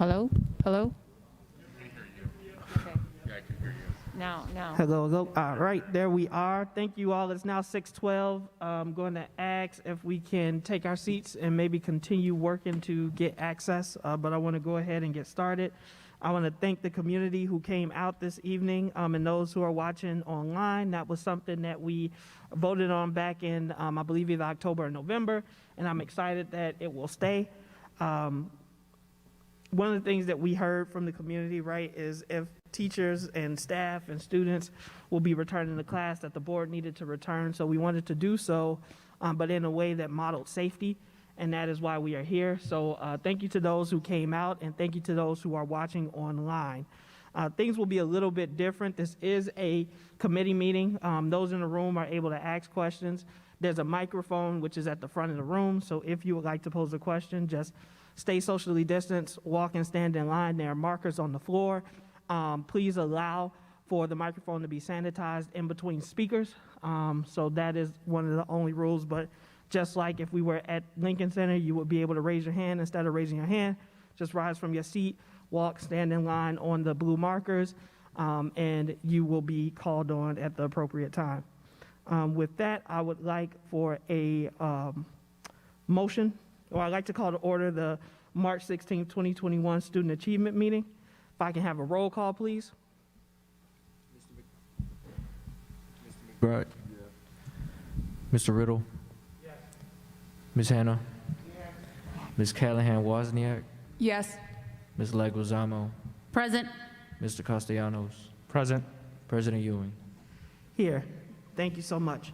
Hello? Hello? Okay. Now. Hello, hello. All right, there we are. Thank you all. It's now 6:12. I'm going to ask if we can take our seats and maybe continue working to get access, but I want to go ahead and get started. I want to thank the community who came out this evening and those who are watching online. That was something that we voted on back in, I believe, either October or November, and I'm excited that it will stay. One of the things that we heard from the community, right, is if teachers and staff and students will be returning to class, that the board needed to return. So we wanted to do so, but in a way that modeled safety, and that is why we are here. So thank you to those who came out, and thank you to those who are watching online. Things will be a little bit different. This is a committee meeting. Those in the room are able to ask questions. There's a microphone, which is at the front of the room. So if you would like to pose a question, just stay socially distanced, walk and stand in line. There are markers on the floor. Please allow for the microphone to be sanitized in between speakers. So that is one of the only rules. But just like if we were at Lincoln Center, you would be able to raise your hand. Instead of raising your hand, just rise from your seat, walk, stand in line on the blue markers, and you will be called on at the appropriate time. With that, I would like for a motion, or I'd like to call to order the March 16, 2021 Student Achievement Meeting. If I can have a roll call, please. Mr. McBride. Mr. Riddle. Yes. Ms. Hannah. Yes. Ms. Callahan Wozniak. Yes. Ms. Leguizamo. Present. Mr. Castellanos. Present. President Ewing. Here. Thank you so much.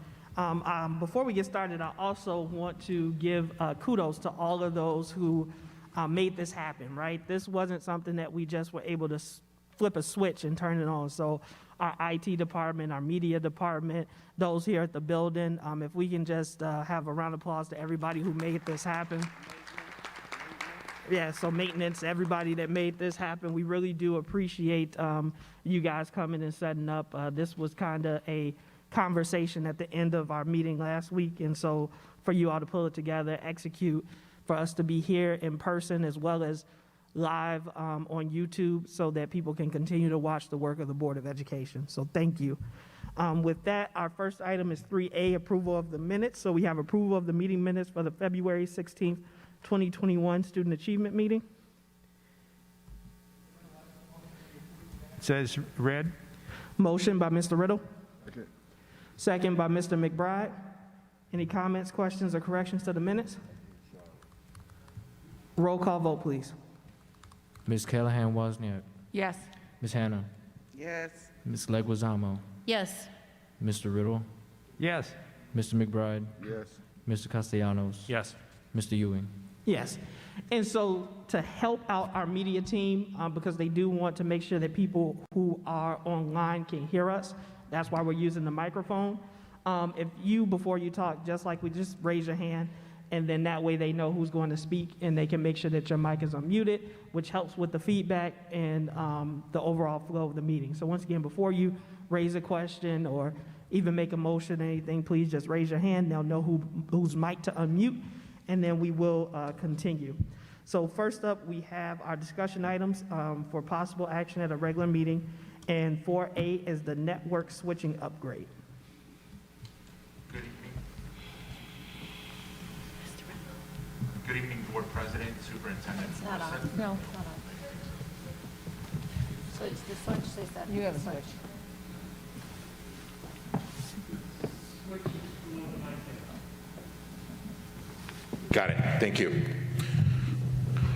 Before we get started, I also want to give kudos to all of those who made this happen, right? This wasn't something that we just were able to flip a switch and turn it on. So our IT department, our media department, those here at the building, if we can just have a round of applause to everybody who made this happen. Yeah, so maintenance, everybody that made this happen, we really do appreciate you guys coming and setting up. This was kind of a conversation at the end of our meeting last week, and so for you all to pull it together, execute, for us to be here in person as well as live on YouTube so that people can continue to watch the work of the Board of Education. So thank you. With that, our first item is 3A, approval of the minutes. So we have approval of the meeting minutes for the February 16th, 2021 Student Achievement Meeting. It says read. Motion by Mr. Riddle. Second by Mr. McBride. Any comments, questions, or corrections to the minutes? Roll call vote, please. Ms. Callahan Wozniak. Yes. Ms. Hannah. Yes. Ms. Leguizamo. Yes. Mr. Riddle. Yes. Mr. McBride. Yes. Mr. Castellanos. Yes. Mr. Ewing. Yes. And so to help out our media team, because they do want to make sure that people who are online can hear us, that's why we're using the microphone. If you, before you talk, just like we just raise your hand, and then that way they know who's going to speak, and they can make sure that your mic is unmuted, which helps with the feedback and the overall flow of the meeting. So once again, before you raise a question or even make a motion or anything, please just raise your hand. They'll know whose mic to unmute, and then we will continue. So first up, we have our discussion items for possible action at a regular meeting, and 4A is the network switching upgrade. Good evening. Good evening, Board President, Superintendent. It's not on. No, it's not on. So it's the switch says that. You have a switch. Got it. Thank you.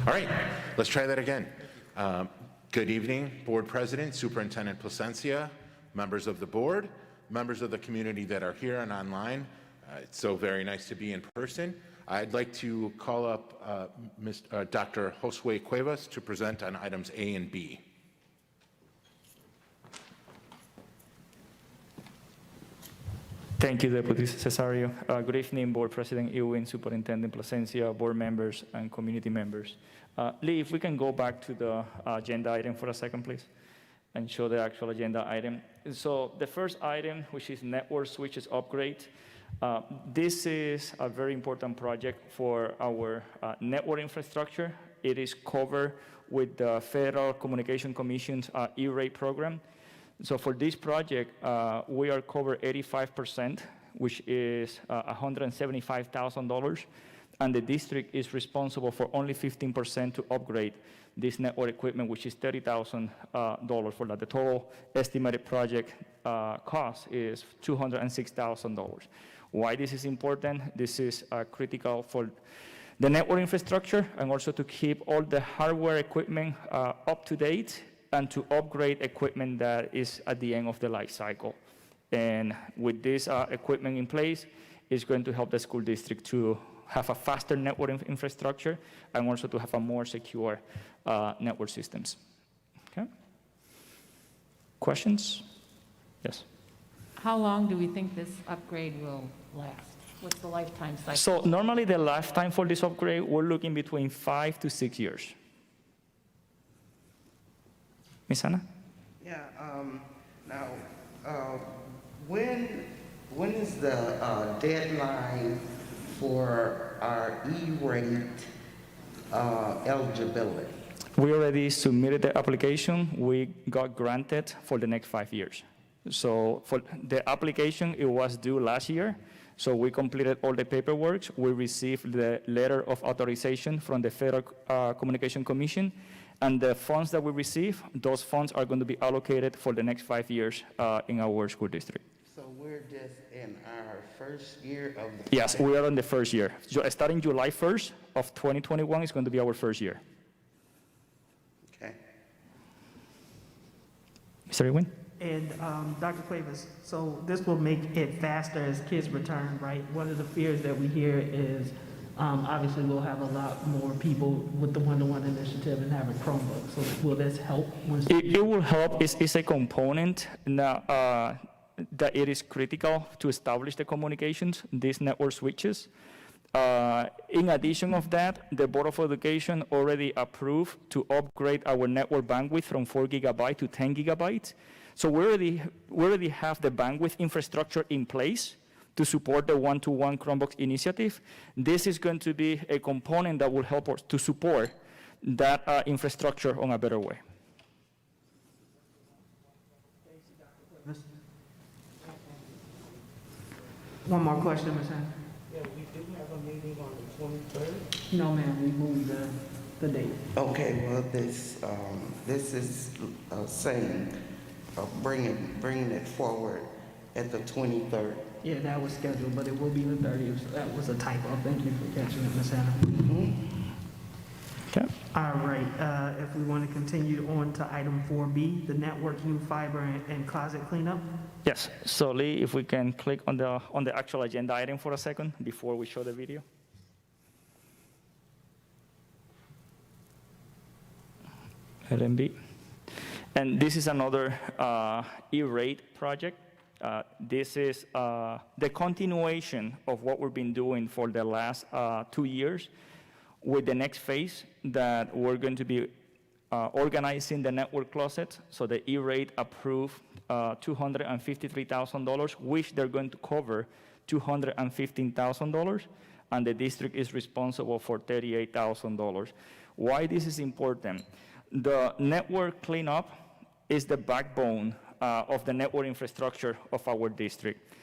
All right, let's try that again. Good evening, Board President, Superintendent Plasencia, members of the board, members of the community that are here and online. It's so very nice to be in person. I'd like to call up Dr. Josue Cuevas to present on items A and B. Thank you, Deputy Cesario. Good evening, Board President Ewing, Superintendent Plasencia, board members, and community members. Lee, if we can go back to the agenda item for a second, please, and show the actual agenda item. So the first item, which is network switches upgrade, this is a very important project for our network infrastructure It is covered with the Federal Communication Commission's E-rate program. So for this project, we are covered 85%, which is $175,000, and the district is responsible for only 15% to upgrade this network equipment, which is $30,000 for that. The total estimated project cost is $206,000. Why this is important? This is critical for the network infrastructure and also to keep all the hardware equipment up to date and to upgrade equipment that is at the end of the life cycle. And with this equipment in place, it's going to help the school district to have a faster network infrastructure and also to have a more secure network systems. Okay? Questions? Yes. How long do we think this upgrade will last? What's the lifetime cycle? So normally the lifetime for this upgrade, we're looking between 5 to 6 years. Ms. Anna? Yeah, now, when is the deadline for our E-rate eligibility? We already submitted the application. We got granted for the next 5 years. So for the application, it was due last year. So we completed all the paperwork. We received the letter of authorization from the Federal Communication Commission. And the funds that we receive, those funds are going to be allocated for the next 5 years in our school district. So we're just in our first year of the... Yes, we are on the first year. Starting July 1st of 2021 is going to be our first year. Okay. Mr. Ewing? And Dr. Cuevas, so this will make it faster as kids return, right? One of the fears that we hear is obviously we'll have a lot more people with the one-to-one initiative and having Chromebooks. So will this help? It will help. It's a component now, that it is critical to establish the communications, these network switches. In addition of that, the Board of Education already approved to upgrade our network bandwidth from 4 gigabytes to 10 gigabytes. So we already have the bandwidth infrastructure in place to support the one-to-one Chromebook initiative. This is going to be a component that will help us to support that infrastructure on a better way. One more question, Ms. Hanna. Yeah, we do have a meeting on the 23rd. No, ma'am, we moved the date. Okay, well, this is saying, bringing it forward at the 23rd. Yeah, that was scheduled, but it will be the 30th. So that was a typo. Thank you for catching it, Ms. Hanna. Okay. All right, if we want to continue on to item 4B, the network, new fiber, and closet cleanup. Yes. So Lee, if we can click on the actual agenda item for a second before we show the video. LMB. And this is another E-rate project. This is the continuation of what we've been doing for the last 2 years with the next phase that we're going to be organizing the network closet. So the E-rate approved $253,000, which they're going to cover $215,000, and the district is responsible for $38,000. Why this is important? The network cleanup is the backbone of the network infrastructure of our district.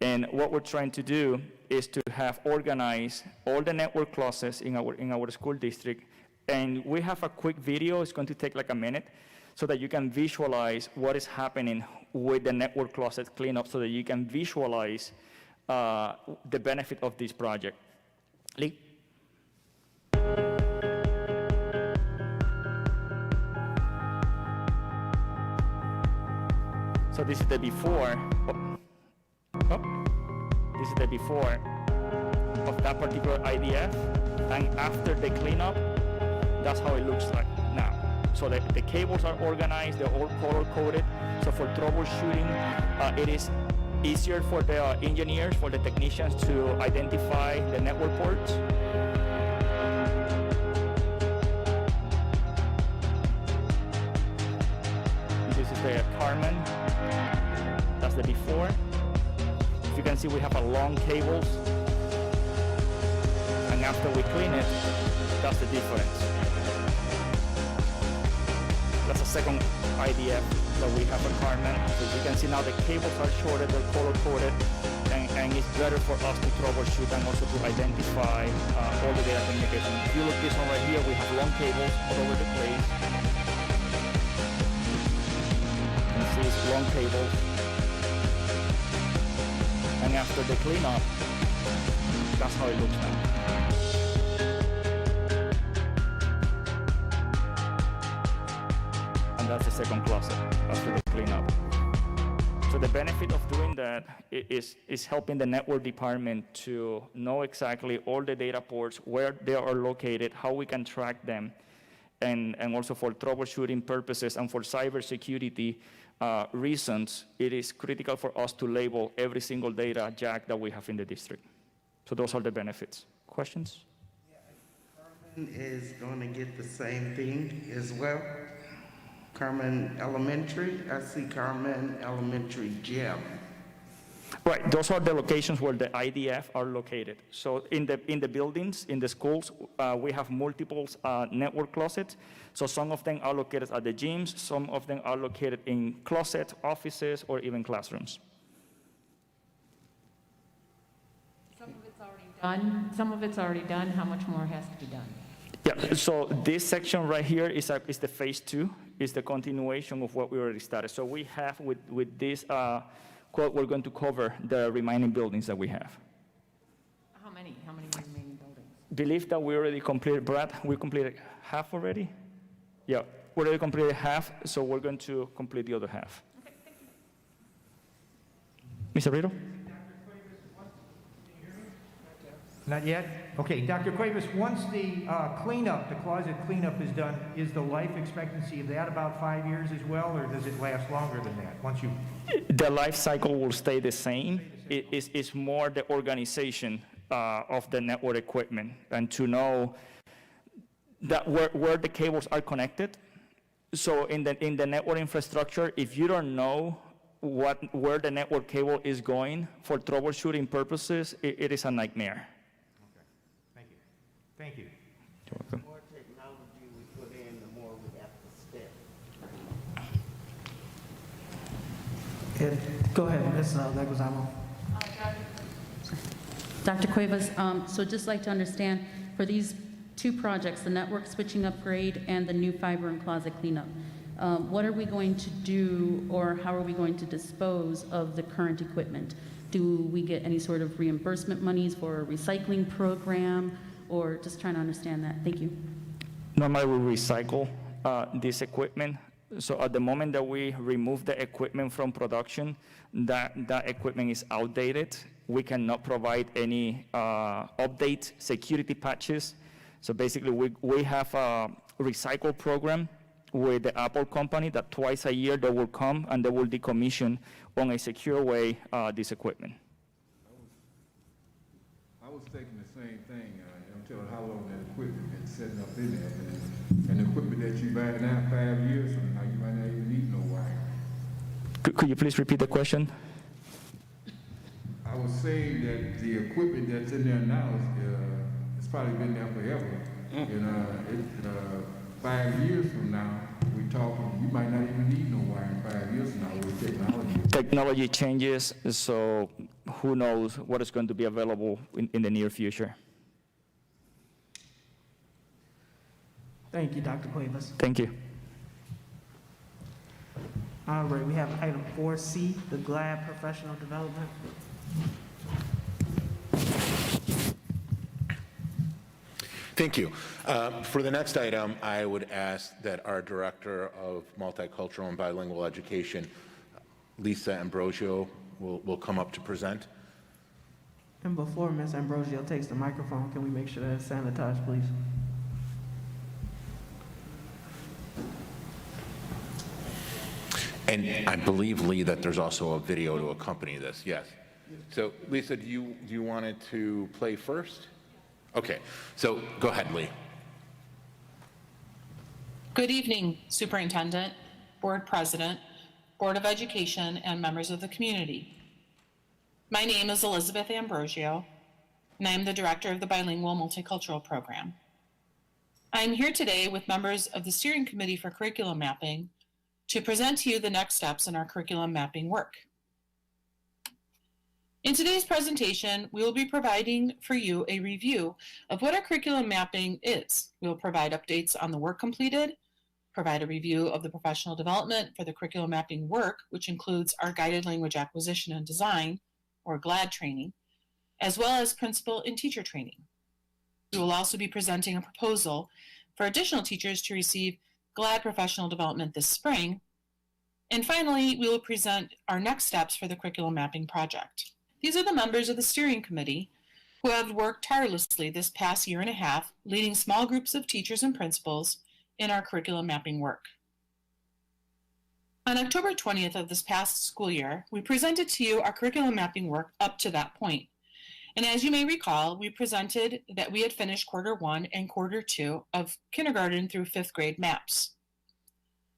And what we're trying to do is to have organized all the network closets in our school district. And we have a quick video. It's going to take like a minute so that you can visualize what is happening with the network closet cleanup so that you can visualize the benefit of this project. Lee? So this is the before. This is the before of that particular IDF, and after the cleanup, that's how it looks like now. So the cables are organized, they're all color-coded. So for troubleshooting, it is easier for the engineers, for the technicians to identify the network ports. This is the Carmen. That's the before. If you can see, we have a long cables. And after we clean it, that's the difference. second IDF that we have at Carmen. So as you can see now, the cables are shorted, they're color-coded, and it's better for us to troubleshoot and also to identify all the data communication. If you look this one right here, we have long cables all over the place. You can see it's long cables. And after the cleanup, that's how it looks now. And that's the second closet after the cleanup. So the benefit of doing that is helping the network department to know exactly all the data ports, where they are located, how we can track them, and also for troubleshooting purposes and for cybersecurity reasons, it is critical for us to label every single data jack that we have in the district. So those are the benefits. Questions? Carmen is going to get the same thing as well. Carmen Elementary, I see Carmen Elementary Gym. Right, those are the locations where the IDF are located. So in the buildings, in the schools, we have multiple network closets. So some of them are located at the gyms, some of them are located in closets, offices, or even classrooms. Some of it's already done. Some of it's already done. How much more has to be done? Yeah, so this section right here is the phase 2, is the continuation of what we already started. So we have, with this quote, we're going to cover the remaining buildings that we have. How many remaining buildings? Believe that we already completed, Brad, we completed half already? Yeah, we already completed half, so we're going to complete the other half. Okay, thank you. Mr. Rito? Not yet? Okay, Dr. Cuevas, once the cleanup, the closet cleanup is done, is the life expectancy of that about 5 years as well, or does it last longer than that, once you? The life cycle will stay the same. It's more the organization of the network equipment and to know that where the cables are connected. So in the network infrastructure, if you don't know where the network cable is going for troubleshooting purposes, it is a nightmare. Thank you. Thank you. You're welcome. The more technology we put in, the more we have to spend. Go ahead, Ms. Leguizamo. Dr. Cuevas, so just like to understand, for these two projects, the network switching upgrade and the new fiber and closet cleanup, what are we going to do, or how are we going to dispose of the current equipment? Do we get any sort of reimbursement monies for a recycling program, or just trying to understand that? Thank you. Normally, we recycle this equipment. So at the moment that we remove the equipment from production, that equipment is outdated. We cannot provide any update security patches. So basically, we have a recycle program with the Apple company that twice a year they will come and they will decommission on a secure way this equipment. I was thinking the same thing, until how long that equipment been sitting up in there. And the equipment that you buy now, 5 years from now, you might not even need no wire. Could you please repeat the question? I was saying that the equipment that's in there now, it's probably been there forever. And 5 years from now, we're talking, you might not even need no wire in 5 years from now with technology. Technology changes, so who knows what is going to be available in the near future. Thank you, Dr. Cuevas. Thank you. All right, we have item 4C, the GLAD Professional Development. Thank you. For the next item, I would ask that our Director of Multicultural and Bilingual Education, Lisa Ambrosio, will come up to present. And before Ms. Ambrosio takes the microphone, can we make sure that it's sanitized, please? And I believe, Lee, that there's also a video to accompany this. Yes. So, Lisa, do you want it to play first? Okay. So, go ahead, Lee. Good evening, Superintendent, Board President, Board of Education, and members of the community. My name is Elizabeth Ambrosio, and I am the Director of the Bilingual Multicultural Program. I am here today with members of the Steering Committee for Curriculum Mapping to present to you the next steps in our curriculum mapping work. In today's presentation, we will be providing for you a review of what our curriculum mapping is. We will provide updates on the work completed, provide a review of the professional development for the curriculum mapping work, which includes our guided language acquisition and design, or GLAD training, as well as principal and teacher training. We will also be presenting a proposal for additional teachers to receive GLAD professional development this spring. And finally, we will present our next steps for the curriculum mapping project. These are the members of the steering committee who have worked tirelessly this past year and a half, leading small groups of teachers and principals in our curriculum mapping work. On October 20th of this past school year, we presented to you our curriculum mapping work up to that point. And as you may recall, we presented that we had finished quarter 1 and quarter 2 of kindergarten through 5th grade maps.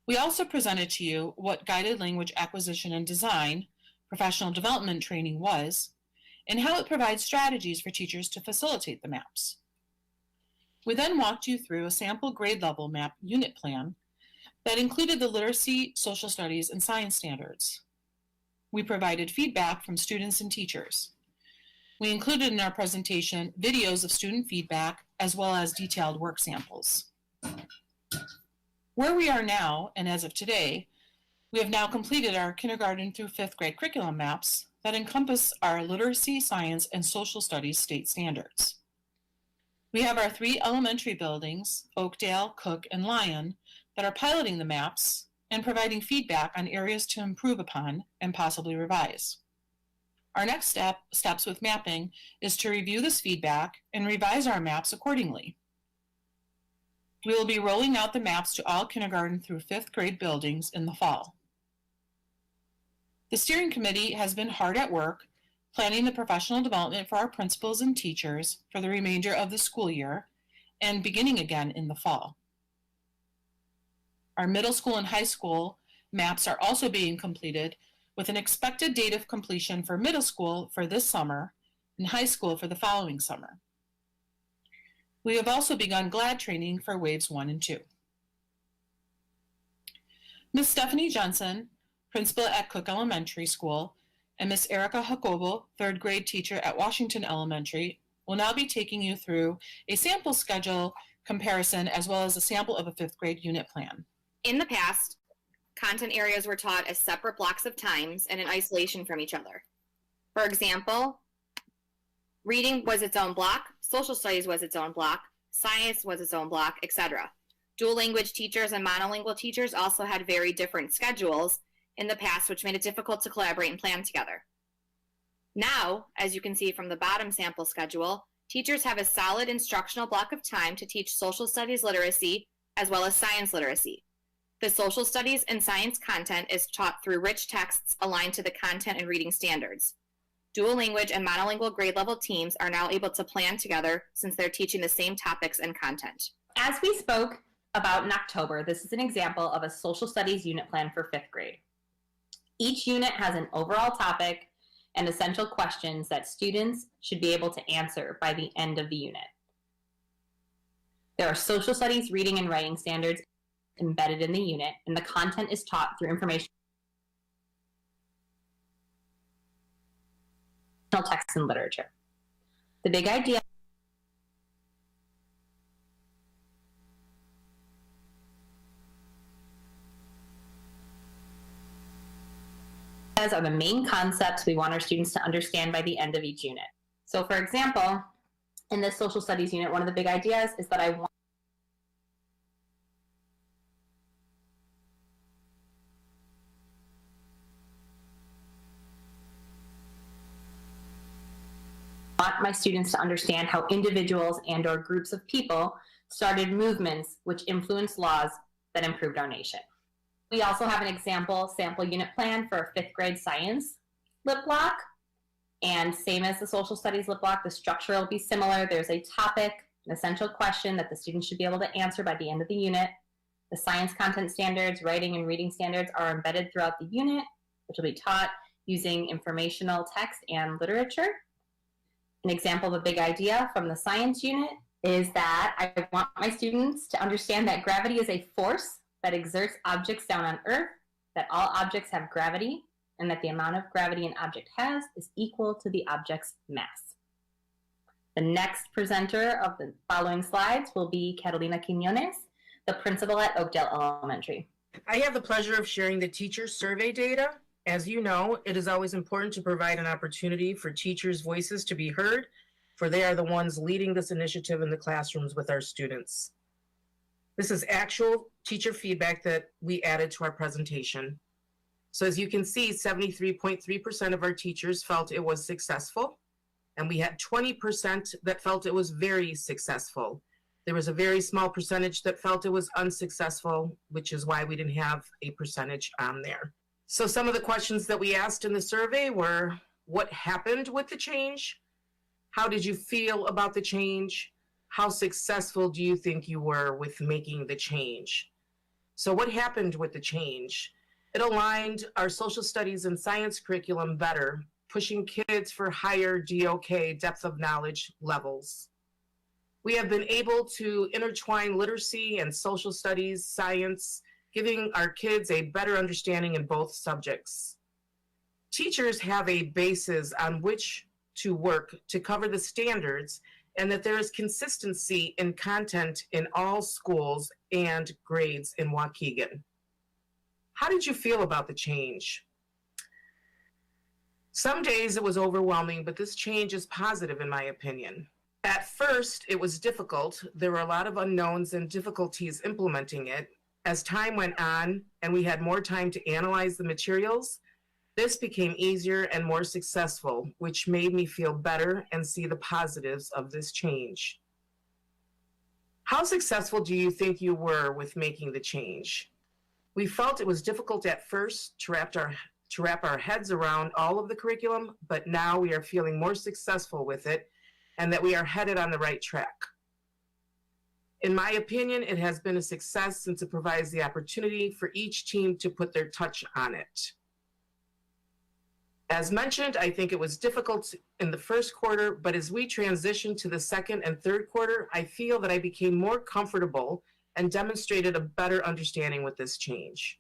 We also presented to you what guided language acquisition and design professional development training was, and how it provides strategies for teachers to facilitate the maps. We then walked you through a sample grade level map unit plan that included the literacy, social studies, and science standards. We provided feedback from students and teachers. We included in our presentation videos of student feedback as well as detailed work samples. Where we are now, and as of today, we have now completed our kindergarten through 5th grade curriculum maps that encompass our literacy, science, and social studies state standards. We have our 3 elementary buildings, Oakdale, Cook, and Lyon, that are piloting the maps and providing feedback on areas to improve upon and possibly revise. Our next steps with mapping is to review this feedback and revise our maps accordingly. We will be rolling out the maps to all kindergarten through 5th grade buildings in the fall. The steering committee has been hard at work planning the professional development for our principals and teachers for the remainder of the school year and beginning again in the fall. Our middle school and high school maps are also being completed with an expected date of completion for middle school for this summer and high school for the following summer. We have also begun GLAD training for waves 1 and 2. Ms. Stephanie Jensen, principal at Cook Elementary School, and Ms. Erica Jacobo, 3rd grade teacher at Washington Elementary, will now be taking you through a sample schedule comparison as well as a sample of a 5th grade unit plan. In the past, content areas were taught as separate blocks of times and in isolation from each other. For example, reading was its own block, social studies was its own block, science was its own block, etc. Dual language teachers and monolingual teachers also had very different schedules in the past, which made it difficult to collaborate and plan together. Now, as you can see from the bottom sample schedule, teachers have a solid instructional block of time to teach social studies literacy as well as science literacy. The social studies and science content is taught through rich texts aligned to the content and reading standards. Dual language and monolingual grade level teams are now able to plan together since they're teaching the same topics and content. As we spoke about in October, this is an example of a social studies unit plan for 5th grade. Each unit has an overall topic and essential questions that students should be able to answer by the end of the unit. There are social studies, reading, and writing standards embedded in the unit, and the content is taught through informational text and literature. The big idea are the main concepts we want our students to understand by the end of each unit. So for example, in this social studies unit, one of the big ideas is that I want my students to understand how individuals and or groups of people started movements which influenced laws that improved our nation. We also have an example sample unit plan for a 5th grade science lit block. And same as the social studies lit block, the structure will be similar. There's a topic, an essential question that the students should be able to answer by the end of the unit. The science content standards, writing and reading standards are embedded throughout the unit, which will be taught using informational text and literature. An example of a big idea from the science unit is that I want my students to understand that gravity is a force that exerts objects down on Earth, that all objects have gravity, and that the amount of gravity an object has is equal to the object's mass. The next presenter of the following slides will be Catalina Quinones, the principal at Oakdale Elementary. I have the pleasure of sharing the teacher survey data. As you know, it is always important to provide an opportunity for teachers' voices to be heard, for they are the ones leading this initiative in the classrooms with our students. This is actual teacher feedback that we added to our presentation. So as you can see, 73.3% of our teachers felt it was successful, and we had 20% that felt it was very successful. There was a very small percentage that felt it was unsuccessful, which is why we didn't have a percentage on there. So some of the questions that we asked in the survey were, what happened with the change? How did you feel about the change? How successful do you think you were with making the change? So what happened with the change? It aligned our social studies and science curriculum better, pushing kids for higher DOK, depth of knowledge levels. We have been able to intertwine literacy and social studies, science, giving our kids a better understanding in both subjects. Teachers have a basis on which to work to cover the standards, and that there is consistency in content in all schools and grades in Waukegan. How did you feel about the change? Some days it was overwhelming, but this change is positive in my opinion. At first, it was difficult. There were a lot of unknowns and difficulties implementing it. As time went on and we had more time to analyze the materials, this became easier and more successful, which made me feel better and see the positives of this change. How successful do you think you were with making the change? We felt it was difficult at first to wrap our heads around all of the curriculum, but now we are feeling more successful with it and that we are headed on the right track. In my opinion, it has been a success since it provides the opportunity for each team to put their touch on it. As mentioned, I think it was difficult in the first quarter, but as we transitioned to the second and third quarter, I feel that I became more comfortable and demonstrated a better understanding with this change.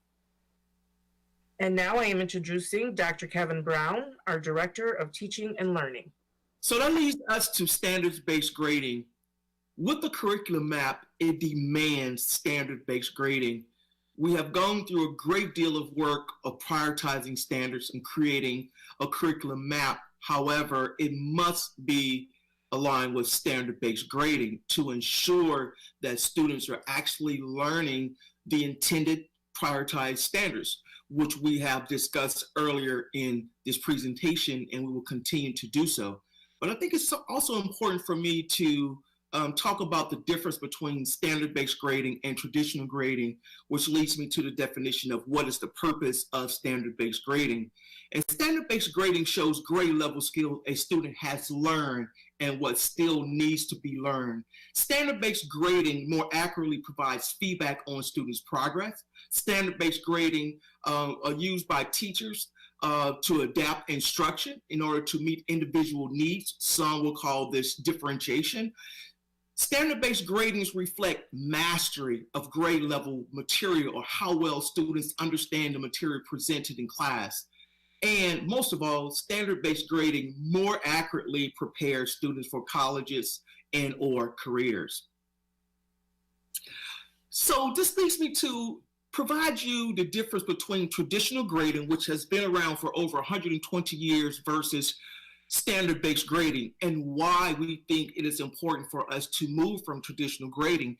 And now I am introducing Dr. Kevin Brown, our Director of Teaching and Learning. So that leads us to standards-based grading. With the curriculum map, it demands standard-based grading. We have gone through a great deal of work of prioritizing standards and creating a curriculum map. However, it must be aligned with standard-based grading to ensure that students are actually learning the intended prioritized standards, which we have discussed earlier in this presentation, and we will continue to do so. But I think it's also important for me to talk about the difference between standard-based grading and traditional grading, which leads me to the definition of what is the purpose of standard-based grading. And standard-based grading shows grade level skill a student has learned and what still needs to be learned. Standard-based grading more accurately provides feedback on students' progress. Standard-based grading are used by teachers to adapt instruction in order to meet individual needs. Some will call this differentiation. Standard-based gradings reflect mastery of grade level material or how well students understand the material presented in class. And most of all, standard-based grading more accurately prepares students for colleges and or careers. So this leads me to provide you the difference between traditional grading, which has been around for over 120 years, versus standard-based grading, and why we think it is important for us to move from traditional grading.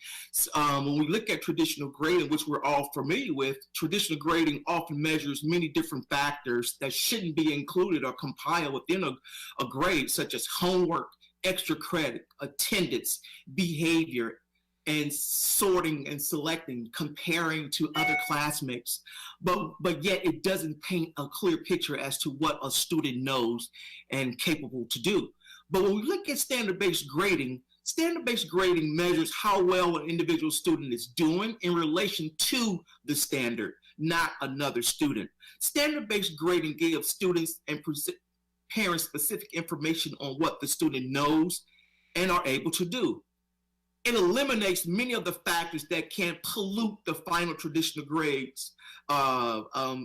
When we look at traditional grading, which we're all familiar with, traditional grading often measures many different factors that shouldn't be included or compiled within a grade, such as homework, extra credit, attendance, behavior, and sorting and selecting, comparing to other classmates. But yet it doesn't paint a clear picture as to what a student knows and capable to do. But when we look at standard-based grading measures how well an individual student is doing in relation to the standard, not another student. Standard-based grading gives students and parents specific information on what the student knows and are able to do. It eliminates many of the factors that can pollute the final traditional grades,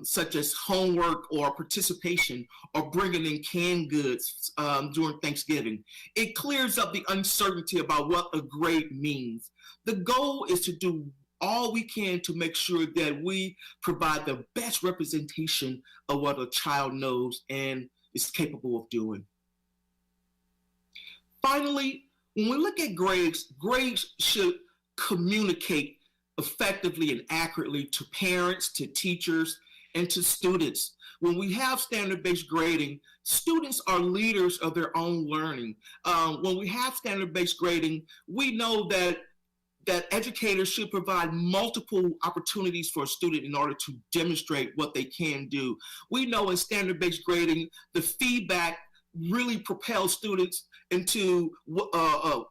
such as homework or participation or bringing in canned goods during Thanksgiving. It clears up the uncertainty about what a grade means. The goal is to do all we can to make sure that we provide the best representation of what a child knows and is capable of doing. Finally, when we look at grades, grades should communicate effectively and accurately to parents, to teachers, and to students. When we have standard-based grading, students are leaders of their own learning. When we have standard-based grading, we know that educators should provide multiple opportunities for a student in order to demonstrate what they can do. We know in standard-based grading, the feedback really propels students into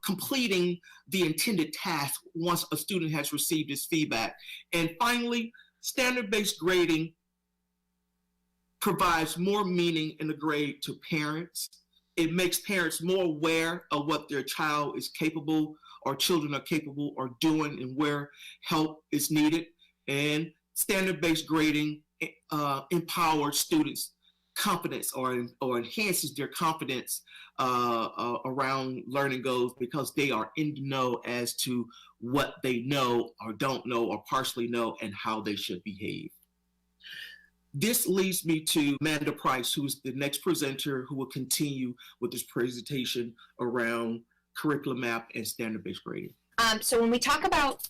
completing the intended task once a student has received his feedback. And finally, standard-based grading provides more meaning in the grade to parents. It makes parents more aware of what their child is capable or children are capable of doing and where help is needed. And standard-based grading empowers students' confidence or enhances their confidence around learning goals because they are in the know as to what they know or don't know or partially know and how they should behave. This leads me to Amanda Price, who is the next presenter who will continue with this presentation around curriculum map and standard-based grading. So when we talk about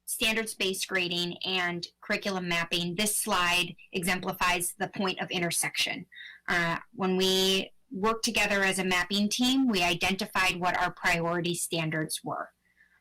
standards-based grading and curriculum mapping, this slide exemplifies the point of intersection. When we worked together as a mapping team, we identified what our priority standards were.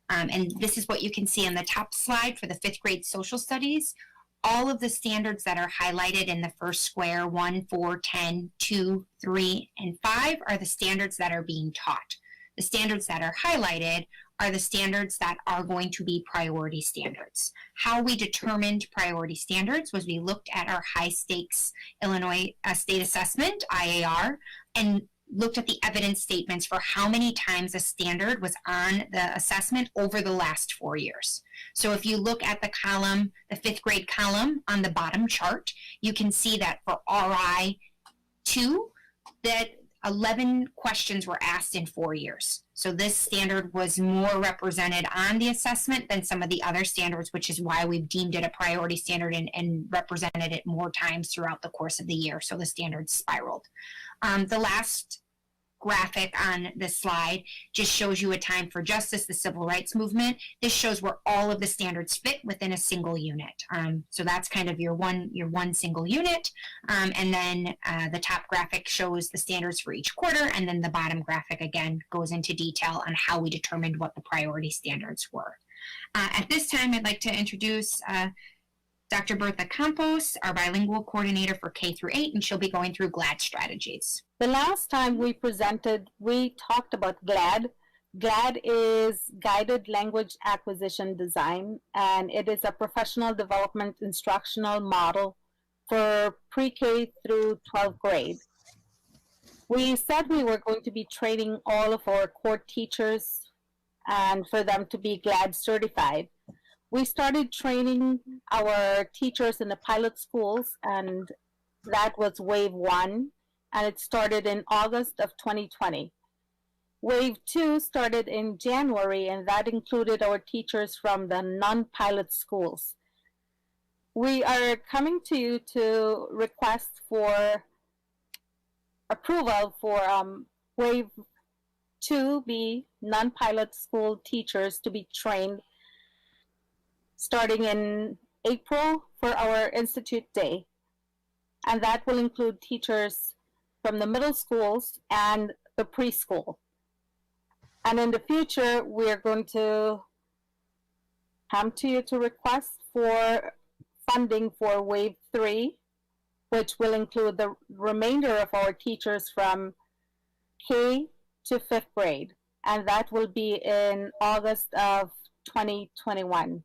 And this is what you can see on the top slide for the 5th grade social studies. All of the standards that are highlighted in the first square, 1, 4, 10, 2, 3, and 5 are the standards that are being taught. The standards that are highlighted are the standards that are going to be priority standards. How we determined priority standards was we looked at our high stakes Illinois state assessment, IAR, and looked at the evidence statements for how many times a standard was on the assessment over the last 4 years. So if you look at the column, the 5th grade column on the bottom chart, you can see that for RI 2, that 11 questions were asked in 4 years. So this standard was more represented on the assessment than some of the other standards, which is why we've deemed it a priority standard and represented it more times throughout the course of the year. So the standards spiraled. The last graphic on this slide just shows you a time for justice, the civil rights movement. This shows where all of the standards fit within a single unit. So that's kind of your one single unit. And then the top graphic shows the standards for each quarter. And then the bottom graphic again goes into detail on how we determined what the priority standards were. At this time, I'd like to introduce Dr. Bertha Campos, our bilingual coordinator for K-8, and she'll be going through GLAD strategies. The last time we presented, we talked about GLAD. GLAD is Guided Language Acquisition Design, and it is a professional development instructional model for pre-K through 12th grade. We said we were going to be training all of our core teachers and for them to be GLAD certified. We started training our teachers in the pilot schools, and that was wave 1, and it started in August of 2020. Wave 2 started in January, and that included our teachers from the non-pilot schools. We are coming to you to request for approval for wave 2B non-pilot school teachers to be trained starting in April for our Institute Day. And that will include teachers from the middle schools and the preschool. And in the future, we're going to come to you to request for funding for Wave 3, which will include the remainder of our teachers from K to 5th grade. And that will be in August of 2021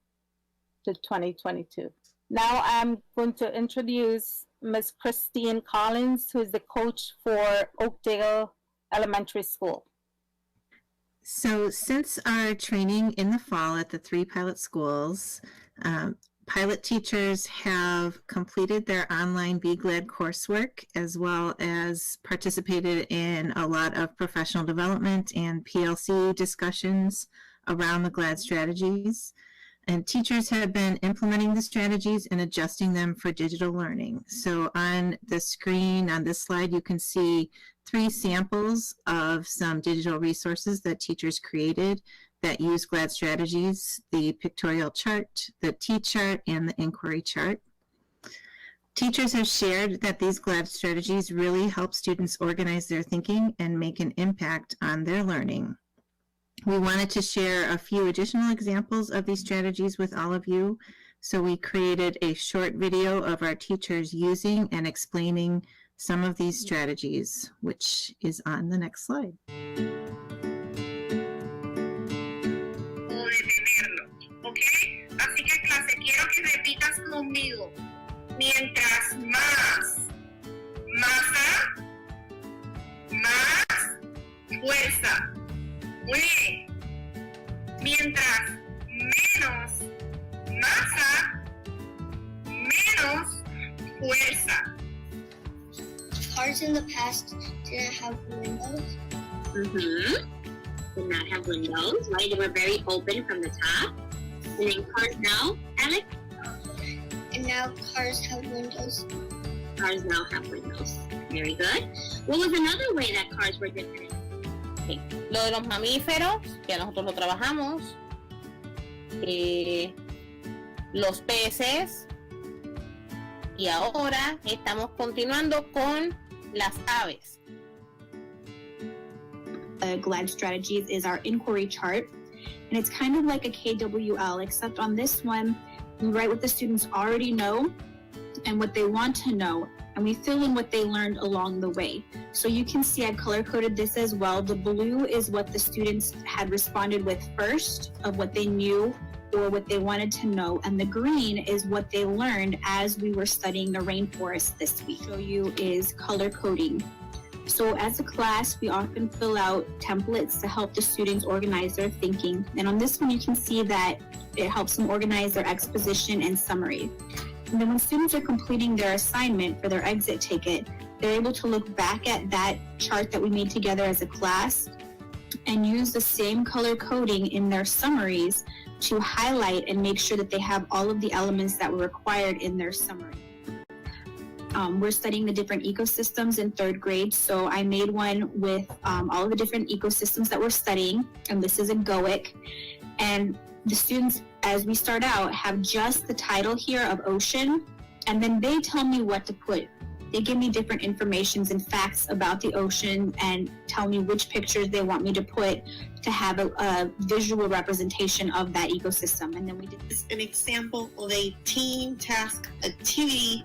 to 2022. Now I'm going to introduce Ms. Christine Collins, who is the coach for Oakdale Elementary School. So since our training in the fall at the 3 pilot schools, pilot teachers have completed their online Be Glad coursework, as well as participated in a lot of professional development and PLC discussions around the GLAD strategies. And teachers have been implementing the strategies and adjusting them for digital learning. So on the screen on this slide, you can see 3 samples of some digital resources that teachers created that use GLAD strategies: the pictorial chart, the T-chart, and the inquiry chart. Teachers have shared that these GLAD strategies really help students organize their thinking and make an impact on their learning. We wanted to share a few additional examples of these strategies with all of you, so we created a short video of our teachers using and explaining some of these strategies, which is on the next slide. ¿Ok? Así que clase, quiero que repitas conmigo. Mientras más masa, más fuerza. Muy bien. Mientras menos masa, menos fuerza. Cars in the past didn't have windows. Did not have windows, right? They were very open from the top. And then cars now, Alex? And now cars have windows. Cars now have windows. Very good. What was another way that cars were different? Sí. Lo de los mamíferos, que nosotros lo trabajamos. Los peces. Y ahora estamos continuando con las aves. GLAD strategies is our inquiry chart, and it's kind of like a KWL, except on this one we write what the students already know and what they want to know, and we fill in what they learned along the way. So you can see I color-coded this as well. The blue is what the students had responded with first, of what they knew or what they wanted to know, and the green is what they learned as we were studying the rainforest this week. Show you is color coding. So as a class, we often fill out templates to help the students organize their thinking. And on this one, you can see that it helps them organize their exposition and summary. And then when students are completing their assignment for their exit ticket, they're able to look back at that chart that we made together as a class and use the same color coding in their summaries to highlight and make sure that they have all of the elements that were required in their summary. We're studying the different ecosystems in 3rd grade, so I made one with all of the different ecosystems that we're studying, and this is a GOIC. And the students, as we start out, have just the title here of ocean, and then they tell me what to put. They give me different informations and facts about the ocean and tell me which pictures they want me to put to have a visual representation of that ecosystem. And then we did an example of a team task activity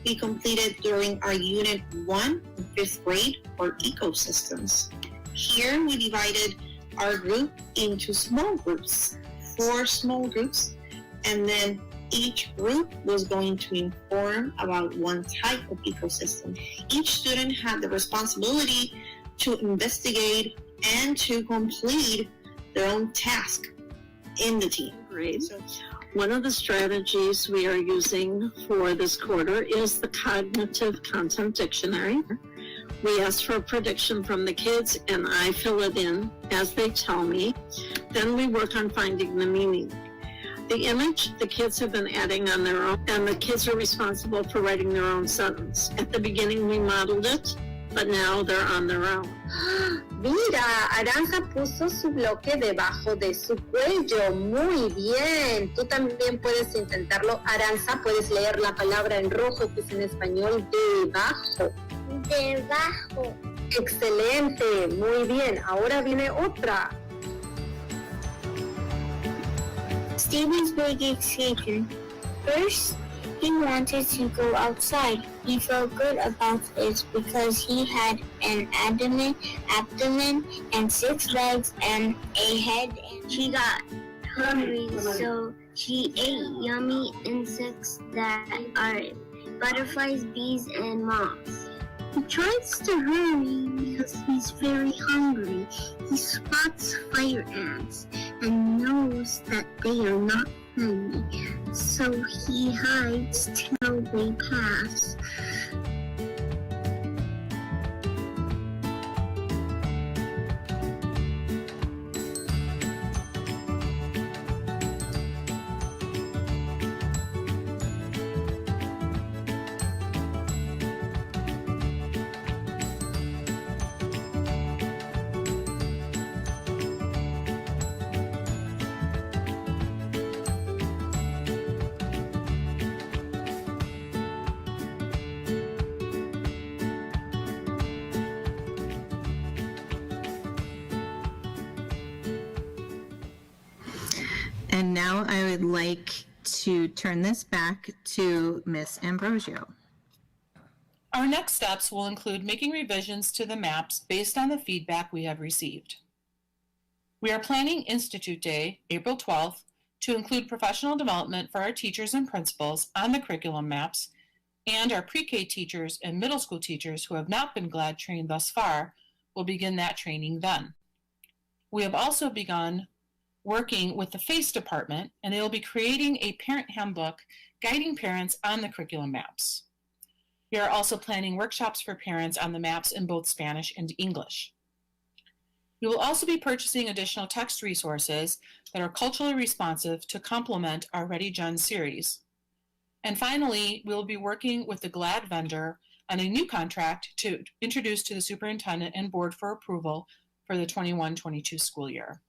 we completed during our Unit 1 in 5th grade for ecosystems. Here we divided our group into small groups, 4 small groups, and then each group was going to inform about one type of ecosystem. Each student had the responsibility to investigate and to complete their own task in the team. Great. One of the strategies we are using for this quarter is the Cognitive Content Dictionary. We ask for a prediction from the kids and I fill it in as they tell me. Then we work on finding the meaning. The image the kids have been adding on their own, and the kids are responsible for writing their own sentence. At the beginning we modeled it, but now they're on their own. Mira, Aranza puso su bloque debajo de su cuello. Muy bien. Tú también puedes intentarlo. Aranza, puedes leer la palabra en rojo, que es en español debajo. Debajo. Excelente. Muy bien. Ahora viene otra. Steven's big escape. First, he wanted to go outside. He felt good about this because he had an abdomen and 6 legs and a head. He got hungry, so he ate yummy insects that are butterflies, bees, and moths. He tries to hurry because he's very hungry. He spots fire ants and knows that they are not friendly, so he hides till they pass. And now I would like to turn this back to Ms. Ambrosio. Our next steps will include making revisions to the maps based on the feedback we have received. We are planning Institute Day, April 12th, to include professional development for our teachers and principals on the curriculum maps, and our pre-K teachers and middle school teachers who have not been GLAD trained thus far will begin that training then. We have also begun working with the FACE department, and they will be creating a parent handbook guiding parents on the curriculum maps. We are also planning workshops for parents on the maps in both Spanish and English. We will also be purchasing additional text resources that are culturally responsive to complement our Ready Gen series. And finally, we will be working with the GLAD vendor on a new contract to introduce to the superintendent and board for approval for the 21-22 school year.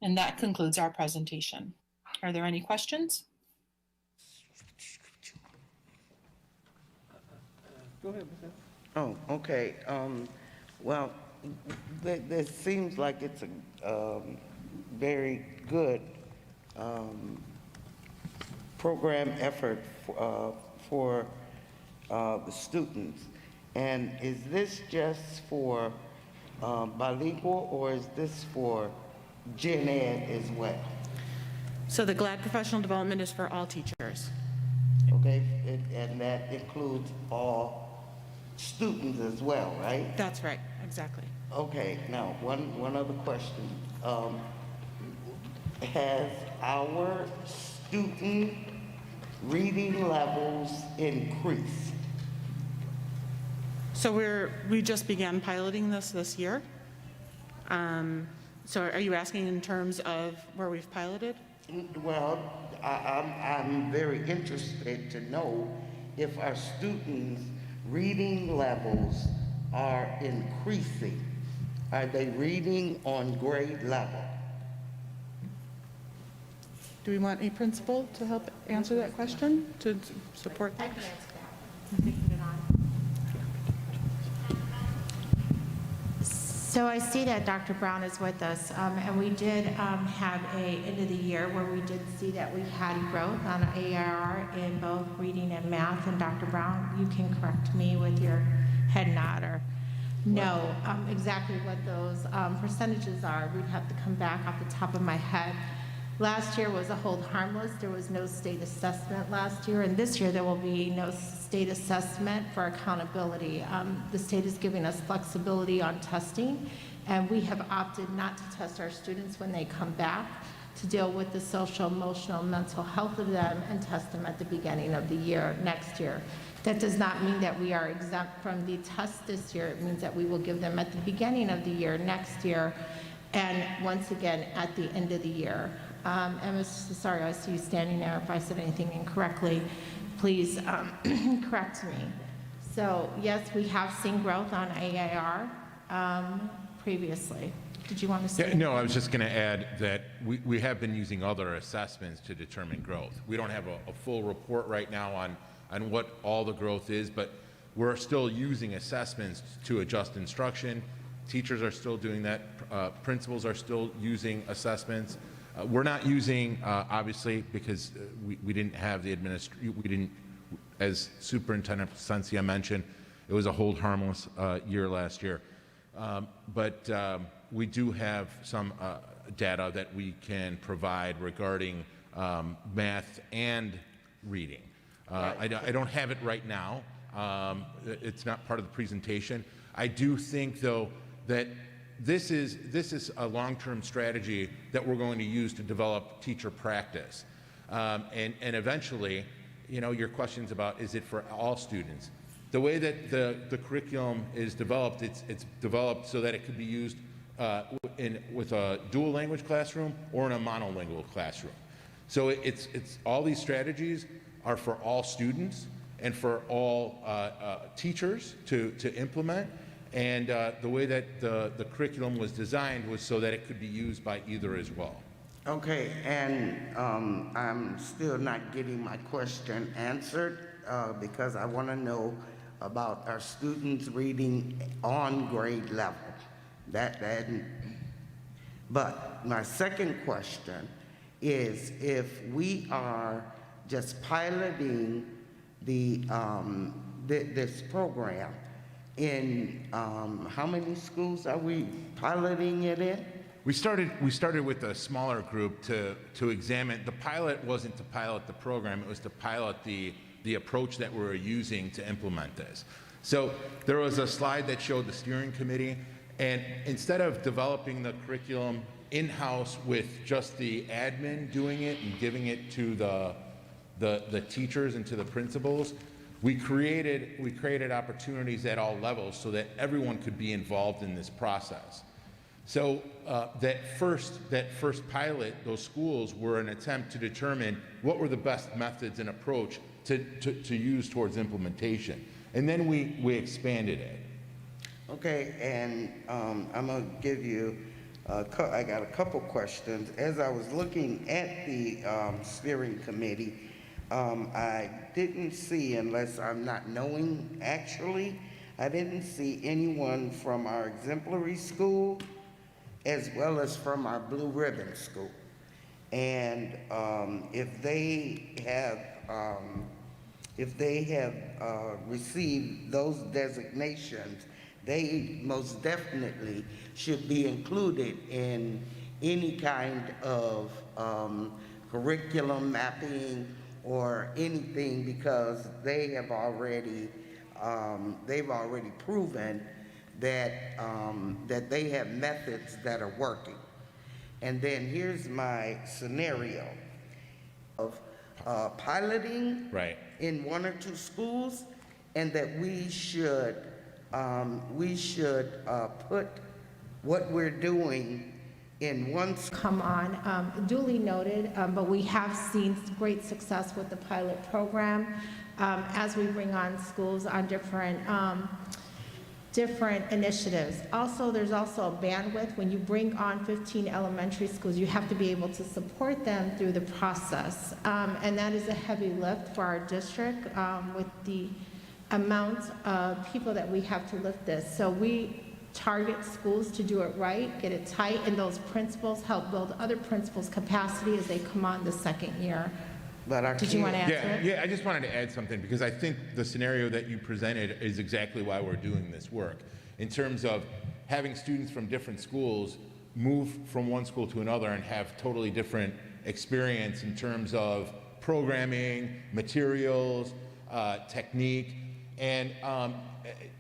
And that concludes our presentation. Are there any questions? Go ahead, Ms. Oh, okay. Well, this seems like it's a very good program effort for the students. And is this just for bilingual, or is this for Gen Ed as well? So the GLAD professional development is for all teachers. Okay, and that includes all students as well, right? That's right, exactly. Okay, now, one other question. Has our student reading levels increased? So we just began piloting this year. So are you asking in terms of where we've piloted? Well, I'm very interested to know if our students' reading levels are increasing. Are they reading on grade level? Do we want a principal to help answer that question, to support? I can answer that. Taking it on. So I see that Dr. Brown is with us, and we did have a end of the year where we did see that we had growth on AIR in both reading and math. And Dr. Brown, you can correct me with your head nod or no, exactly what those percentages are. We'd have to come back off the top of my head. Last year was a hold harmless. There was no state assessment last year, and this year there will be no state assessment for accountability. The state is giving us flexibility on testing, and we have opted not to test our students when they come back to deal with the social, emotional, mental health of them and test them at the beginning of the year, next year. That does not mean that we are exempt from the test this year. It means that we will give them at the beginning of the year, next year, and once again at the end of the year. And Mr. Cesario, I see you standing there. If I said anything incorrectly, please correct me. So yes, we have seen growth on AIR previously. Did you want to say? Yeah, no, I was just going to add that we have been using other assessments to determine growth. We don't have a full report right now on what all the growth is, but we're still using assessments to adjust instruction. Teachers are still doing that. Principals are still using assessments. We're not using, obviously, because we didn't have the as Superintendent Placencia mentioned, it was a hold harmless year last year. But we do have some data that we can provide regarding math and reading. I don't have it right now. It's not part of the presentation. I do think, though, that this is a long-term strategy that we're going to use to develop teacher practice. And eventually, you know, your questions about, is it for all students? The way that the curriculum is developed, it's developed so that it could be used with a dual language classroom or in a monolingual classroom. So it's all these strategies are for all students and for all teachers to implement. And the way that the curriculum was designed was so that it could be used by either as well. Okay, and I'm still not getting my question answered because I want to know about our students reading on grade level. But my second question is, if we are just piloting this program, in how many schools are we piloting it in? We started with a smaller group to examine. The pilot wasn't to pilot the program, it was to pilot the approach that we're using to implement this. So there was a slide that showed the steering committee, and instead of developing the curriculum in-house with just the admin doing it and giving it to the teachers and to the principals, we created opportunities at all levels so that everyone could be involved in this process. So that first pilot, those schools were an attempt to determine what were the best methods and approach to use towards implementation. And then we expanded it. Okay, and I'm gonna give you, I got a couple questions. As I was looking at the steering committee, I didn't see, unless I'm not knowing actually, I didn't see anyone from our exemplary school as well as from our Blue Ribbon School. And if they have received those designations, they most definitely should be included in any kind of curriculum mapping or anything, because they have already proven that that they have methods that are working. And then here's my scenario of piloting in 1 or 2 schools, and that we should put what we're doing in one. Come on, duly noted, but we have seen great success with the pilot program as we bring on schools on different initiatives. Also, there's also a bandwidth. When you bring on 15 elementary schools, you have to be able to support them through the process. And that is a heavy lift for our district with the amount of people that we have to lift this. So we target schools to do it right, get it tight, and those principals help build other principals' capacity as they come on the second year. But did you want to answer it? Yeah, I just wanted to add something, because I think the scenario that you presented is exactly why we're doing this work, in terms of having students from different schools move from one school to another and have totally different experience in terms of programming, materials, technique, and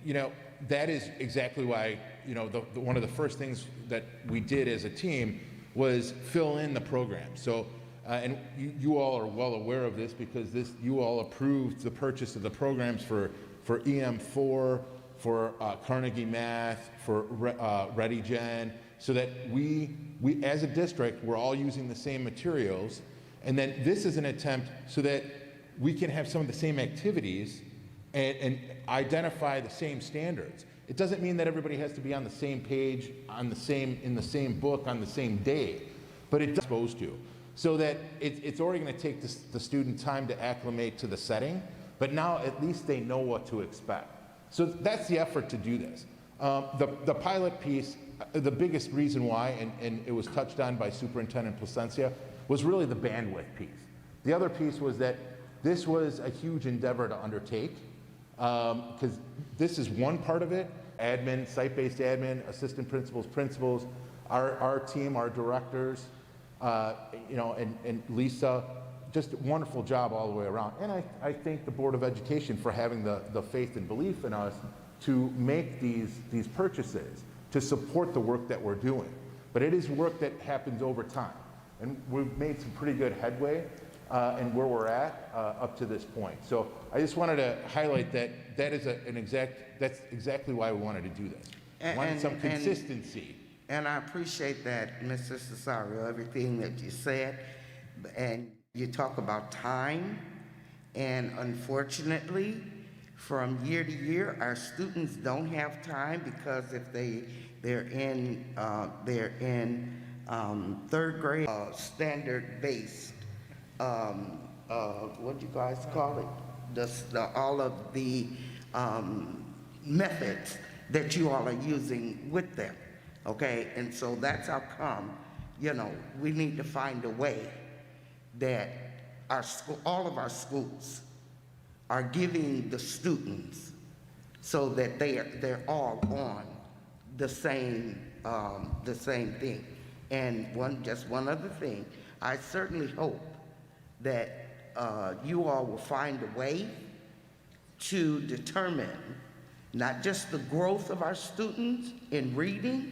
you know, that is exactly why, you know, one of the first things that we did as a team was fill in the program. So, and you all are well aware of this, because you all approved the purchase of the programs for EM4, for Carnegie Math, for ReadyGen, so that we as a district, we're all using the same materials. And then this is an attempt so that we can have some of the same activities and identify the same standards. It doesn't mean that everybody has to be on the same page, in the same book, on the same day, but it's supposed to. So that it's already going to take the student time to acclimate to the setting, but now at least they know what to expect. So that's the effort to do this. The pilot piece, the biggest reason why, and it was touched on by Superintendent Plasencia, was really the bandwidth piece. The other piece was that this was a huge endeavor to undertake, because this is one part of it: admin, site-based admin, assistant principals, principals, our team, our directors, you know, and Lisa, just a wonderful job all the way around. And I thank the Board of Education for having the faith and belief in us to make these purchases, to support the work that we're doing. But it is work that happens over time. And we've made some pretty good headway in where we're at up to this point. So I just wanted to highlight that's exactly why we wanted to do this. We wanted some consistency. And I appreciate that, Mr. Cesario, everything that you said. And you talk about time, and unfortunately, from year to year, our students don't have time because if they're in third grade, standard-based, what do you guys call it? All of the methods that you all are using with them, okay? And so that's how come, we need to find a way that all of our schools are giving the students so that they're all on the same thing. And just one other thing, I certainly hope that you all will find a way to determine not just the growth of our students in reading,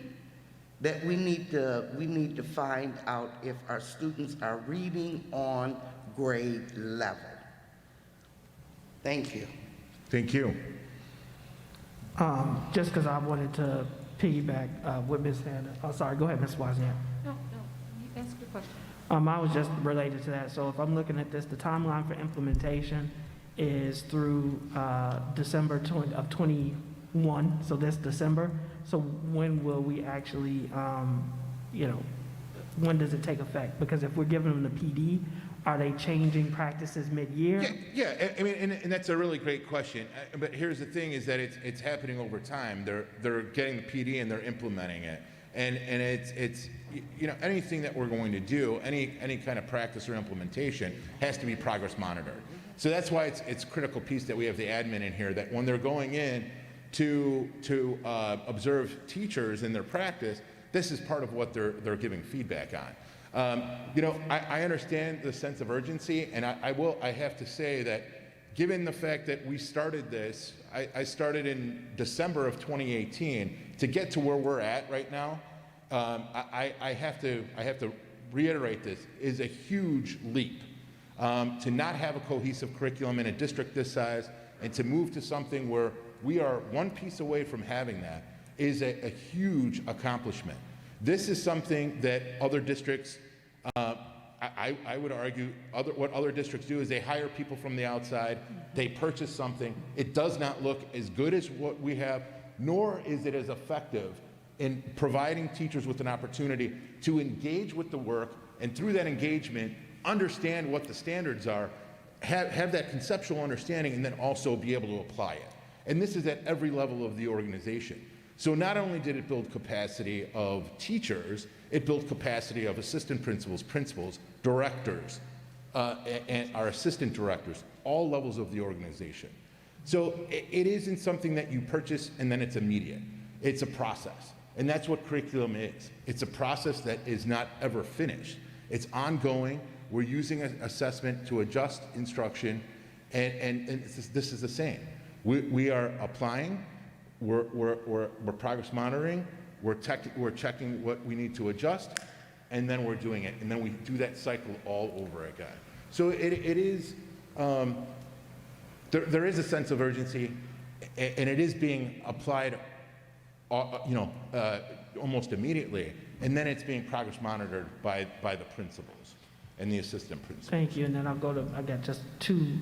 that we need to find out if our students are reading on grade level. Thank you. Thank you. Just because I wanted to piggyback with Ms. Hannah. Oh, sorry, go ahead, Ms. Wozniak. No, you ask your question. I was just related to that. So if I'm looking at this, the timeline for implementation is through December of 21, so this December. So when will we actually, when does it take effect? Because if we're giving them the PD, are they changing practices mid-year? Yeah. I mean, and that's a really great question. But here's the thing: is that it's happening over time. They're getting the PD and they're implementing it, and it's anything that we're going to do, any kind of practice or implementation has to be progress monitored. So that's why it's a critical piece that we have the admin in here, that when they're going in to observe teachers in their practice, this is part of what they're giving feedback on. I understand the sense of urgency, and I have to say that given the fact that we started this, I started in December of 2018, to get to where we're at right now, I have to reiterate this, is a huge leap. To not have a cohesive curriculum in a district this size, and to move to something where we are one piece away from having that, is a huge accomplishment. This is something that other districts, I would argue, what other districts do is they hire people from the outside, they purchase something. It does not look as good as what we have, nor is it as effective in providing teachers with an opportunity to engage with the work, and through that engagement, understand what the standards are, have that conceptual understanding, and then also be able to apply it. And this is at every level of the organization. So not only did it build capacity of teachers, it built capacity of assistant principals, directors, and our assistant directors, all levels of the organization. So it isn't something that you purchase and then it's immediate. It's a process. And that's what curriculum is. It's a process that is not ever finished. It's ongoing. We're using assessment to adjust instruction, and this is the same. We are applying, we're progress monitoring, we're checking what we need to adjust, and then we're doing it. And then we do that cycle all over again. So it is, there is a sense of urgency, and it is being applied, almost immediately. And then it's being progress monitored by the principals and the assistant principals. Thank you. And then I got just two.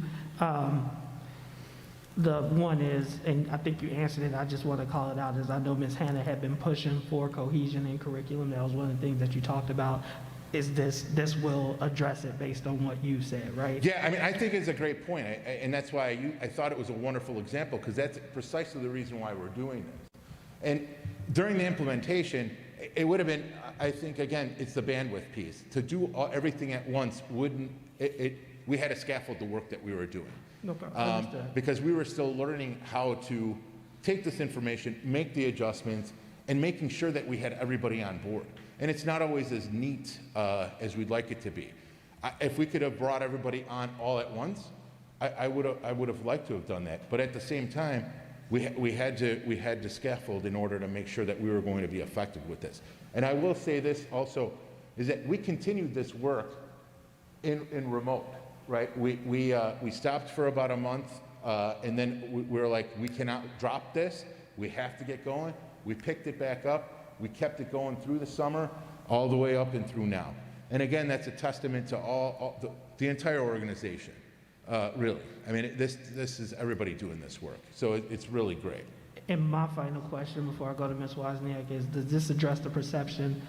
The one is, and I think you answered it, I just want to call it out, is I know Ms. Hannah had been pushing for cohesion in curriculum. That was one of the things that you talked about. Is this will address it based on what you said, right? Yeah, I mean, I think it's a great point. And that's why I thought it was a wonderful example, because that's precisely the reason why we're doing this. And during the implementation, it would have been, I think, again, it's the bandwidth piece. To do everything at once wouldn't, we had to scaffold the work that we were doing. No problem. Because we were still learning how to take this information, make the adjustments, and making sure that we had everybody on board. And it's not always as neat as we'd like it to be. If we could have brought everybody on all at once, I would have liked to have done that. But at the same time, we had to scaffold in order to make sure that we were going to be effective with this. And I will say this also, is that we continued this work in remote, right? We stopped for about a month, and then we were like, we cannot drop this. We have to get going. We picked it back up. We kept it going through the summer, all the way up and through now. And again, that's a testament to the entire organization, really. I mean, this is everybody doing this work. So it's really great. And my final question before I go to Ms. Wozniak is, does this address the perception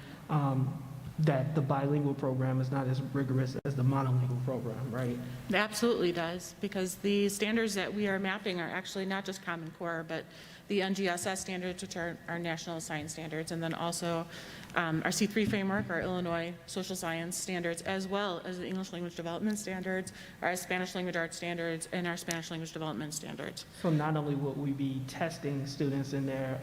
that the bilingual program is not as rigorous as the monolingual program, right? It absolutely does, because the standards that we are mapping are actually not just Common Core, but the NGSS standards, which are our national science standards, and then also our C3 framework, our Illinois social science standards, as well as the English language development standards, our Spanish language arts standards, and our Spanish language development standards. So not only will we be testing students in their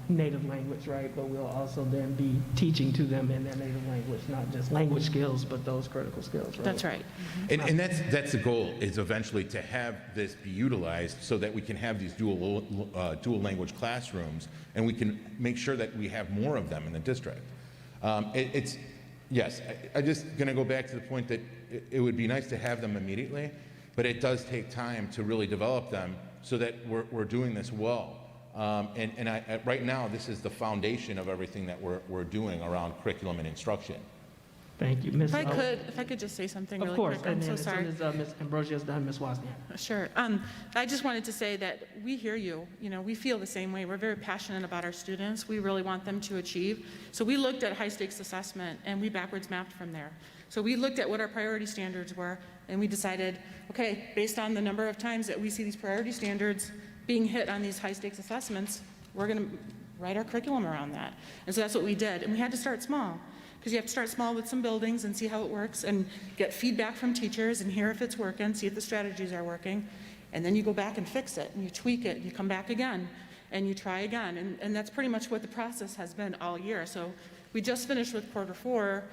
native language, right, but we'll also then be teaching to them in their native language, not just language skills, but those critical skills, right? That's right. And that's the goal, is eventually to have this be utilized so that we can have these dual language classrooms, and we can make sure that we have more of them in the district. Yes, I'm just going to go back to the point that it would be nice to have them immediately, but it does take time to really develop them so that we're doing this well. Right now, this is the foundation of everything that we're doing around curriculum and instruction. Thank you, Ms. If I could just say something really quick. Of course, I'm and so then as sorry. soon as Ms. Ambrosio is done, Ms. Wozniak. Sure. I just wanted to say that we hear you. You know, we feel the same way. We're very passionate about our students. We really want them to achieve. So we looked at high-stakes assessment, and we backwards mapped from there. So we looked at what our priority standards were, and we decided, okay, based on the number of times that we see these priority standards being hit on these high-stakes assessments, we're going to write our curriculum around that. And so that's what we did. And we had to start small, because you have to start small with some buildings and see how it works and get feedback from teachers and hear if it's working, see if the strategies are working. And then you go back and fix it, and you tweak it, and you come back again, and you try again. And that's pretty much what the process has been all year. So we just finished with quarter 4.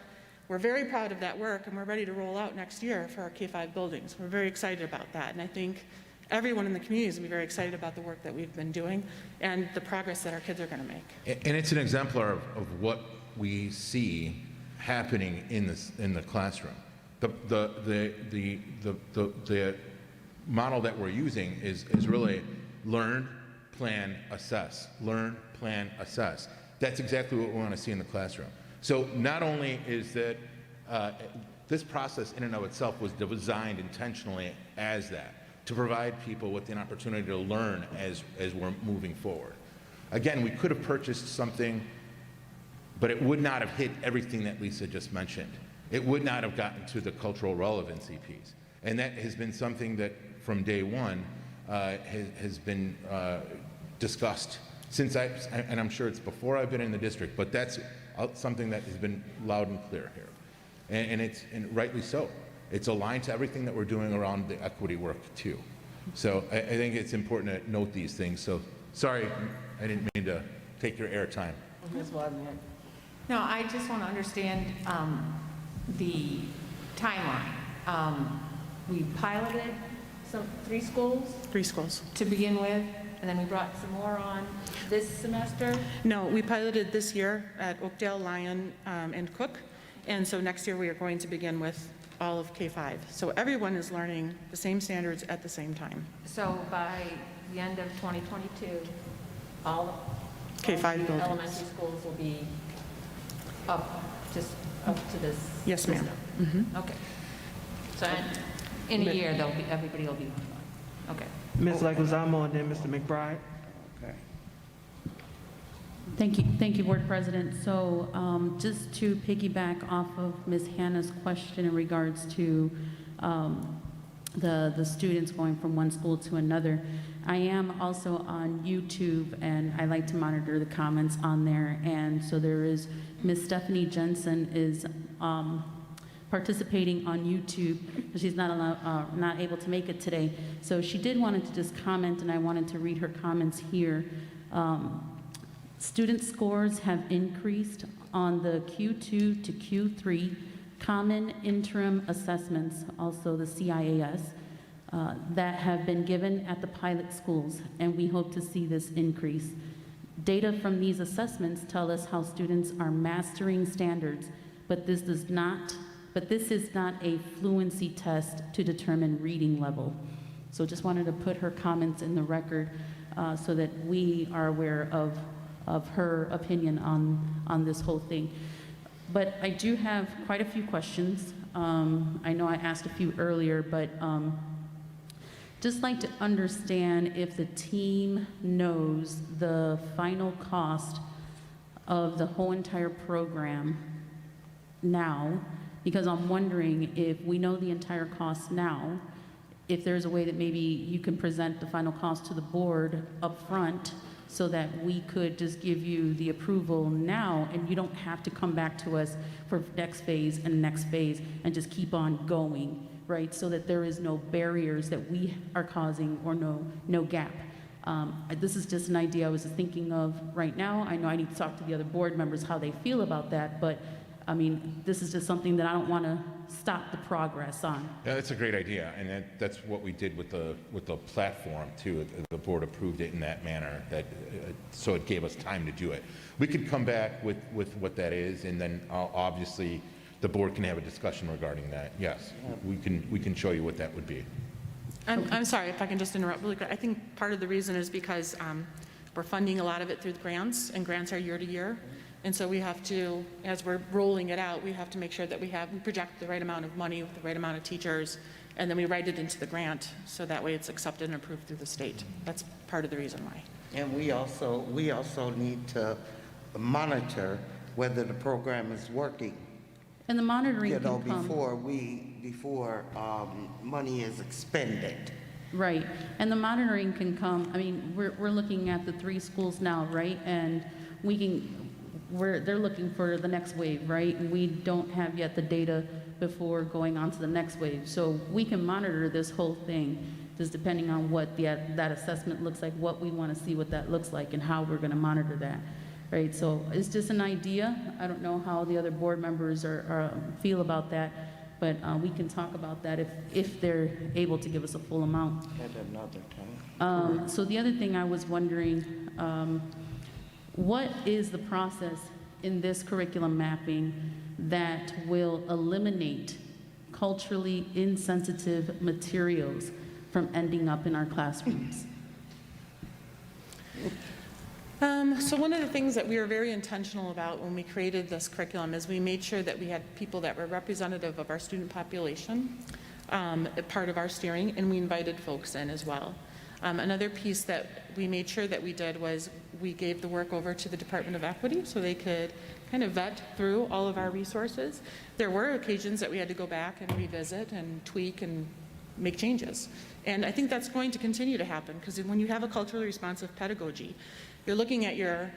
We're very proud of that work, and we're ready to roll out next year for our K-5 buildings. We're very excited about that. And I think everyone in the community is going to be very excited about the work that we've been doing and the progress that our kids are going to make. And it's an exemplar of what we see happening in the classroom. The model that we're using is really learn, plan, assess. Learn, plan, assess. That's exactly what we want to see in the classroom. So not only is that this process in and of itself was designed intentionally as that, to provide people with an opportunity to learn as we're moving forward. Again, we could have purchased something, but it would not have hit everything that Lisa just mentioned. It would not have gotten to the cultural relevancy piece. And that has been something that from day one has been discussed since and I'm sure it's before I've been in the district, but that's something that has been loud and clear here. And rightly so. It's aligned to everything that we're doing around the equity work too. So I think it's important to note these things. So sorry, I didn't mean to take your airtime. Ms. Wozniak. No, I just want to understand the timeline. We piloted 3 schools? 3 schools. To begin with, and then we brought some more on this semester? No, we piloted this year at Oakdale, Lyon, and Cook. And so next year we are going to begin with all of K-5. So everyone is learning the same standards at the same time. So by the end of 2022, all K-5 the buildings. elementary schools will be up to this Yes, ma'am. system? Okay. So in a year, everybody will be, okay. Ms. Leguizamo and then Mr. McBride. Okay. Thank you, Board President. So just to piggyback off of Ms. Hannah's question in regards to the students going from one school to another, I am also on YouTube, and I like to monitor the comments on there. And so there is Ms. Stephanie Jensen is participating on YouTube. She's not able to make it today. So she did wanted to just comment, and I wanted to read her comments here. Student scores have increased on the Q2 to Q3 common interim assessments, also the CIAS, that have been given at the pilot schools, and we hope to see this increase. Data from these assessments tell us how students are mastering standards, but this is not a fluency test to determine reading level. So just wanted to put her comments in the record so that we are aware of her opinion on this whole thing. But I do have quite a few questions. I know I asked a few earlier, but just like to understand if the team knows the final cost of the whole entire program now, because I'm wondering if we know the entire cost now, if there's a way that maybe you can present the final cost to the board up front so that we could just give you the approval now and you don't have to come back to us for next phase and just keep on going, right? So that there is no barriers that we are causing or no gap. This is just an idea I was thinking of right now. I know I need to talk to the other board members how they feel about that, but I mean, this is just something that I don't want to stop the progress on. Yeah, that's a great idea, and that's what we did with the platform too. The board approved it in that manner, that so it gave us time to do it. We could come back with what that is, and then obviously the board can have a discussion regarding that. Yes, we can show you what that would be. I'm sorry if I can just interrupt really quick. I think part of the reason is because we're funding a lot of it through grants, and grants are year to year. And so we have to, as we're rolling it out, we have to make sure that we project the right amount of money with the right amount of teachers, and then we write it into the grant, so that way it's accepted and approved through the state. That's part of the reason why. And we also need to monitor whether the program is working. And the monitoring You know, can come. before money is expended. Right, and the monitoring can come, I mean, we're looking at the 3 schools now, right? And they're looking for the next wave, right? And we don't have yet the data before going on to the next wave. So we can monitor this whole thing, just depending on what that assessment looks like, what we want to see what that looks like, and how we're going to monitor that, right? So it's just an idea. I don't know how the other board members feel about that, but we can talk about that if they're able to give us a full amount. At another time. So the other thing I was wondering, what is the process in this curriculum mapping that will eliminate culturally insensitive materials from ending up in our classrooms? So one of the things that we were very intentional about when we created this curriculum is we made sure that we had people that were representative of our student population, part of our steering, and we invited folks in as well. Another piece that we made sure that we did was we gave the work over to the Department of Equity so they could kind of vet through all of our resources. There were occasions that we had to go back and revisit and tweak and make changes. And I think that's going to continue to happen, because when you have a culturally responsive pedagogy, you're looking at your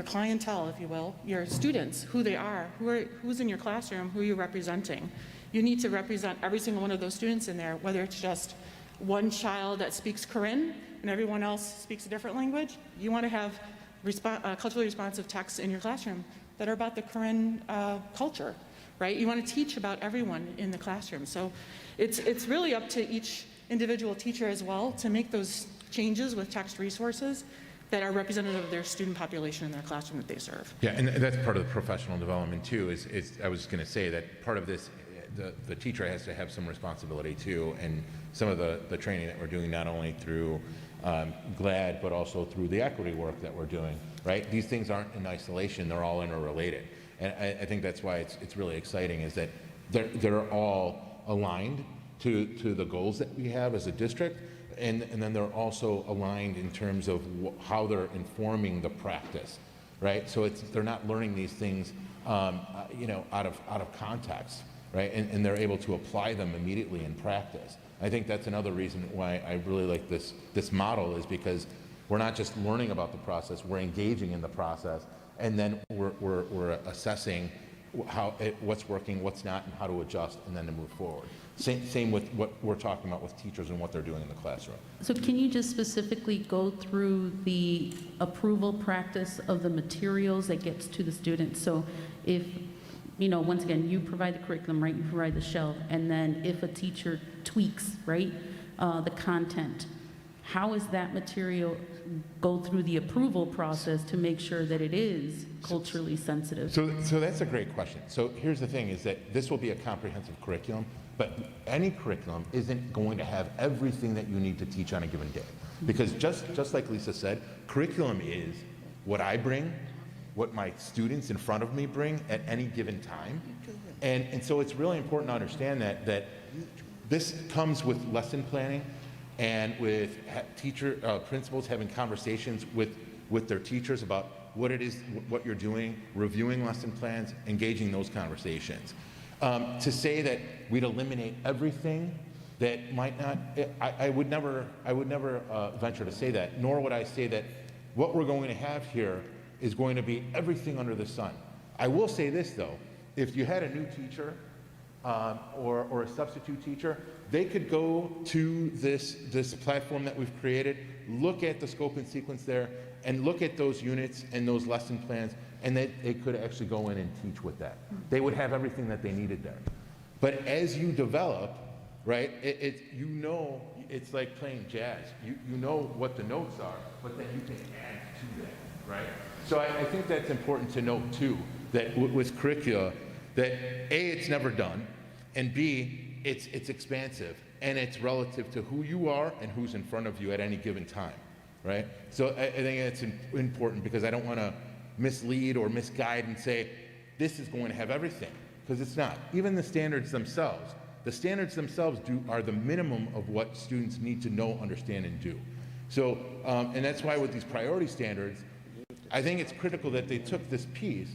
clientele, if you will, your students, who they are, who's in your classroom, who you're representing. You need to represent every single one of those students in there, whether it's just one child that speaks Karen and everyone else speaks a different language. You want to have culturally responsive texts in your classroom that are about the Karen culture, right? You want to teach about everyone in the classroom. So it's really up to each individual teacher as well to make those changes with text resources that are representative of their student population in their classroom that they serve. Yeah, and that's part of the professional development too, is I was going to say that part of this, the teacher has to have some responsibility too, and some of the training that we're doing, not only through GLAD, but also through the equity work that we're doing, right? These things aren't in isolation, they're all interrelated. And I think that's why it's really exciting, is that they're all aligned to the goals that we have as a district, and then they're also aligned in terms of how they're informing the practice, right? So they're not learning these things, out of context, right? And they're able to apply them immediately in practice. I think that's another reason why I really like this model, is because we're not just learning about the process, we're engaging in the process, and then we're assessing what's working, what's not, and how to adjust, and then to move forward. Same with what we're talking about with teachers and what they're doing in the classroom. So can you just specifically go through the approval practice of the materials that gets to the students? So if once again, you provide the curriculum, right? You provide the shell. And then if a teacher tweaks, right, the content, how is that material go through the approval process to make sure that it is culturally sensitive? So that's a great question. So here's the thing, is that this will be a comprehensive curriculum, but any curriculum isn't going to have everything that you need to teach on a given day. Because just like Lisa said, curriculum is what I bring, what my students in front of me bring at any given time. And so it's really important to understand that this comes with lesson planning and with principals having conversations with their teachers about what it is, what you're doing, reviewing lesson plans, engaging those conversations. To say that we'd eliminate everything, that might not, I would never venture to say that, nor would I say that what we're going to have here is going to be everything under the sun. I will say this though, if you had a new teacher or a substitute teacher, they could go to this platform that we've created, look at the scope and sequence there, and look at those units and those lesson plans, and they could actually go in and teach with that. They would have everything that they needed there. But as you develop, right, it's like playing jazz. You know what the notes are, but then you can add to that, right? So I think that's important to note too, that with curricula, that A, it's never done, and B, it's expansive, and it's relative to who you are and who's in front of you at any given time, right? So I think it's important because I don't want to mislead or misguide and say, this is going to have everything, because it's not. Even the standards themselves are the minimum of what students need to know, understand, and do. So, and that's why with these priority standards, I think it's critical that they took this piece,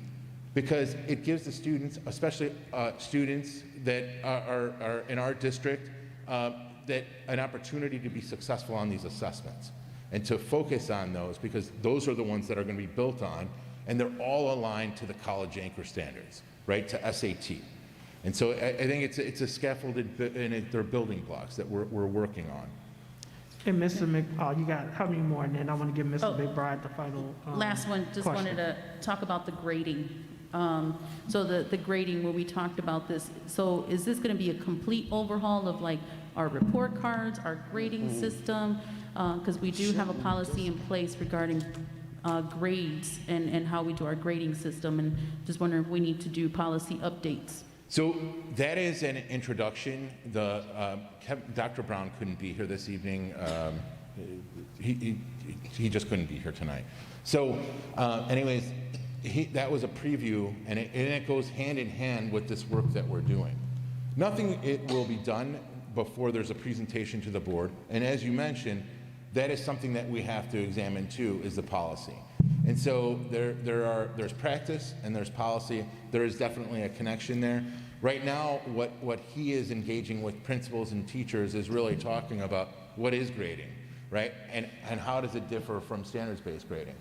because it gives the students, especially students that are in our district, that an opportunity to be successful on these assessments and to focus on those, because those are the ones that are going to be built on, and they're all aligned to the college anchor standards, right, to SAT. And so I think it's a scaffolded, and they're building blocks that we're working on. And Mr. you got how many more? And then I want to give Mr. McBride the final Last one, just question. wanted to talk about the grading. So the grading, where we talked about this, so is this going to be a complete overhaul of like our report cards, our grading system? Because we do have a policy in place regarding grades and how we do our grading system, and just wondering if we need to do policy updates. So that is an introduction. Dr. Brown couldn't be here this evening. He just couldn't be here tonight. So anyways, that was a preview, and it goes hand in hand with this work that we're doing. Nothing will be done before there's a presentation to the board. And as you mentioned, that is something that we have to examine too, is the policy. And so there's practice and there's policy. There is definitely a connection there. Right now, what he is engaging with principals and teachers is really talking about what is grading, right? And how does it differ from standards-based grading?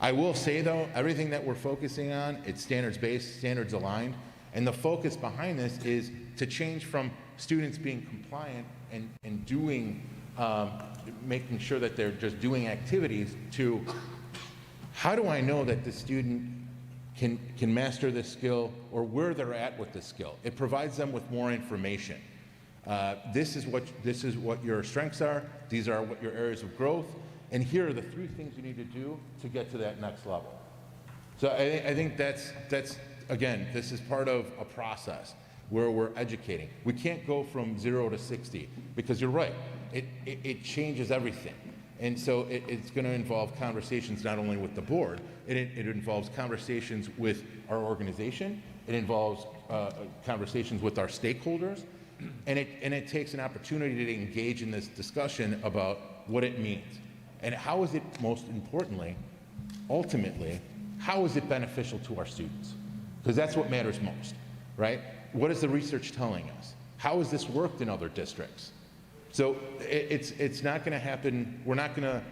I will say though, everything that we're focusing on, it's standards-based, standards-aligned, and the focus behind this is to change from students being compliant and doing, making sure that they're just doing activities, to how do I know that the student can master this skill, or where they're at with this skill? It provides them with more information. This is what your strengths are. These are what your areas of growth. And here are the 3 things you need to do to get to that next level. So I think that's again, this is part of a process where we're educating. We can't go from 0 to 60, because you're right. It changes everything. And so it's going to involve conversations not only with the board, it involves conversations with our organization, it involves conversations with our stakeholders, and it takes an opportunity to engage in this discussion about what it means. And how is it, most importantly, ultimately, how is it beneficial to our students? Because that's what matters most, right? What is the research telling us? How has this worked in other districts? So it's not going to happen. We're not going to.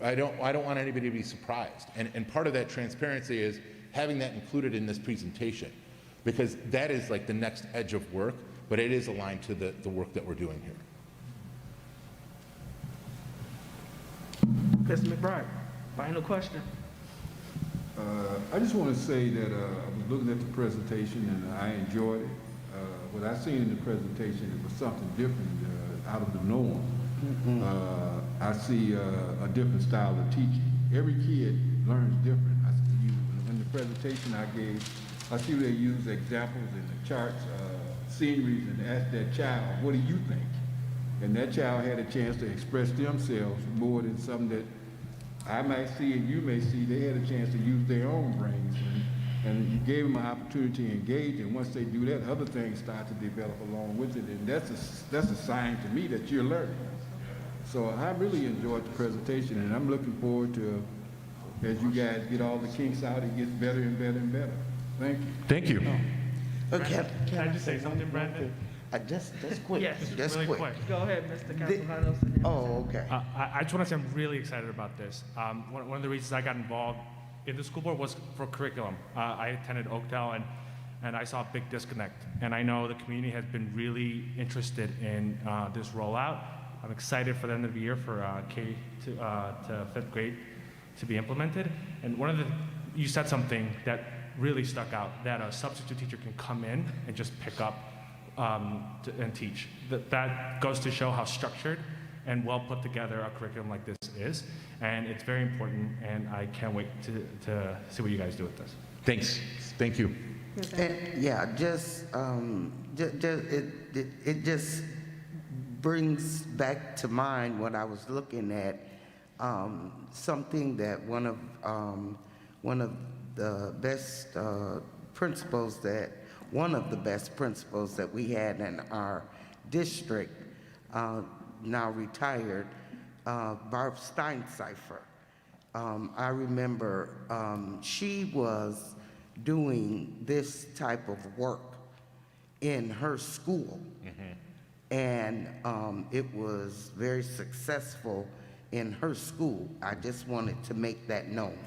I don't want anybody to be surprised. And part of that transparency is having that included in this presentation, because that is like the next edge of work, but it is aligned to the work that we're doing here. Mr. McBride, final question. I just want to say that I was was looking at the presentation and I enjoyed it. What I seen in the presentation, it was something different, out of the norm. I see a different style of teaching. Every kid learns different. In the presentation I gave, I see they use examples in the charts, sceneries, and ask that child, what do you think? And that child had a chance to express themselves more than something that I might see and you may see. They had a chance to use their own brains. And you gave them an opportunity to engage, and once they do that, other things start to develop along with it, and that's a sign to me that you're learning. So I really enjoyed the presentation, and I'm looking forward to, as you guys get all the kinks out, it gets better and better and better. Thank you. Thank you. Okay. Can I just say something, Brandon? Just quick. Yes, just really quick. Go ahead, Mr. Castellanos. and then- Oh, okay. I just want to say I'm really excited about this. One of the reasons I got involved in the school board was for curriculum. I attended Oakdale and I saw a big disconnect. And I know the community has been really interested in this rollout. I'm excited for the end of the year for K to fifth grade to be implemented. And you said something that really stuck out, that a substitute teacher can come in and just pick up and teach. That goes to show how structured and well put together a curriculum like this is. And it's very important, and I can't wait to see what you guys do with this. Thanks. Thank you. And, yeah, it just brings back to mind what I was looking at, something that one of the best principals that we had in our district, now retired, Barb Steincypher. I remember she was doing this type of work in her school, and it was very successful in her school. I just wanted to make that known,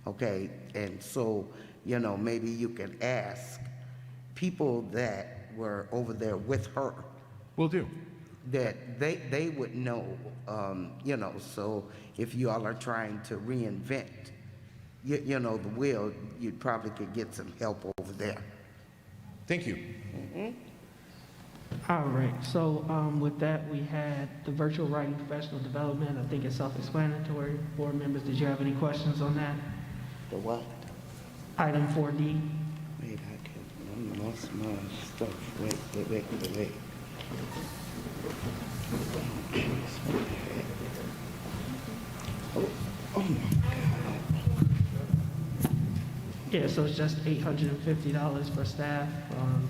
okay? And so, maybe you could ask people that were over there with her. Will do. That they would know, so if you all are trying to reinvent, the wheel, you probably could get some help over there. Thank you. All right, so with that, we had the virtual writing professional development. I think it's self-explanatory. Board members, did you have any questions on that? The what? Item 4D. Wait, I lost my stuff. Wait. Oh my God. Yeah, so it's just $850 for staff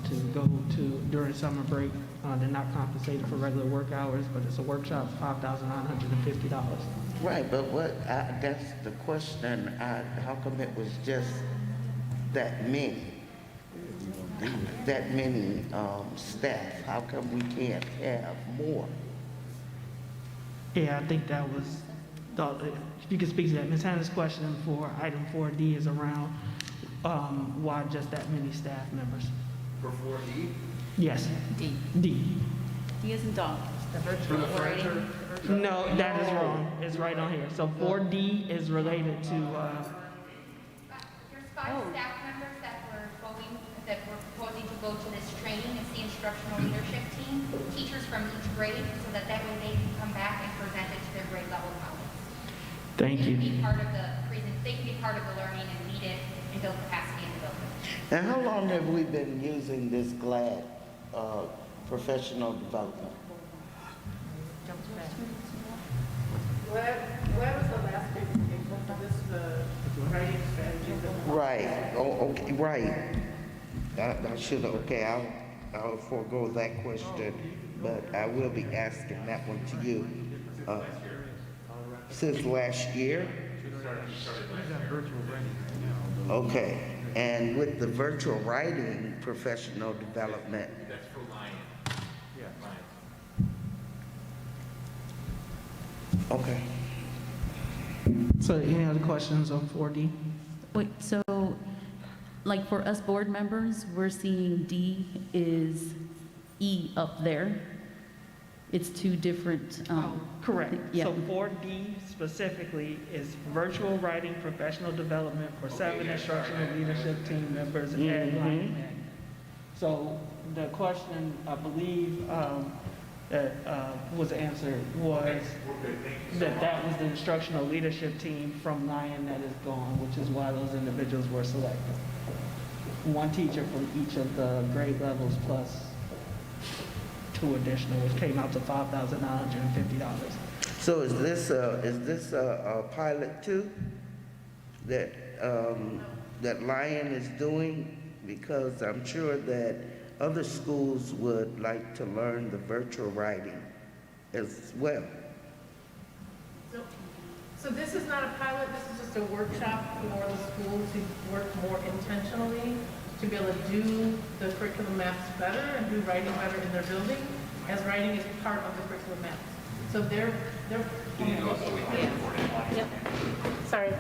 to go to during summer break. They're not compensated for regular work hours, but it's a workshop, $5,950. Right, but that's the question. How come it was just that many? That many staff? How come we can't have more? Yeah, I think that was, if you could speak to that. Ms. Hannah's question for item 4D is around why just that many staff members? For 4D? Yes. D. D. D is in dog. No, that is wrong. It's right on here. So 4D is related to, There's 5 staff members that were proposing to go to this training. It's the instructional leadership team, teachers from each grade, so that way they can come back and present it to their grade level colleagues. Thank you. They can be part of they can be part of the learning and lead it and build capacity in the building. And how long have we been using this GLAD professional development? Where was the last presentation for this, the writing strategy? Right. Oh, okay. Right. I should have. Okay, I'll forego that question, but I will be asking that one to you. Since last year. Okay. And with the virtual writing professional development. That's for Lion. Yeah, Lion. Okay. So any other questions on 4D? Wait, so like for us board members, we're seeing D is E up there. it's two different. Correct. Yeah. So 4D specifically is virtual writing professional development for 7 instructional leadership team members at Lion. So the question, I believe, that was answered was that was the instructional leadership team from Lion that is gone, which is why those individuals were selected. 1 teacher from each of the grade levels plus 2 additional, which came out to $5,950. So is this a pilot too that that Lion is doing? Because I'm sure that other schools would like to learn the virtual writing as well. So this is not a pilot, this is just a workshop for the school to work more intentionally, to be able to do the curriculum maps better and do writing better in their building, as writing is part of the curriculum maps. So they're Yep. Sorry.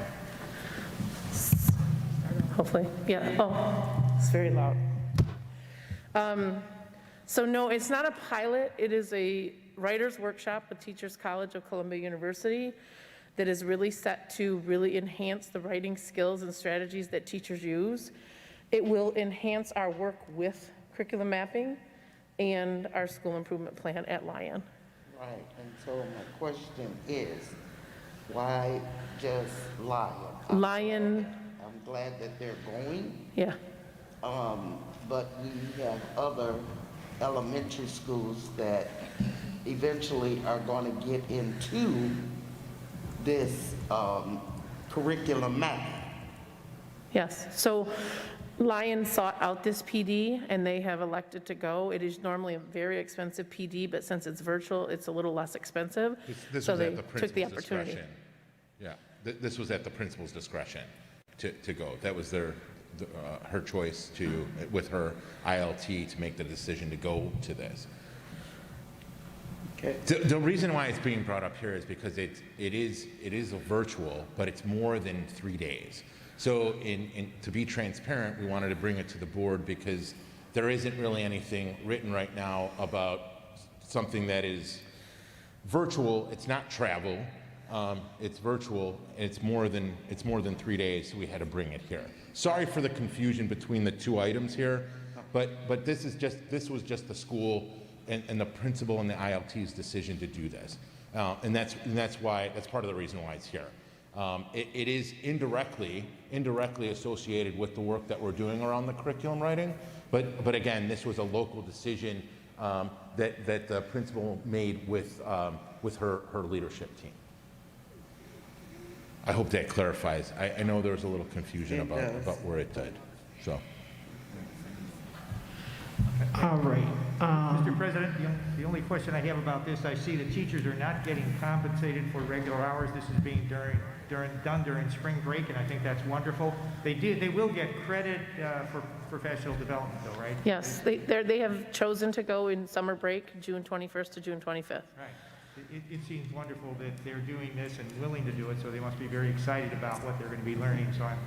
Hopefully, yeah. Oh, it's very loud. So no, it's not a pilot. It is a writer's workshop at Teachers College of Columbia University that is really set to really enhance the writing skills and strategies that teachers use. It will enhance our work with curriculum mapping and our school improvement plan at Lion. Right, and so my question is, why just Lion? Lion. I'm glad that they're going. Yeah. But we have other elementary schools that eventually are going to get into this curriculum mapping. Yes, so Lion sought out this PD and they have elected to go. It is normally a very expensive PD, but since it's virtual, it's a little less expensive. This So was they at the took the principal's opportunity. discretion. Yeah, this was at the principal's discretion to go. That was her choice to, with her ILT, to make the decision to go to this. Okay. The reason why it's being brought up here is because it is a virtual, but it's more than 3 days. So to be transparent, we wanted to bring it to the board because there isn't really anything written right now about something that is virtual. It's not travel. It's virtual, and it's more than 3 days, so we had to bring it here. Sorry for the confusion between the 2 items here, but this was just the school and the principal and the ILT's decision to do this, and that's part of the reason why it's here. It is indirectly associated with the work that we're doing around the curriculum writing, but again, this was a local decision that the principal made with her leadership team. I hope that clarifies. I know there was a little confusion about where it did. So. All right. Mr. President, the only question I have about this, I see the teachers are not getting compensated for regular hours. This is being done during spring break, and I think that's wonderful. They will get credit for professional development, though, right? Yes, they have chosen to go in summer break, June 21st to June 25th. Right. It seems wonderful that they're doing this and willing to do it, so they must be very excited about what they're going to be learning. So I'm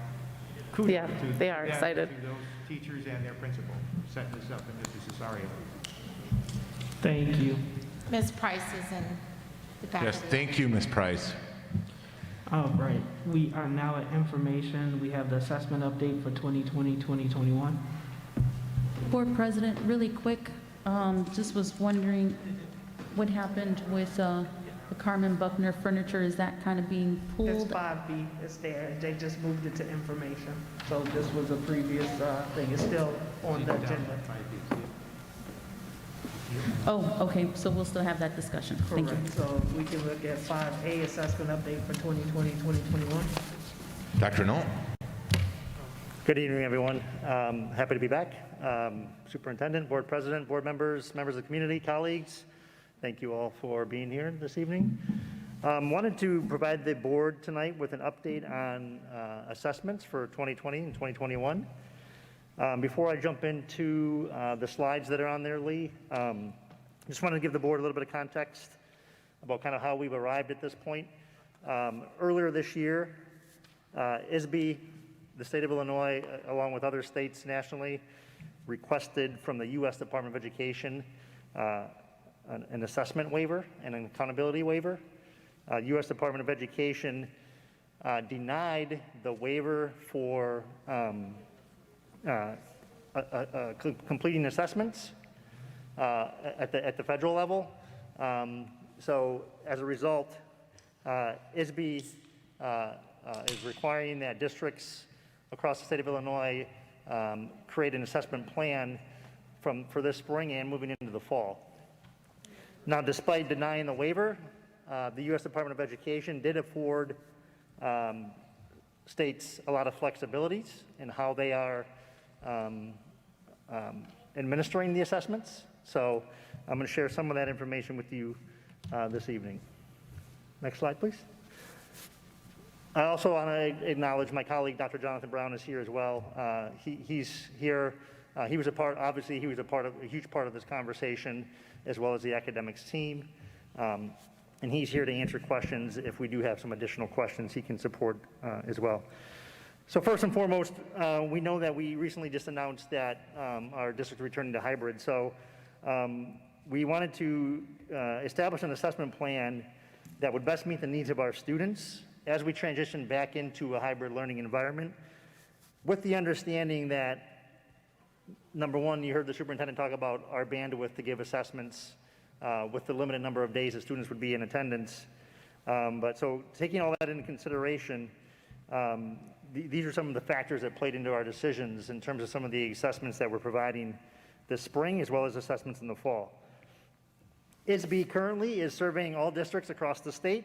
kudos Yeah, to they are them, excited. to those teachers and their principal for setting this up in Mr. Cesario. Thank you. Ms. Price is in the back. Yes, of the thank you, Ms. Price. All right. We are now at information. We have the assessment update for 2020-2021. Board President, really quick, just was wondering what happened with the Carmen Buckner furniture. Is that kind of being It's pulled? 5B. It's there. They just moved it to information. So this was a previous thing. It's still on the agenda. Oh, okay, so we'll still have that discussion. Thank you. Correct. So we can look at 5A, assessment update for 2020-2021. Dr. Knoll. Good evening, everyone. Happy to be back. Superintendent, board president, board members, members of the community, colleagues, thank you all for being here this evening. Wanted to provide the board tonight with an update on assessments for 2020 and 2021. Before I jump into the slides that are on there, Lee, just wanted to give the board a little bit of context about kind of how we've arrived at this point. Earlier this year, ISB, the state of Illinois, along with other states nationally, requested from the U.S. Department of Education an assessment waiver and an accountability waiver. U.S. Department of Education denied the waiver for completing assessments at the federal level. So as a result, ISB is requiring that districts across the state of Illinois create an assessment plan for this spring and moving into the fall. Now, despite denying the waiver, the U.S. Department of Education did afford states a lot of flexibilities in how they are administering the assessments. So I'm going to share some of that information with you this evening. Next slide, please. I also want to acknowledge my colleague, Dr. Jonathan Brown, is here as well. He's here. He was obviously a huge part of this conversation, as well as the academics team. And he's here to answer questions. If we do have some additional questions, he can support as well. So first and foremost, we know that we recently just announced that our district returning to hybrid. So we wanted to establish an assessment plan that would best meet the needs of our students as we transition back into a hybrid learning environment, with the understanding that, number one, you heard the superintendent talk about our bandwidth to give assessments with the limited number of days that students would be in attendance. But so taking all that into consideration, these are some of the factors that played into our decisions in terms of some of the assessments that we're providing this spring, as well as assessments in the fall. ISB currently is surveying all districts across the state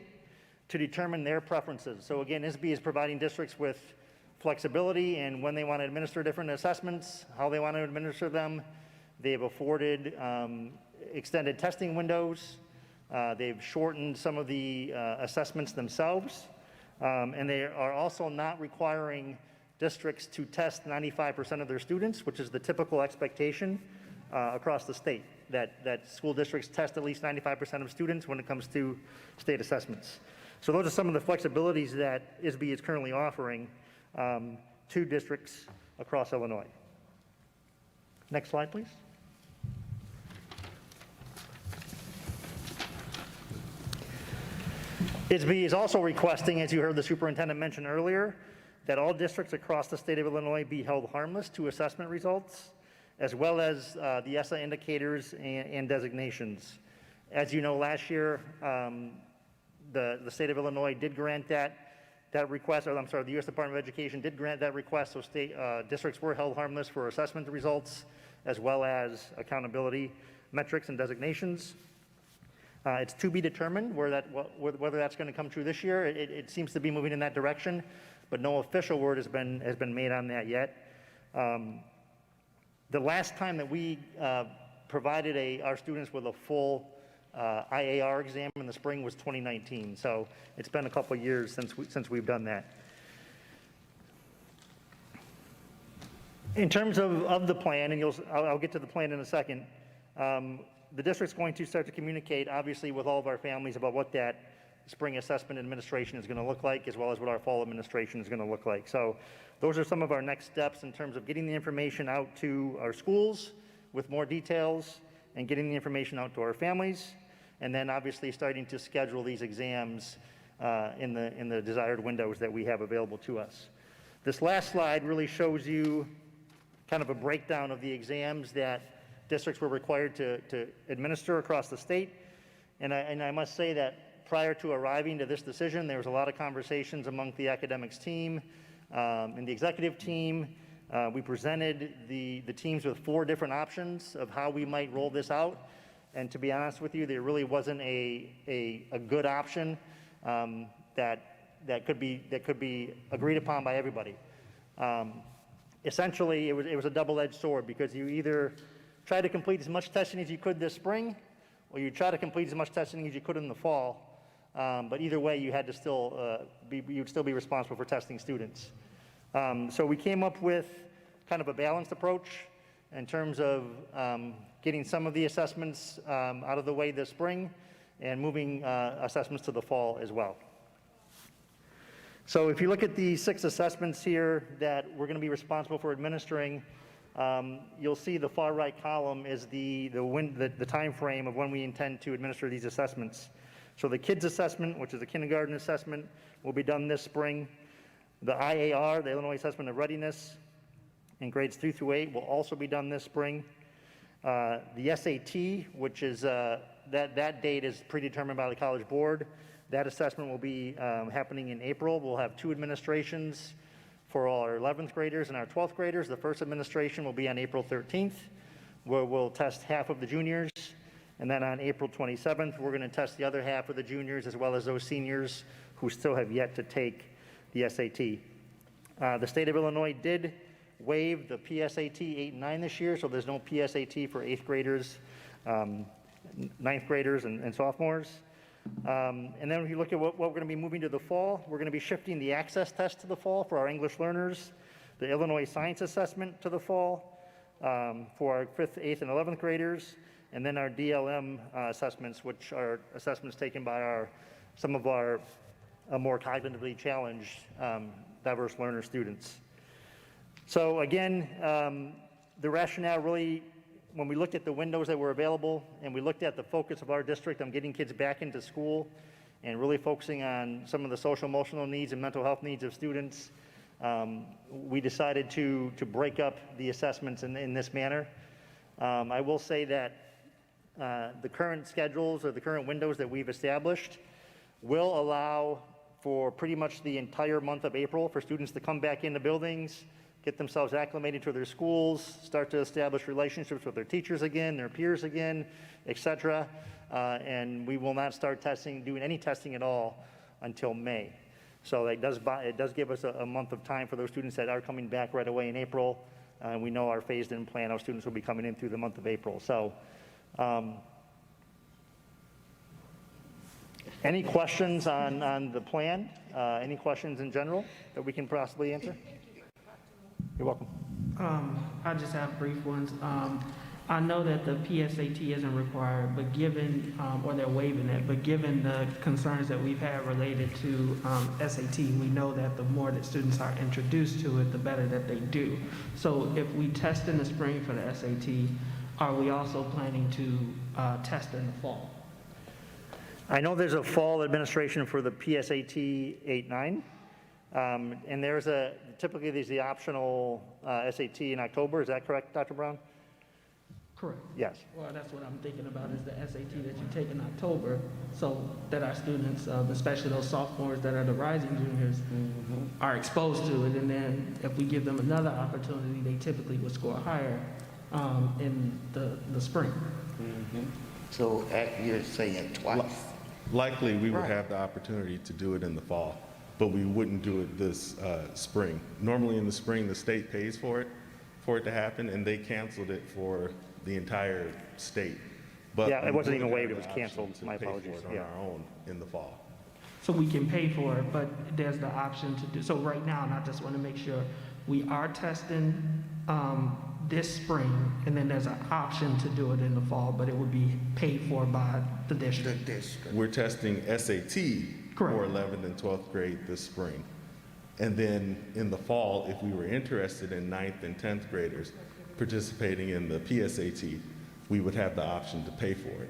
to determine their preferences. So again, ISB is providing districts with flexibility in when they want to administer different assessments, how they want to administer them. They have afforded extended testing windows. They've shortened some of the assessments themselves. And they are also not requiring districts to test 95% of their students, which is the typical expectation across the state, that school districts test at least 95% of students when it comes to state assessments. So those are some of the flexibilities that ISB is currently offering to districts across Illinois. Next slide, please. ISB is also requesting, as you heard the superintendent mention earlier, that all districts across the state of Illinois be held harmless to assessment results, as well as the ESSA indicators and designations. As you know, last year, the state of Illinois did grant that request, or I'm sorry, the U.S. Department of Education did grant that request, so state districts were held harmless for assessment results, as well as accountability metrics and designations. It's to be determined whether that's going to come true this year. It seems to be moving in that direction, but no official word has been made on that yet. The last time that we provided our students with a full IAR exam in the spring was 2019. So it's been a couple of years since we've done that. In terms of the plan, and I'll get to the plan in a second, the district's going to start to communicate, obviously, with all of our families about what that spring assessment administration is going to look like, as well as what our fall administration is going to look like. So those are some of our next steps in terms of getting the information out to our schools with more details and getting the information out to our families, and then obviously starting to schedule these exams in the desired windows that we have available to us. This last slide really shows you kind of a breakdown of the exams that districts were required to administer across the state. And I must say that prior to arriving to this decision, there was a lot of conversations among the academics team and the executive team. We presented the teams with 4 different options of how we might roll this out. And to be honest with you, there really wasn't a good option that could be agreed upon by everybody. Essentially, it was a double-edged sword, because you either try to complete as much testing as you could this spring, or you try to complete as much testing as you could in the fall. But either way, you had to you'd still be responsible for testing students. So we came up with kind of a balanced approach in terms of getting some of the assessments out of the way this spring and moving assessments to the fall as well. So if you look at the 6 assessments here that we're going to be responsible for administering, You'll see the far right column is the time frame of when we intend to administer these assessments. So the kids assessment, which is a kindergarten assessment, will be done this spring. The IAR, the Illinois Assessment of Readiness, in grades 3 through 8 will also be done this spring. The SAT, which is, that date is predetermined by the College Board. That assessment will be happening in April. We'll have 2 administrations for all our 11th graders and our 12th graders. The first administration will be on April 13th, where we'll test half of the juniors. And then on April 27th, we're going to test the other half of the juniors, as well as those seniors who still have yet to take the SAT. The state of Illinois did waive the PSAT 8 and 9 this year, so there's no PSAT for 8th graders, 9th graders, and sophomores. And then if you look at what we're going to be moving to the fall, we're going to be shifting the access test to the fall for our English learners, the Illinois Science Assessment to the fall for our 5th, 8th, and 11th graders, and then our DLM assessments, which are assessments taken by some of our more cognitively challenged diverse learner students. So again, the rationale really, when we looked at the windows that were available and we looked at the focus of our district on getting kids back into school and really focusing on some of the social emotional needs and mental health needs of students, we decided to break up the assessments in this manner. I will say that the current schedules or the current windows that we've established will allow for pretty much the entire month of April for students to come back into buildings, get themselves acclimated to their schools, start to establish relationships with their teachers again, their peers again, et cetera. And we will not start doing any testing at all until May. So it does give us a month of time for those students that are coming back right away in April. We know our phased-in plan, our students will be coming in through the month of April. So any questions on the plan? Any questions in general that we can possibly answer? You're welcome. I just have brief ones. I know that the PSAT isn't required, but given, or they're waiving it, but given the concerns that we've had related to SAT, we know that the more that students are introduced to it, the better that they do. So if we test in the spring for the SAT, are we also planning to test in the fall? I know there's a fall administration for the PSAT 8-9. And typically there's the optional SAT in October. Is that correct, Dr. Brown? Correct. Yes. Well, that's what I'm thinking about is the SAT that you take in October, so that our students, especially those sophomores that are the rising juniors, are exposed to it. And then if we give them another opportunity, they typically would score higher in the spring. So you're saying twice? Likely, we would have the opportunity to do it in the fall, but we wouldn't do it this spring. Normally in the spring, the state pays for it to happen, and they canceled it for the entire state. But yeah, it wasn't even waived, it was option canceled. to My pay apologies. for it on our own in the fall. So we can pay for it, but there's the option to do, so right now, and I just want to make sure, we are testing this spring, and then there's an option to do it in the fall, but it would be paid for by the district. We're testing SAT for 11th and 12th grade this spring. And then in the fall, if we were interested in 9th and 10th graders participating in the PSAT, we would have the option to pay for it.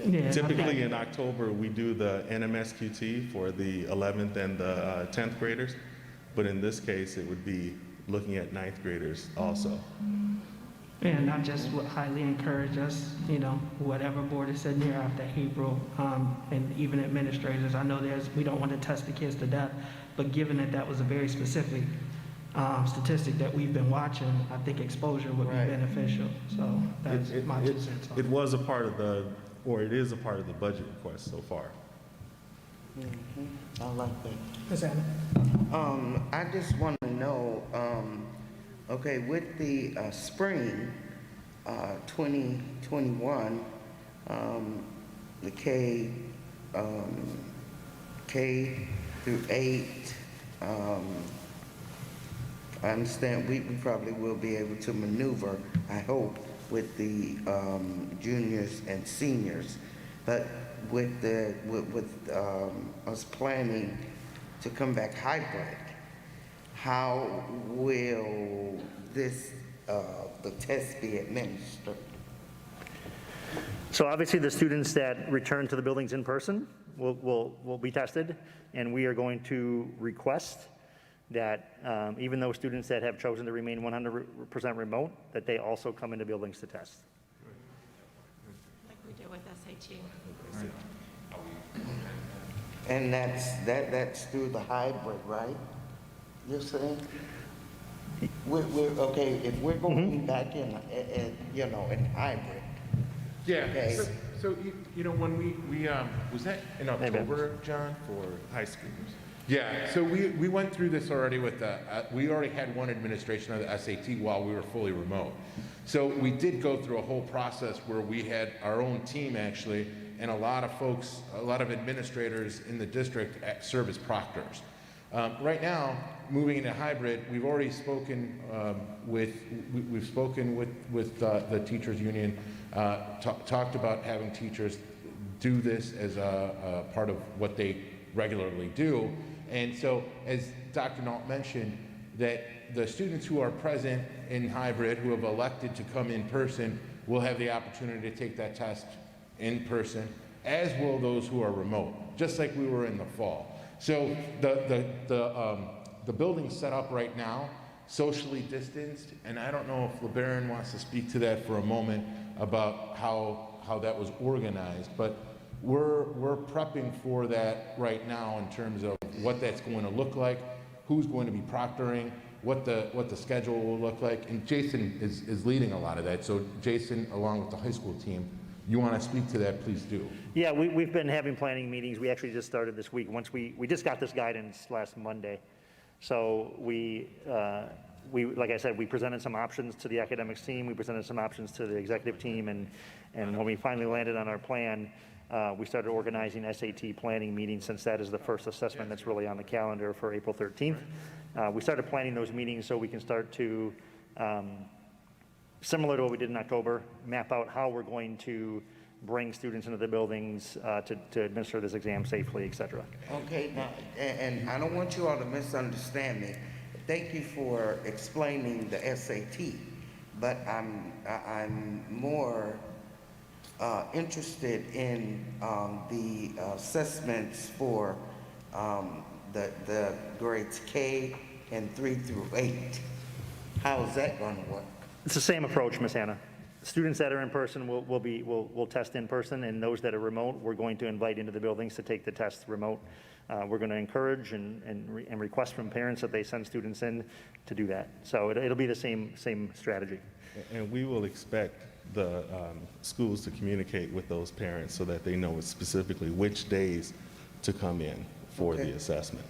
Yeah, Typically in October, we do the NMSQT for the 11th and the 10th graders, but in this case, it would be looking at 9th graders also. And I just would highly encourage us, whatever board is sitting here after April, and even administrators, I know we don't want to test the kids to death, but given that that was a very specific statistic that we've been watching, I think exposure would be beneficial. So that's my 2 cents. It was a part of it is a part of the budget request so far. I like that. Ms. Anna? I just want to know, okay, with the spring 2021, the K through 8, I understand we probably will be able to maneuver, I hope, with the juniors and seniors, but with us planning to come back hybrid, how will this, the test be administered? So obviously, the students that return to the buildings in person will be tested, and we are going to request that even those students that have chosen to remain 100% remote, that they also come into buildings to test. Like we did with SAT. And that's through the hybrid, right? You're saying? We're okay, if we're going to be back in hybrid. Yeah, Okay. so you know, when we was that in October, John, for high schoolers? Yeah, so we went through this already with we already had one administration of the SAT while we were fully remote. So we did go through a whole process where we had our own team actually, and a lot of folks, a lot of administrators in the district serve as proctors. Right now, moving into hybrid, we've already spoken with the teachers union, talked about having teachers do this as a part of what they regularly do. And so, as Dr. Nault mentioned, that the students who are present in hybrid, who have elected to come in person, will have the opportunity to take that test in person, as will those who are remote, just like we were in the fall. So the building's set up right now, socially distanced, and I don't know if LeBaron wants to speak to that for a moment about how that was organized, but we're prepping for that right now in terms of what that's going to look like, who's going to be proctoring, what the schedule will look like, and Jason is leading a lot of that. So Jason, along with the high school team, you want to speak to that, please do. Yeah, we've been having planning meetings. We actually just started this week. Once we just got this guidance last Monday. So we, like I said, we presented some options to the academics team. We presented some options to the executive team. And when we finally landed on our plan, we started organizing SAT planning meetings, since that is the first assessment that's really on the calendar for April 13th. We started planning those meetings so we can start to, similar to what we did in October, map out how we're going to bring students into the buildings to administer this exam safely, et cetera. Okay, now, and I don't want you all to misunderstand me. Thank you for explaining the SAT, but I'm more interested in the assessments for the grades K and 3 through 8. How is that going to work? It's the same approach, Ms. Hannah. Students that are in person will test in person, and those that are remote, we're going to invite into the buildings to take the test remote. We're going to encourage and request from parents that they send students in to do that. So it'll be the same strategy. And we will expect the schools to communicate with those parents so that they know specifically which days to come in for the assessment.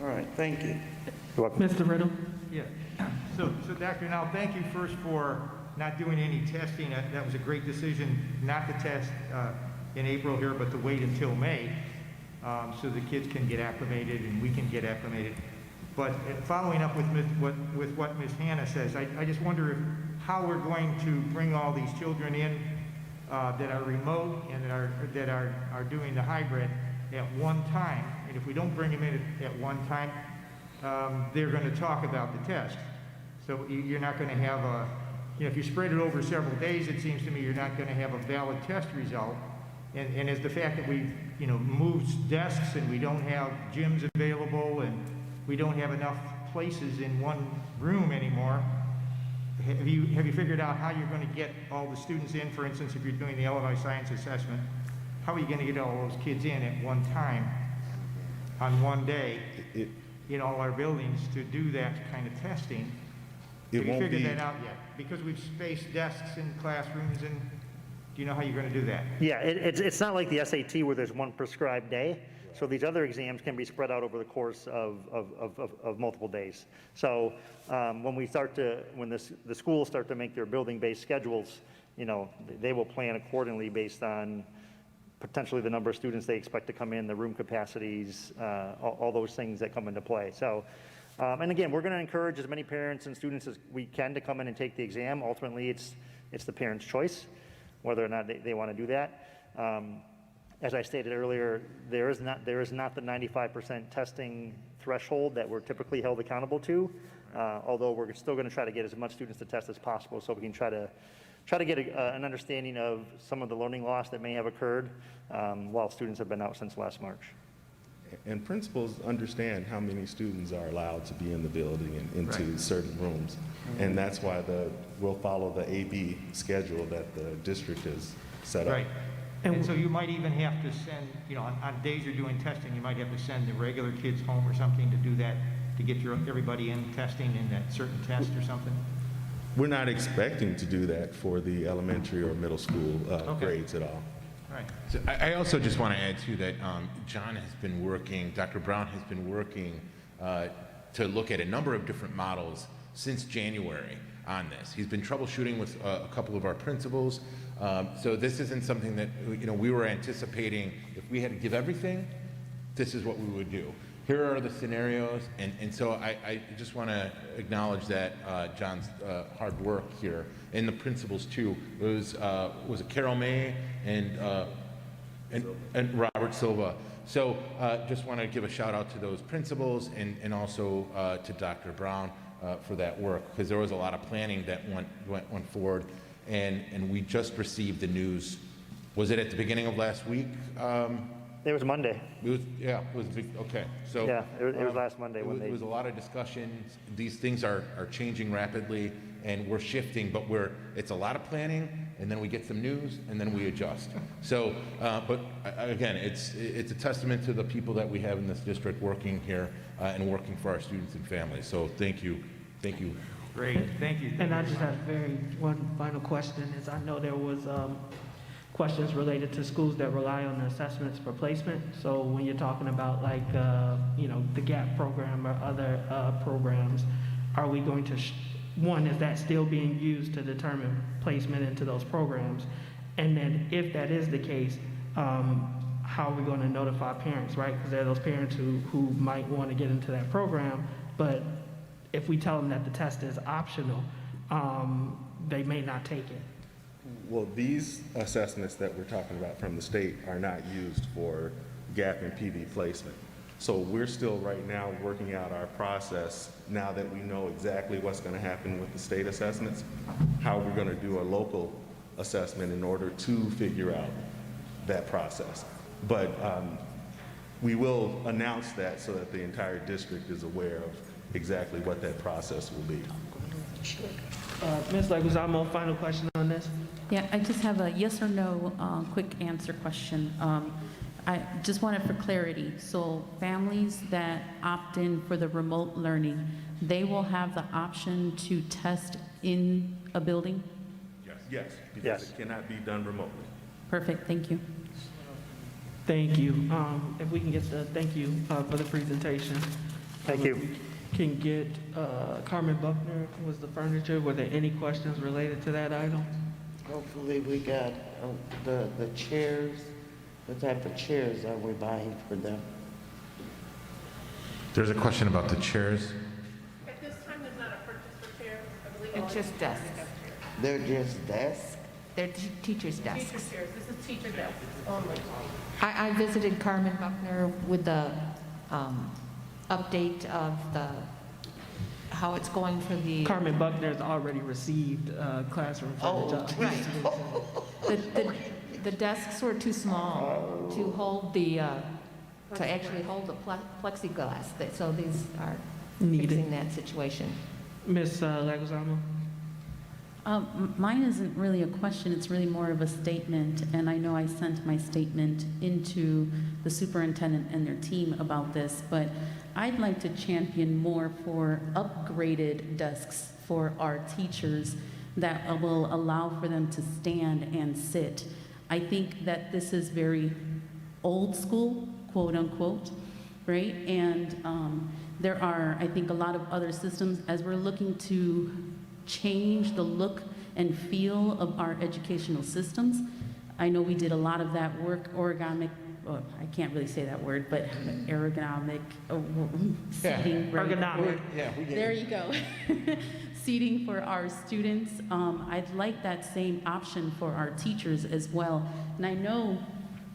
All right, thank you. You're welcome. Mr. Riddle? Yeah. So Dr. Now, thank you first for not doing any testing. That was a great decision not to test in April here, but to wait until May so the kids can get acclimated and we can get acclimated. But following up with what Ms. Hannah says, I just wonder how we're going to bring all these children in that are remote and that are doing the hybrid at one time. And if we don't bring them in at one time, they're going to talk about the test. So you're not going to have if you spread it over several days, it seems to me you're not going to have a valid test result. And as the fact that we've, moved desks and we don't have gyms available and we don't have enough places in one room anymore, have you figured out how you're going to get all the students in? For instance, if you're doing the Illinois Science Assessment, how are you going to get all those kids in at one time on one day in all our buildings to do that kind of testing? Have you figured that out yet? Because we've spaced desks in classrooms, and do you know how you're going to do that? Yeah, it's not like the SAT where there's one prescribed day. So these other exams can be spread out over the course of multiple days. So when the schools start to make their building-based schedules, they will plan accordingly based on potentially the number of students they expect to come in, the room capacities, all those things that come into play. So, and again, we're going to encourage as many parents and students as we can to come in and take the exam. Ultimately, it's the parent's choice whether or not they want to do that. As I stated earlier, there is not the 95% testing threshold that we're typically held accountable to. although we're still going to try to get as much students to test as possible so we can try to get an understanding of some of the learning loss that may have occurred while students have been out since last March. And principals understand how many students are allowed to be in the building and into certain rooms. And that's why we'll follow the AB schedule that the district has set up. Right. And so you might even have to send, you know, on days you're doing testing, you might have to send the regular kids home or something to do that, to get everybody in testing in that certain test or something? We're not expecting to do that for the elementary or middle school grades at all. Right. So I also just want to add too that John has been working, Dr. Brown has been working to look at a number of different models since January on this. He's been troubleshooting with a couple of our principals. So this isn't something that, you know, we were anticipating. If we had to give everything, this is what we would do. Here are the scenarios, and so I just want to acknowledge that John's hard work here, and the principals too. It was it Carol May and Robert Silva. So just want to give a shout out to those principals and also to Dr. Brown for that work, because there was a lot of planning that went forward, and we just received the news. Was it at the beginning of last week? It was Monday. It was big. Okay, so yeah, it was last Monday it was a lot of discussions. These things are changing rapidly, and we're shifting, but it's a lot of planning, and then we get some news, and then we adjust. So, but again, it's a testament to the people that we have in this district working here and working for our students and families. So thank you. Great, thank you. And I just have one final question. Is I know there was questions related to schools that rely on the assessments for placement. So when you're talking about like, you know, the GAP program or other programs, are we going to, one, is that still being used to determine placement into those programs? And then if that is the case, how are we going to notify parents, right? Because there are those parents who might want to get into that program, but if we tell them that the test is optional, they may not take it. Well, these assessments that we're talking about from the state are not used for GAP and PV placement. So we're still right now working out our process now that we know exactly what's going to happen with the state assessments, how we're going to do a local assessment in order to figure out that process. But we will announce that so that the entire district is aware of exactly what that process will be. Ms. Leguizamo, final question on this? Yeah, I just have a yes or no quick answer question. I just wanted for clarity. So families that opt in for the remote learning, they will have the option to test in a building? Yes, because it cannot be done remotely. Perfect, thank you. Thank you. If we can get thank you for the presentation. Thank you. Can get Carmen Buckner was the furniture. Were there any questions related to that item? Hopefully we got the chairs. What type of chairs are we buying for them? There's a question about the chairs. At this time, there's not a purchase for chairs. I believe It's just desks. They're just desks? They're teachers' desks. teacher chairs. This is teacher desks only. I visited Carmen Buckner with the update of how it's going for the. Carmen Buckner's already received classroom furniture. Right. The desks were too small to hold to actually hold the plexiglass, so these are fixing that situation. Ms. Leguizamo? Mine isn't really a question, it's really more of a statement, and I know I sent my statement into the superintendent and their team about this, but I'd like to champion more for upgraded desks for our teachers that will allow for them to stand and sit. I think that this is very old school, quote unquote, right? And there are, I think, a lot of other systems as we're looking to change the look and feel of our educational systems. I know we did a lot of that work, I can't really say that word, but ergonomic seating. Right? Ergonomic. There you go. Seating for our students. I'd like that same option for our teachers as well. And I know,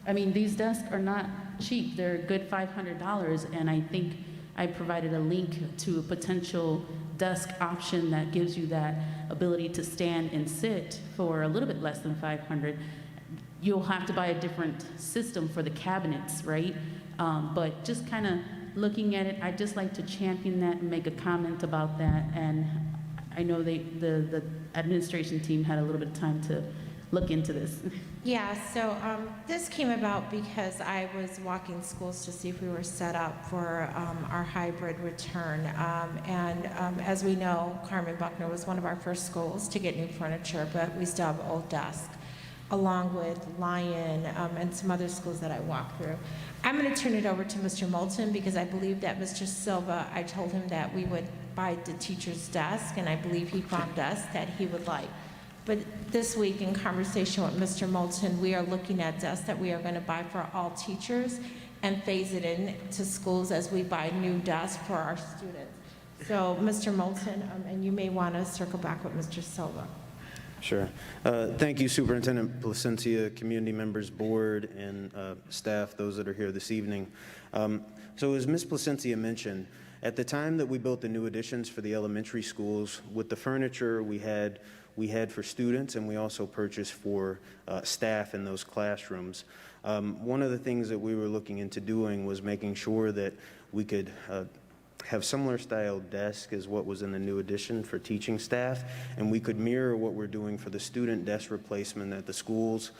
I mean, these desks are not cheap. They're a good $500, and I think I provided a link to a potential desk option that gives you that ability to stand and sit for a little bit less than $500, you'll have to buy a different system for the cabinets, right? But just kind of looking at it, I'd just like to champion that and make a comment about that. And I know the administration team had a little bit of time to look into this. Yeah, so this came about because I was walking schools to see if we were set up for our hybrid return. As we know, Carmen Buckner was one of our first schools to get new furniture, but we still have old desks, along with Lion and some other schools that I walked through. I'm going to turn it over to Mr. Moulton because I believe that Mr. Silva, I told him that we would buy the teacher's desk, and I believe he found desks that he would like. But this week, in conversation with Mr. Moulton, we are looking at desks that we are going to buy for all teachers and phase it in to schools as we buy new desks for our students. So, Mr. Moulton, and you may want to circle back with Mr. Silva. Sure. Thank you, Superintendent Placencia, community members, board, and staff, those that are here this evening. So as Ms. Placencia mentioned, at the time that we built the new additions for the elementary schools, with the furniture we had for students, and we also purchased for staff in those classrooms. One of the things that we were looking into doing was making sure that we could have similar style desk as what was in the new addition for teaching staff, and we could mirror what we're doing for the student desk replacement at the schools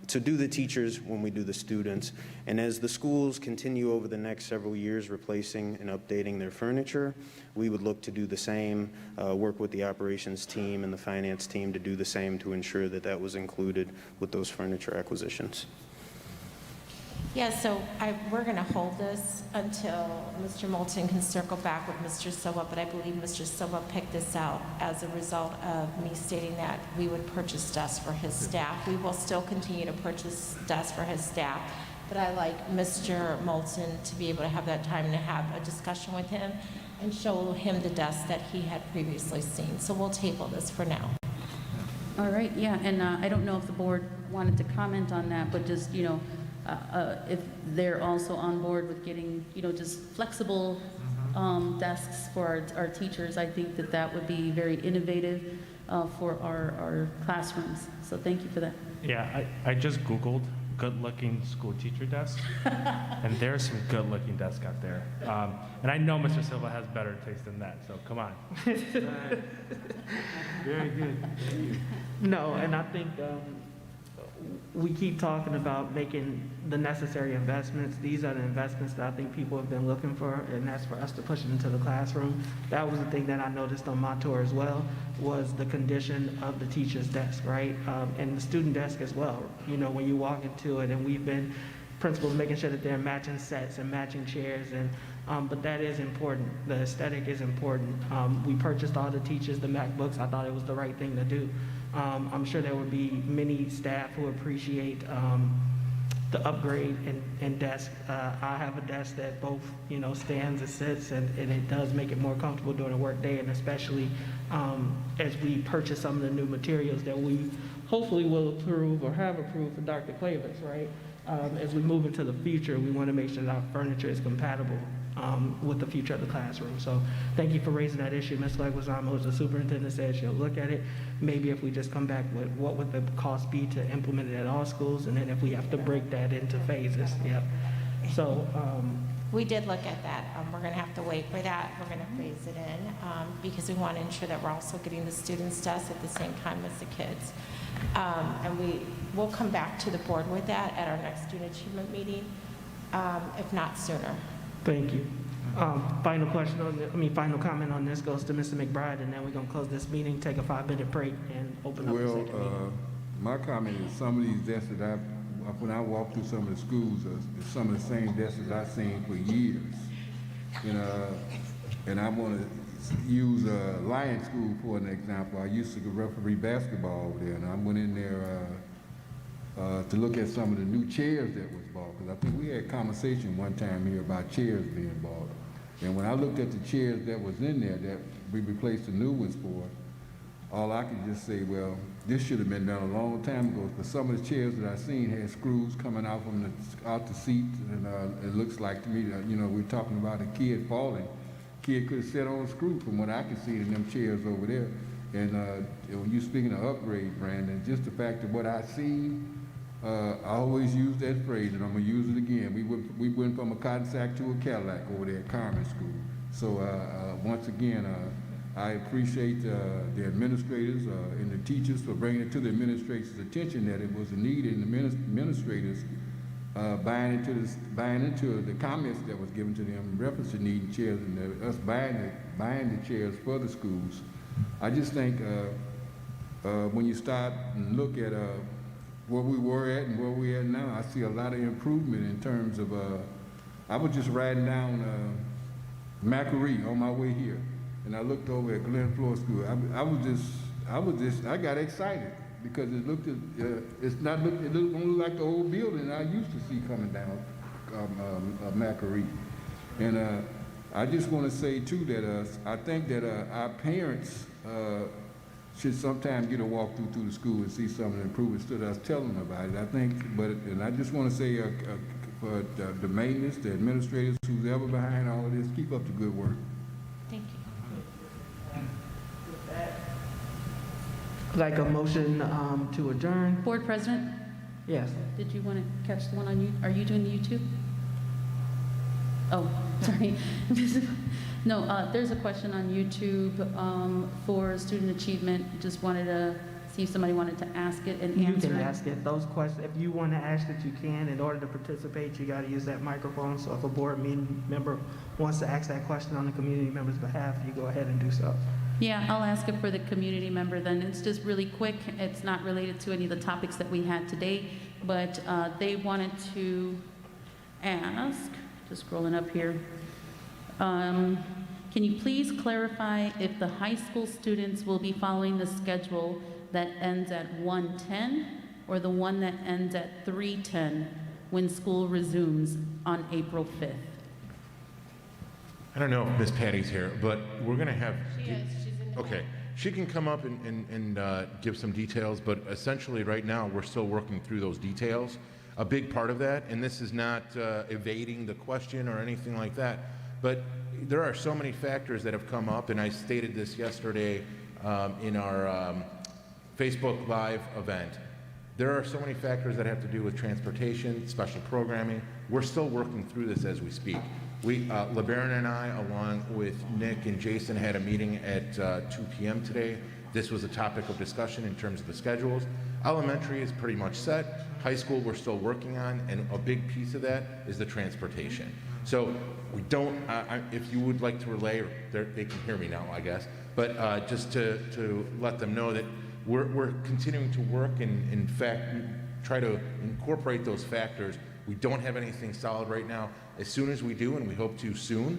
to do the teachers when we do the students. And as the schools continue over the next several years replacing and updating their furniture, we would look to do the same, work with the operations team and the finance team to do the same to ensure that that was included with those furniture acquisitions. Yeah, so we're going to hold this until Mr. Moulton can circle back with Mr. Silva, but I believe Mr. Silva picked this out as a result of me stating that we would purchase desks for his staff. We will still continue to purchase desks for his staff, but I like Mr. Moulton to be able to have that time to have a discussion with him and show him the desks that he had previously seen. So we'll table this for now. All right, yeah, and I don't know if the board wanted to comment on that, but just, if they're also on board with getting, just flexible desks for our teachers, I think that would be very innovative for our classrooms. So thank you for that. Yeah, I just Googled good-looking school teacher desks, and there's some good-looking desks out there. And I know Mr. Silva has better taste than that, so come on. Very good. No, and I think we keep talking about making the necessary investments. These are the investments that I think people have been looking for, and that's for us to push it into the classroom. That was the thing that I noticed on my tour as well, was the condition of the teacher's desk, right? And the student desk as well. When you walk into it, and we've been principals making sure that they're matching sets and matching chairs, and but that is important. The aesthetic is important. We purchased all the teachers the MacBooks. I thought it was the right thing to do. I'm sure there would be many staff who appreciate the upgrade in desk. I have a desk that both, stands and sits, and it does make it more comfortable during a work day, and especially as we purchase some of the new materials that we hopefully will approve or have approved for Dr. Clavers, right? As we move into the future, we want to make sure that our furniture is compatible with the future of the classroom. So thank you for raising that issue. Ms. Leguizamo, as the superintendent said, she'll look at it. Maybe if we just come back with what would the cost be to implement it at all schools, and then if we have to break that into phases. Yep. So we did look at that. We're going to have to wait for that. We're going to phase it in because we want to ensure that we're also getting the students' desks at the same time as the kids. And we'll come back to the board with that at our next student achievement meeting, if not sooner. Thank you. Final comment on this goes to Mr. McBride, and then we're going to close this meeting, take a 5-minute break, and open up the second meeting. My comment is some of these desks that when I walk through some of the schools, are some of the same desks that I've seen for years. And I want to use Lion School for an example. I used to referee basketball over there, and I went in there to look at some of the new chairs that was bought, because I think we had a conversation one time here about chairs being bought. And when I looked at the chairs that was in there that we replaced the new ones for, all I could just say, well, this should have been done a long time ago, because some of the chairs that I seen had screws coming out from out the seat, and it looks like to me that, we're talking about a kid falling. kid could have sat on a screw from what I can see in them chairs over there. And when you speaking of upgrade, Brandon, just the fact of what I see, I always use that phrase, and I'm gonna use it again. We went from a cotton sack to a Cadillac over there at Carmen School. So once again, I appreciate the administrators and the teachers for bringing it to the administrators' attention that it was a need, and the administrators buying into the comments that was given to them in reference to needing chairs and us buying the chairs for the schools. I just think when you start and look at where we were at and where we're at now, I see a lot of improvement in terms of, I was just riding down Macquarie on my way here, and I looked over at Glenn Floor School. I got excited because it looked, it don't look like the old building I used to see coming down Macquarie. And I just want to say too that I think that our parents should sometime get a walk through the school and see some of the improvements instead of us telling them about it. I think, and I just want to say for the maintenance, the administrators, who's ever behind all of this, keep up the good work. Thank you. Like a motion to adjourn? Board President, Yes. did you want to catch the one on you? Are you doing the YouTube? Oh, sorry. No, there's a question on YouTube for student achievement. Just wanted to see if somebody wanted to ask it and You answer can it. ask it. Those questions, if you want to ask it, you can. In order to participate, you got to use that microphone. So if a board meeting member wants to ask that question on the community member's behalf, you go ahead and do so. Yeah, I'll ask it for the community member then. It's just really quick. It's not related to any of the topics that we had today, but they wanted to ask, just scrolling up here, can you please clarify if the high school students will be following the schedule that ends at 1:10 or the one that ends at 3:10 when school resumes on April 5th? I don't know if Miss Patty's here, but we're going to have... Okay, she can come up and give some details, but essentially right now, we're still working through those details. A big part of that, and this is not evading the question or anything like that, but there are so many factors that have come up, and I stated this yesterday in our Facebook Live event. There are so many factors that have to do with transportation, special programming. We're still working through this as we speak. LeBaron and I, along with Nick and Jason, had a meeting at 2 p.m. today. This was a topic of discussion in terms of the schedules. Elementary is pretty much set. High school, we're still working on, and a big piece of that is the transportation. So we don't, if you would like to relay, or they can hear me now, I guess, but just to let them know that we're continuing to work and, in fact, try to incorporate those factors. We don't have anything solid right now. As soon as we do, and we hope to soon,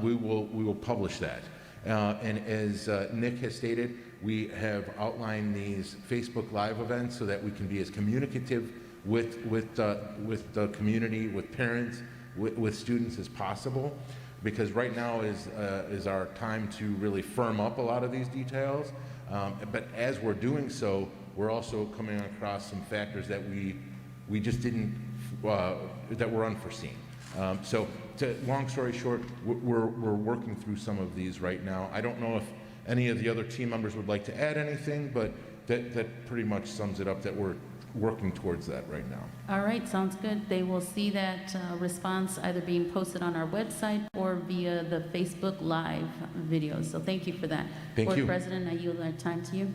we will publish that. And as Nick has stated, we have outlined these Facebook Live events so that we can be as communicative with the community, with parents, with students as possible. Because right now is our time to really firm up a lot of these details. But as we're doing so, we're also coming across some factors that we just didn't, that were unforeseen. So long story short, we're working through some of these right now. I don't know if any of the other team members would like to add anything, but that pretty much sums it up, that we're working towards that right now. All right, sounds good. They will see that response either being posted on our website or via the Facebook Live videos. So thank you for that. Thank you. Board President, I yield our time to you.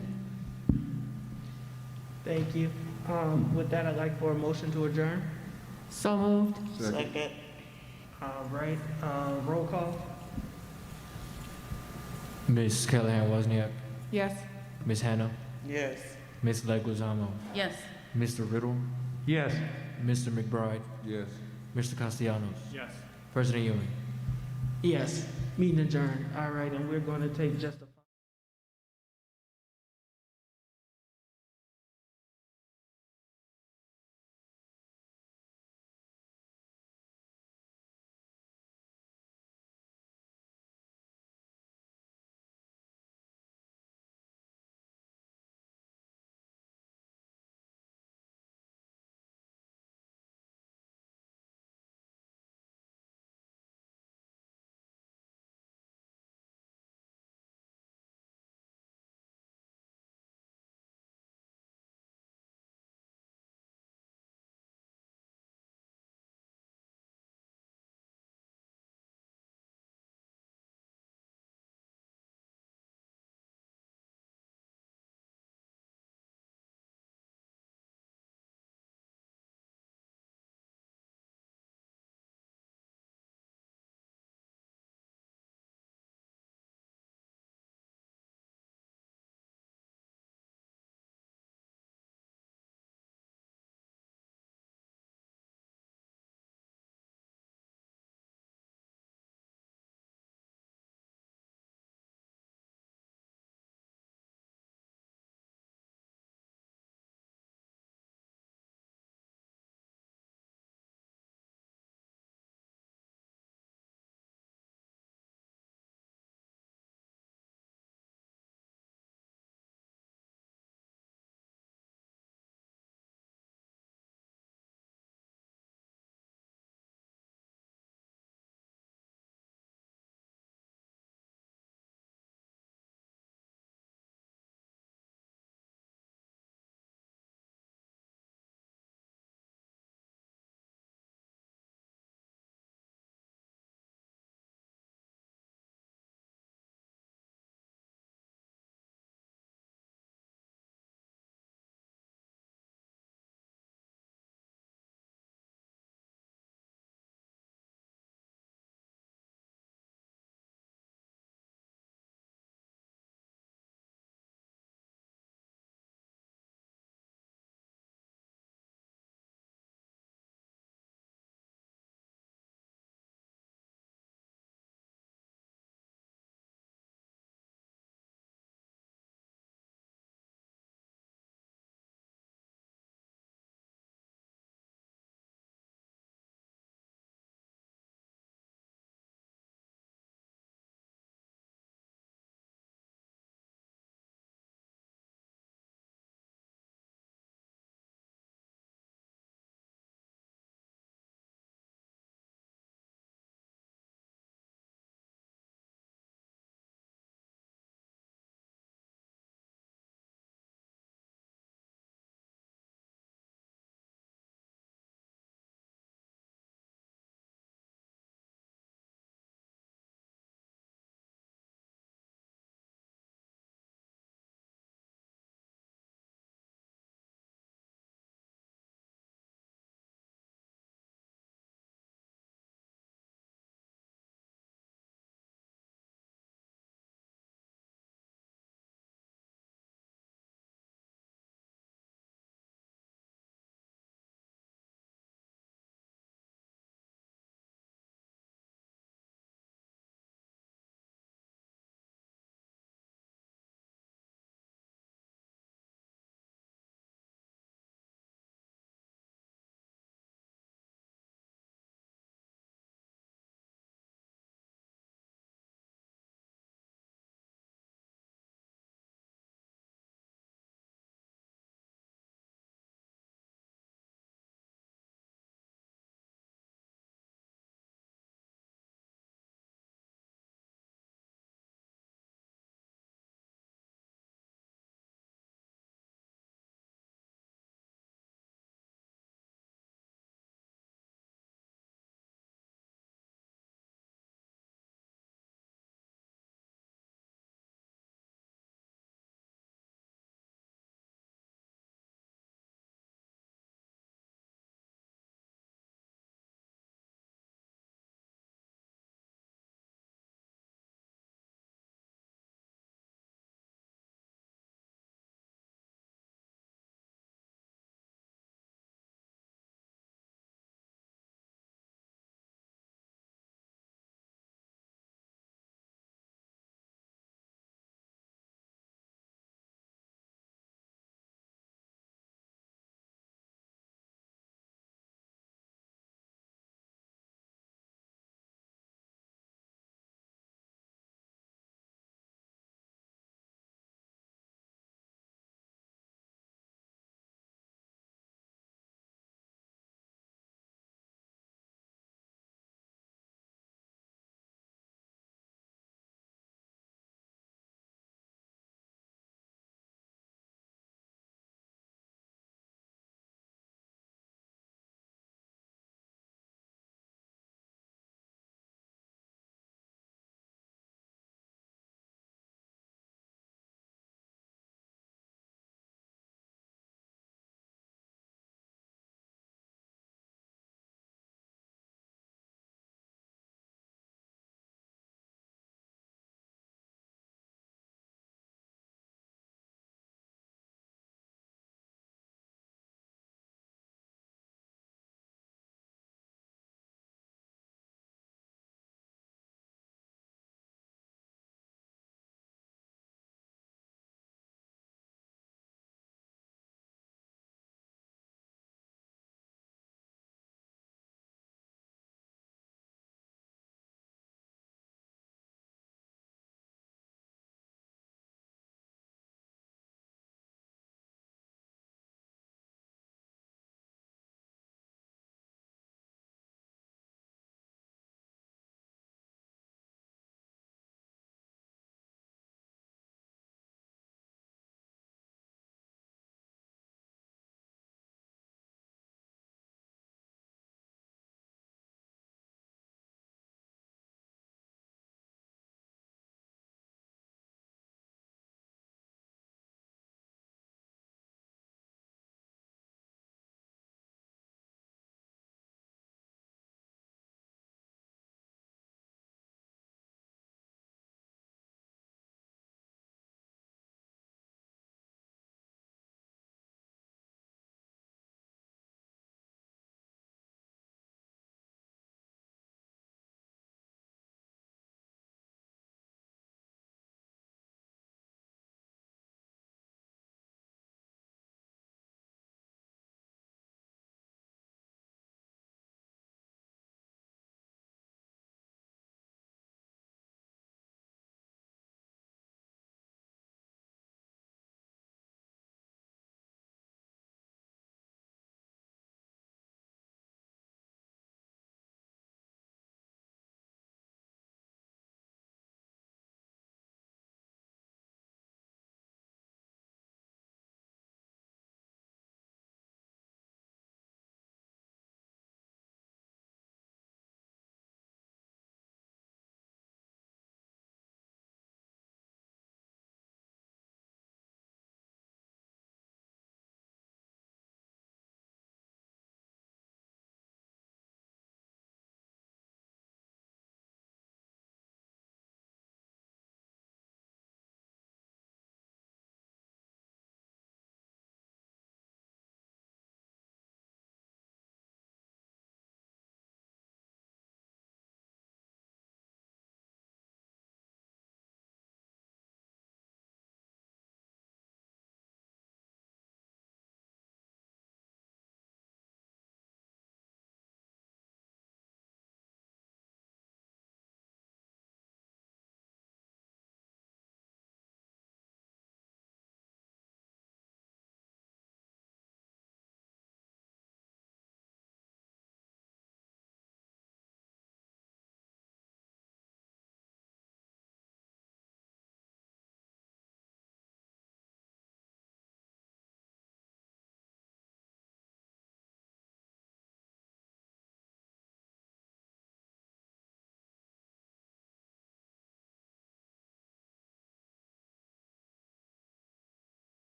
Thank you. With that, I'd like for a motion to adjourn. So moved. Second. All right, roll call. Ms. Callahan Wozniak, Yes. Ms. Hannah, Yes. Ms. Leguizamo, Yes. Mr. Riddle, Yes. Mr. McBride, Yes. Mr. Castellanos, Yes. President Ewing. Yes, meeting adjourned. All right, and we're going to take just a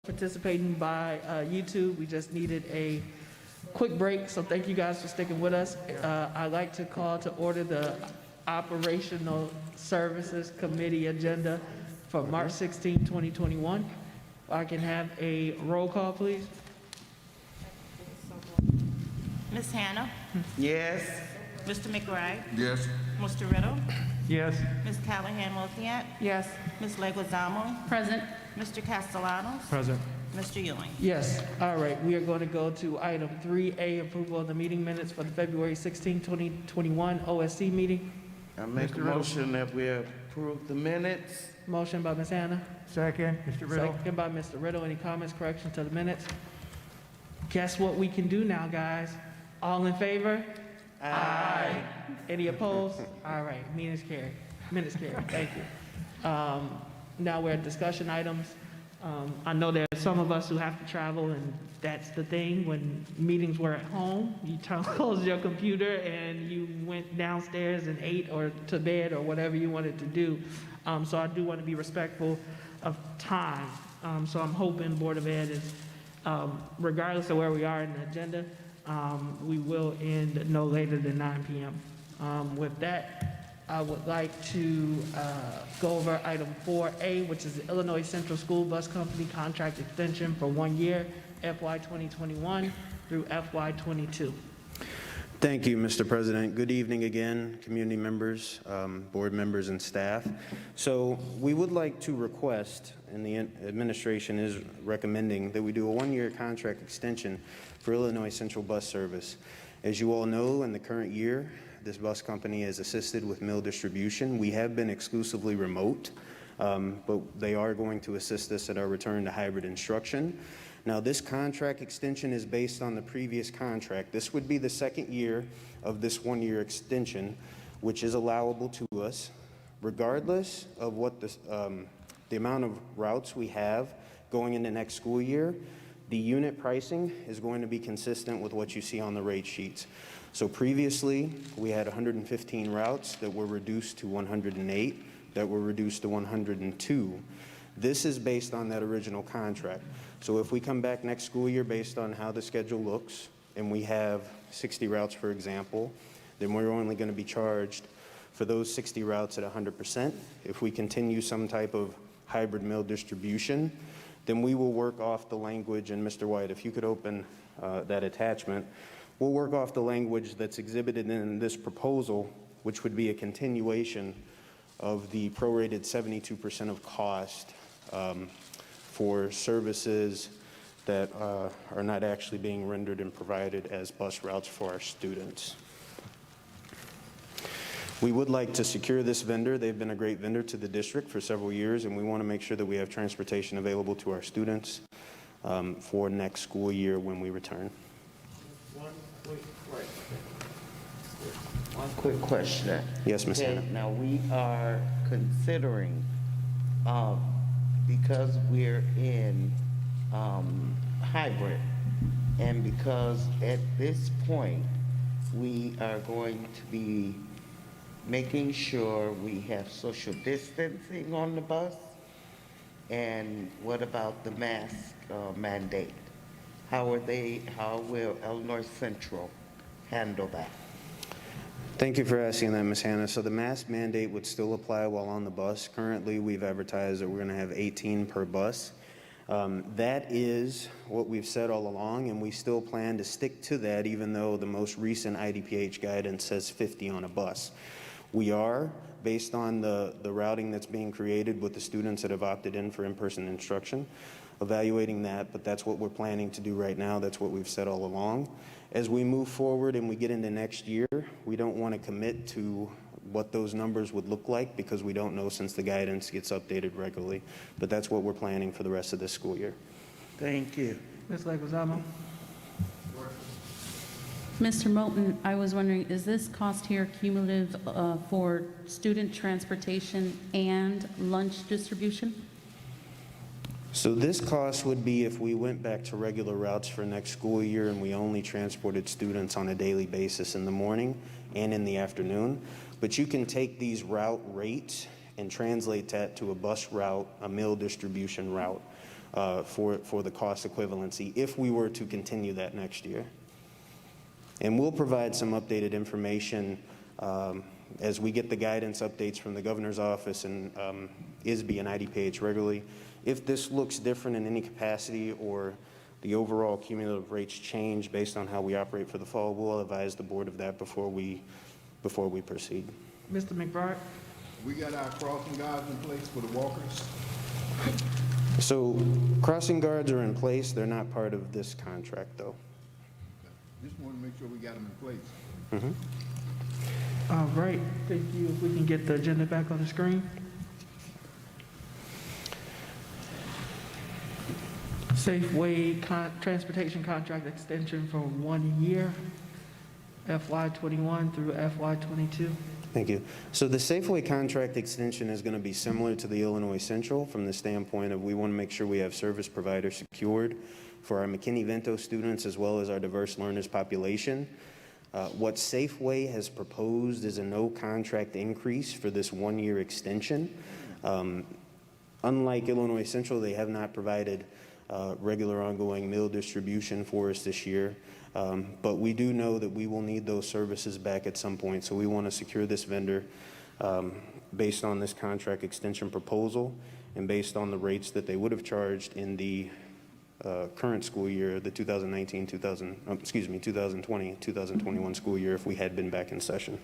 participating by YouTube. We just needed a quick break, so thank you guys for sticking with us. I'd like to call to order the Operational Services Committee agenda for March 16, 2021. I can have a roll call, please. Ms. Hannah? Yes. Mr. McBride? Yes. Mr. Riddle? Yes. Ms. Callahan Wolfient? Yes. Ms. Leguizamo? Present. Mr. Castellanos? Present. Mr. Ewing? Yes, all right, we are going to go to item 3A, approval of the meeting minutes for the February 16, 2021 OSC meeting. I make a motion that we approve the minutes. Motion by Ms. Hannah. Second, Mr. Riddle. Second by Mr. Riddle. Any comments, corrections to the minutes? Guess what we can do now, guys? All in favor? Aye. Any opposed? All right, minutes carried. Minutes carried, thank you. Now we're at discussion items. I know there are some of us who have to travel, and that's the thing. When meetings were at home, you closed your computer and you went downstairs and ate or to bed or whatever you wanted to do. So I do want to be respectful of time. So I'm hoping Board of Ed is, regardless of where we are in the agenda, we will end no later than 9 p.m. With that, I would like to go over item 4A, which is the Illinois Central School Bus Company contract extension for 1 year, FY 2021 through FY 22. Thank you, Mr. President. Good evening again, community members, board members, and staff. So we would like to request, and the administration is recommending, that we do a 1-year contract extension for Illinois Central Bus Service. As you all know, in the current year, this bus company has assisted with meal distribution. We have been exclusively remote, but they are going to assist us at our return to hybrid instruction. Now, this contract extension is based on the previous contract. This would be the second year of this 1-year extension, which is allowable to us, regardless of what the amount of routes we have going into next school year. The unit pricing is going to be consistent with what you see on the rate sheets. So previously, we had 115 routes that were reduced to 108, that were reduced to 102. This is based on that original contract. So if we come back next school year based on how the schedule looks, and we have 60 routes, for example, then we're only going to be charged for those 60 routes at 100%. If we continue some type of hybrid meal distribution, then we will work off the language, and Mr. White, if you could open that attachment, we'll work off the language that's exhibited in this proposal, which would be a continuation of the prorated 72% of cost for services that are not actually being rendered and provided as bus routes for our students. We would like to secure this vendor. They've been a great vendor to the district for several years, and we want to make sure that we have transportation available to our students for next school year when we return. One quick question. Yes, Ms. Okay, Hannah. now we are considering, because we're in hybrid, and because at this point, we are going to be making sure we have social distancing on the bus, and what about the mask mandate? How will Illinois Central handle that? Thank you for asking that, Ms. Hannah. So the mask mandate would still apply while on the bus. Currently, we've advertised that we're going to have 18 per bus. That is what we've said all along, and we still plan to stick to that, even though the most recent IDPH guidance says 50 on a bus. We are, based on the routing that's being created with the students that have opted in for in-person instruction, evaluating that, but that's what we're planning to do right now. That's what we've said all along. As we move forward and we get into next year, we don't want to commit to what those numbers would look like because we don't know since the guidance gets updated regularly. But that's what we're planning for the rest of this school year. Thank you. Ms. Leguizamo? Mr. Moulton, I was wondering, is this cost here cumulative for student transportation and lunch distribution? So this cost would be if we went back to regular routes for next school year and we only transported students on a daily basis in the morning and in the afternoon. But you can take these route rates and translate that to a bus route, a meal distribution route. for the cost equivalency if we were to continue that next year. And we'll provide some updated information as we get the guidance updates from the governor's office and ISB and IDPH regularly. If this looks different in any capacity or the overall cumulative rates change based on how we operate for the fall, we'll advise the board of that before we proceed. Mr. McBride? We got our crossing guards in place for the walkers. So crossing guards are in place. They're not part of this contract, though. Just want to make sure we got them in place. Mm-hmm. All right, thank you. If we can get the agenda back on the screen. Safeway transportation contract extension for 1 year, FY21 through FY22. Thank you. So the Safeway contract extension is going to be similar to the Illinois Central from the standpoint of we want to make sure we have service providers secured for our McKinney-Vento students as well as our diverse learners population. What Safeway has proposed is a no contract increase for this 1 year extension. Unlike Illinois Central, they have not provided regular ongoing meal distribution for us this year. But we do know that we will need those services back at some point, so we want to secure this vendor based on this contract extension proposal and based on the rates that they would have charged in the current school year, the 2020-2021 school year if we had been back in session.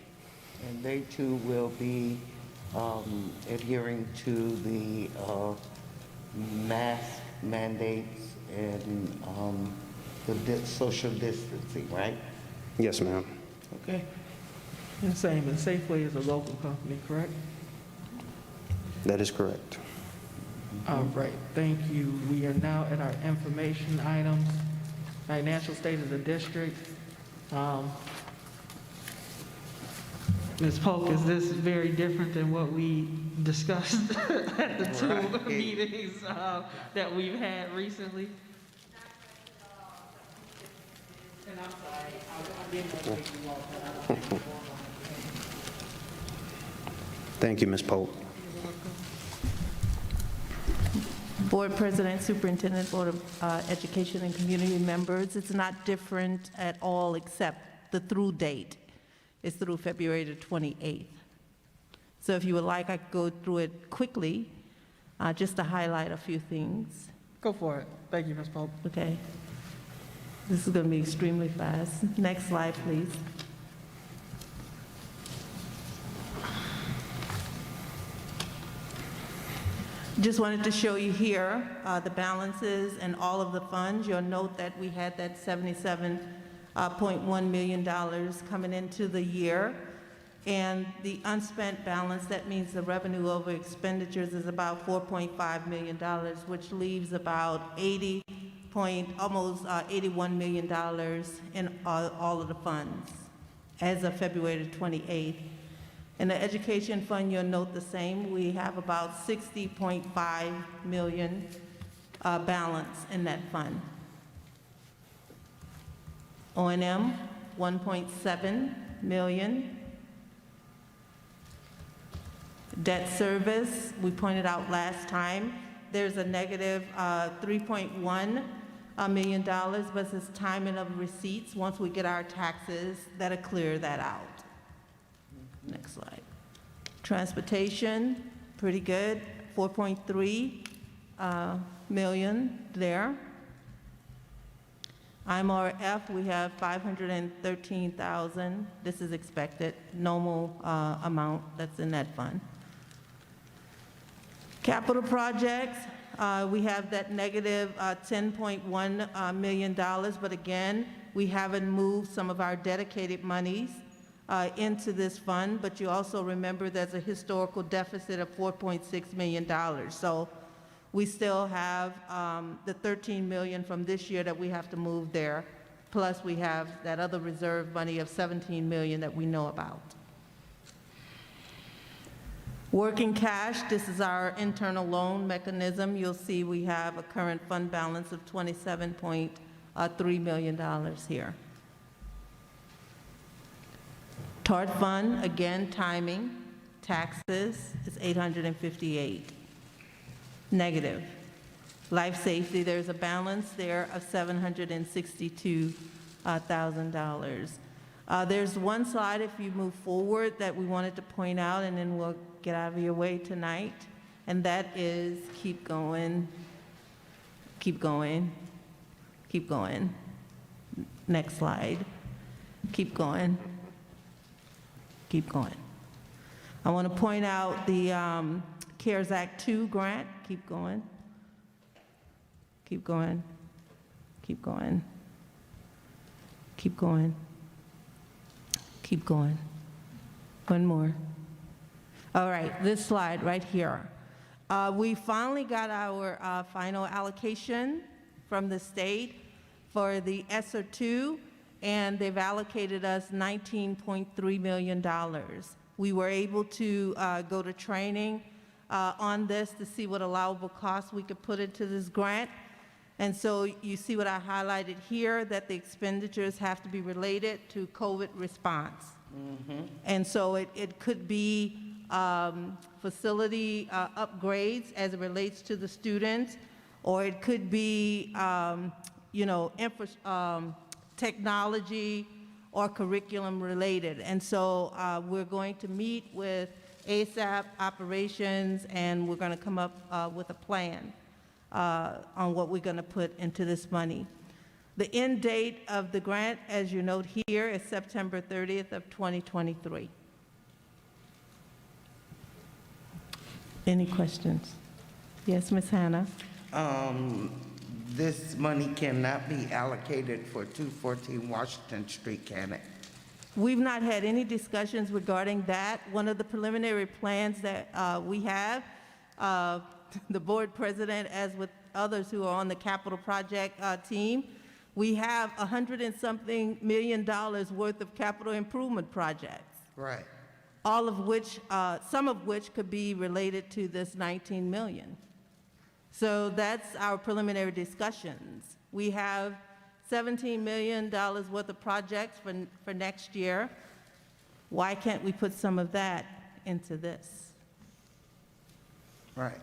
And they too will be adhering to the mask mandates and the social distancing, right? Yes, ma'am. Okay. And same, and Safeway is a local company, correct? That is correct. All right, thank you. We are now at our information items, financial state of the district. Ms. Polk, is this very different than what we discussed at the two meetings that we've had recently? And I'm sorry, I didn't want to make you walk out. Thank you, Ms. Polk. Board President, Superintendent, Board of Education and community members, it's not different at all except the through date is through February the 28th. So if you would like, I could go through it quickly, just to highlight a few things. Go for it. Thank you, Ms. Pope. Okay. This is going to be extremely fast. Next slide, please. Just wanted to show you here the balances and all of the funds. You'll note that we had that $77.1 million coming into the year. And the unspent balance, that means the revenue over expenditures, is about $4.5 million, which leaves about almost $81 million in all of the funds as of February 28th. In the education fund, you'll note the same. We have about $60.5 million balance in that fund. O&M, $1.7 million. Debt service, we pointed out last time, there's a negative $3.1 million, but it's timing of receipts. Once we get our taxes, that'll clear that out. Next slide. Transportation, pretty good, $4.3 million there. IMRF, we have $513,000. This is expected, normal amount that's in that fund. Capital projects, we have that negative $10.1 million, but again, we haven't moved some of our dedicated monies into this fund, but you also remember there's a historical deficit of $4.6 million. So we still have the $13 million from this year that we have to move there, plus we have that other reserve money of $17 million that we know about. Working cash, this is our internal loan mechanism. You'll see we have a current fund balance of $27.3 million here. TART fund, again, timing, taxes is $858, negative. Life safety, there's a balance there of $762,000. There's one slide, if you move forward, that we wanted to point out, and then we'll get out of your way tonight, and that is keep going, keep going, keep going. Next slide. Keep going, keep going. I want to point out the CARES Act 2 grant. Keep going. Keep going. Keep going. Keep going. Keep going. One more. All right, this slide right here. We finally got our final allocation from the state for the ESSER 2, and they've allocated us $19.3 million. We were able to go to training on this to see what allowable costs we could put into this grant. And so you see what I highlighted here, that the expenditures have to be related to COVID response. And so it could be facility upgrades as it relates to the students, or it could be, technology or curriculum related. And so we're going to meet with ASAP operations, and we're going to come up with a plan on what we're going to put into this money. The end date of the grant, as you note here, is September 30th of 2023. Any questions? Yes, Ms. Hannah? This money cannot be allocated for 214 Washington Street, can it? We've not had any discussions regarding that. One of the preliminary plans that we have, the board president, as with others who are on the capital project team, we have $100 and something million worth of capital improvement projects. Right. All of which, some of which could be related to this 19 million. So that's our preliminary discussions. We have $17 million worth of projects for next year. Why can't we put some of that into this? Right.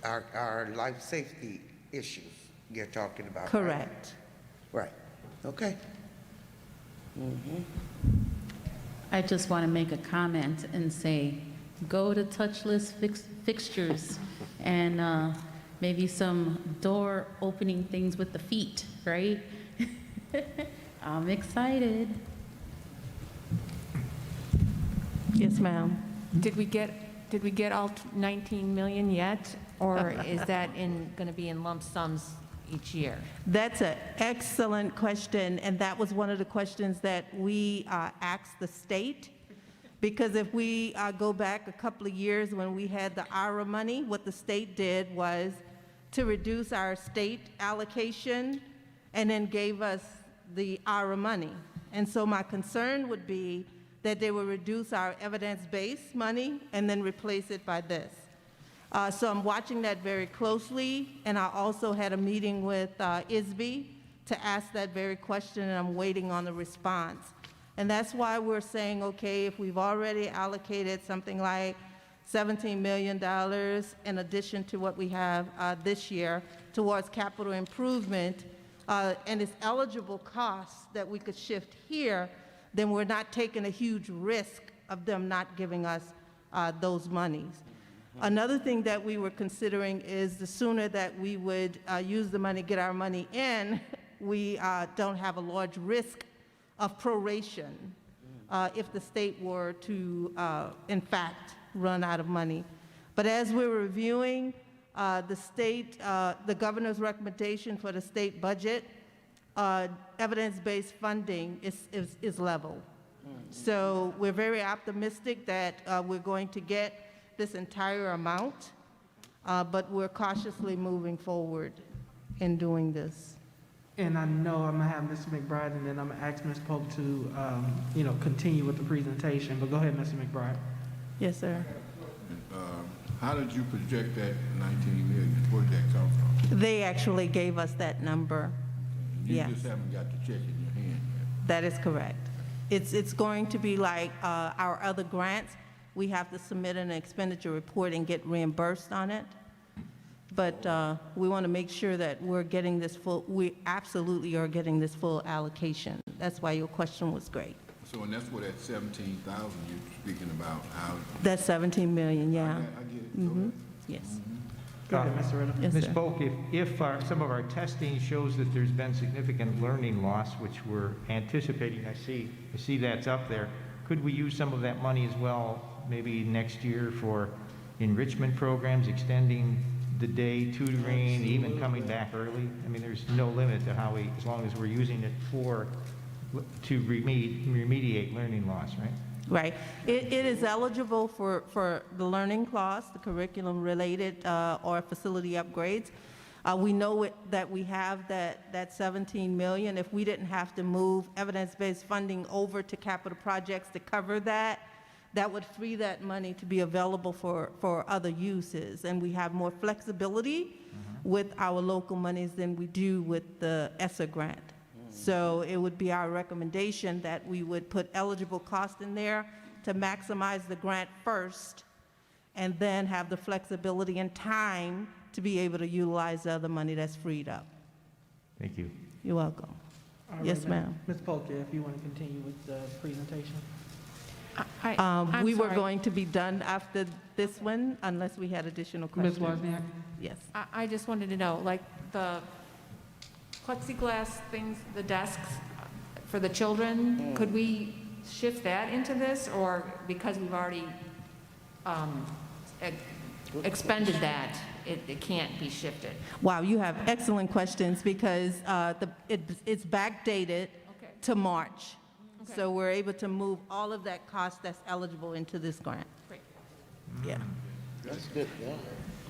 Our life safety issues you're talking about. Correct. Right. Okay. I just want to make a comment and say, go to touchless fixtures and maybe some door opening things with the feet, right? I'm excited. Yes, ma'am. Did we get all 19 million yet, or is that going to be in lump sums each year? That's an excellent question, and that was one of the questions that we asked the state. Because if we go back a couple of years when we had the IRA money, what the state did was to reduce our state allocation and then gave us the IRA money. And so my concern would be that they will reduce our evidence-based money and then replace it by this. So I'm watching that very closely, and I also had a meeting with ISB to ask that very question, and I'm waiting on the response. And that's why we're saying, okay, if we've already allocated something like $17 million in addition to what we have this year towards capital improvement, and it's eligible costs that we could shift here, then we're not taking a huge risk of them not giving us those monies. Another thing that we were considering is the sooner that we would use the money, get our money in, we don't have a large risk of proration if the state were to, in fact, run out of money. But as we're reviewing the governor's recommendation for the state budget, evidence-based funding is level. So we're very optimistic that we're going to get this entire amount, but we're cautiously moving forward in doing this. And I know I'm gonna have Mr. McBride, and then I'm gonna ask Ms. Polk to, continue with the presentation. But go ahead, Mr. McBride. Yes, sir. How did you project that 19 million? Where did that come from? They actually gave us that number. You Yes. just haven't got the check in your hand yet. That is correct. It's going to be like our other grants. We have to submit an expenditure report and get reimbursed on it. but we want to make sure that we're getting this full, we absolutely are getting this full allocation. That's why your question was great. So, and that's where that 17,000 you're speaking about, how. That's 17 million, yeah. I get it. Go ahead. Yes. Go ahead, Mr. Riddle. Yes, Ms. sir. Polk, if some of our testing shows that there's been significant learning loss, which we're anticipating, I see that's up there, could we use some of that money as well, maybe next year for enrichment programs, extending the day tutoring, even coming back early? I mean, there's no limit to how as long as we're using it to remediate learning loss, right? Right. It is eligible for the learning costs, the curriculum-related or facility upgrades. We know that we have that 17 million. If we didn't have to move evidence-based funding over to capital projects to cover that, that would free that money to be available for other uses. And we have more flexibility with our local monies than we do with the ESSER grant. So it would be our recommendation that we would put eligible cost in there to maximize the grant first, and then have the flexibility and time to be able to utilize the other money that's freed up. Thank you. You're welcome. All right, Yes, ma'am. Ms. Polk, if you want to continue with the presentation. I'm We were sorry. going to be done after this one, unless we had additional Ms. questions. Wozniak? Yes. I just wanted to know, like the plexiglass things, the desks for the children, could we shift that into this, or because we've already expended that, it can't be shifted? Wow, you have excellent questions, because it's backdated to March. So we're able to move all of that cost that's eligible into this grant. Great. Yeah. That's good, yeah.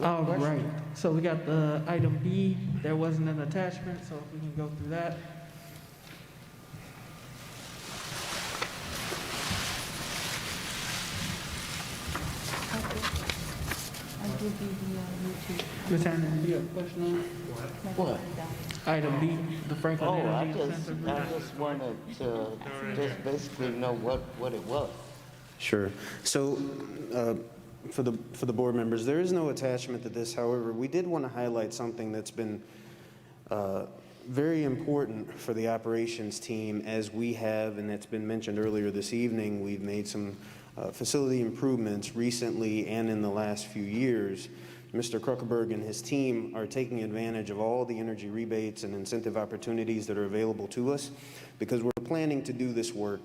All right, so we got the item B. There wasn't an attachment, so if we can go through that. Ms. Hannon, do you have a question on it? What? Item B, the Franklin Oh, I Energy just Incentive. wanted to just basically know what it was. Sure. So, for the board members, there is no attachment to this. However, we did want to highlight something that's been very important for the operations team, as we have, and it's been mentioned earlier this evening, we've made some facility improvements recently and in the last few years. Mr. Kruckerberg and his team are taking advantage of all the energy rebates and incentive opportunities that are available to us, because we're planning to do this work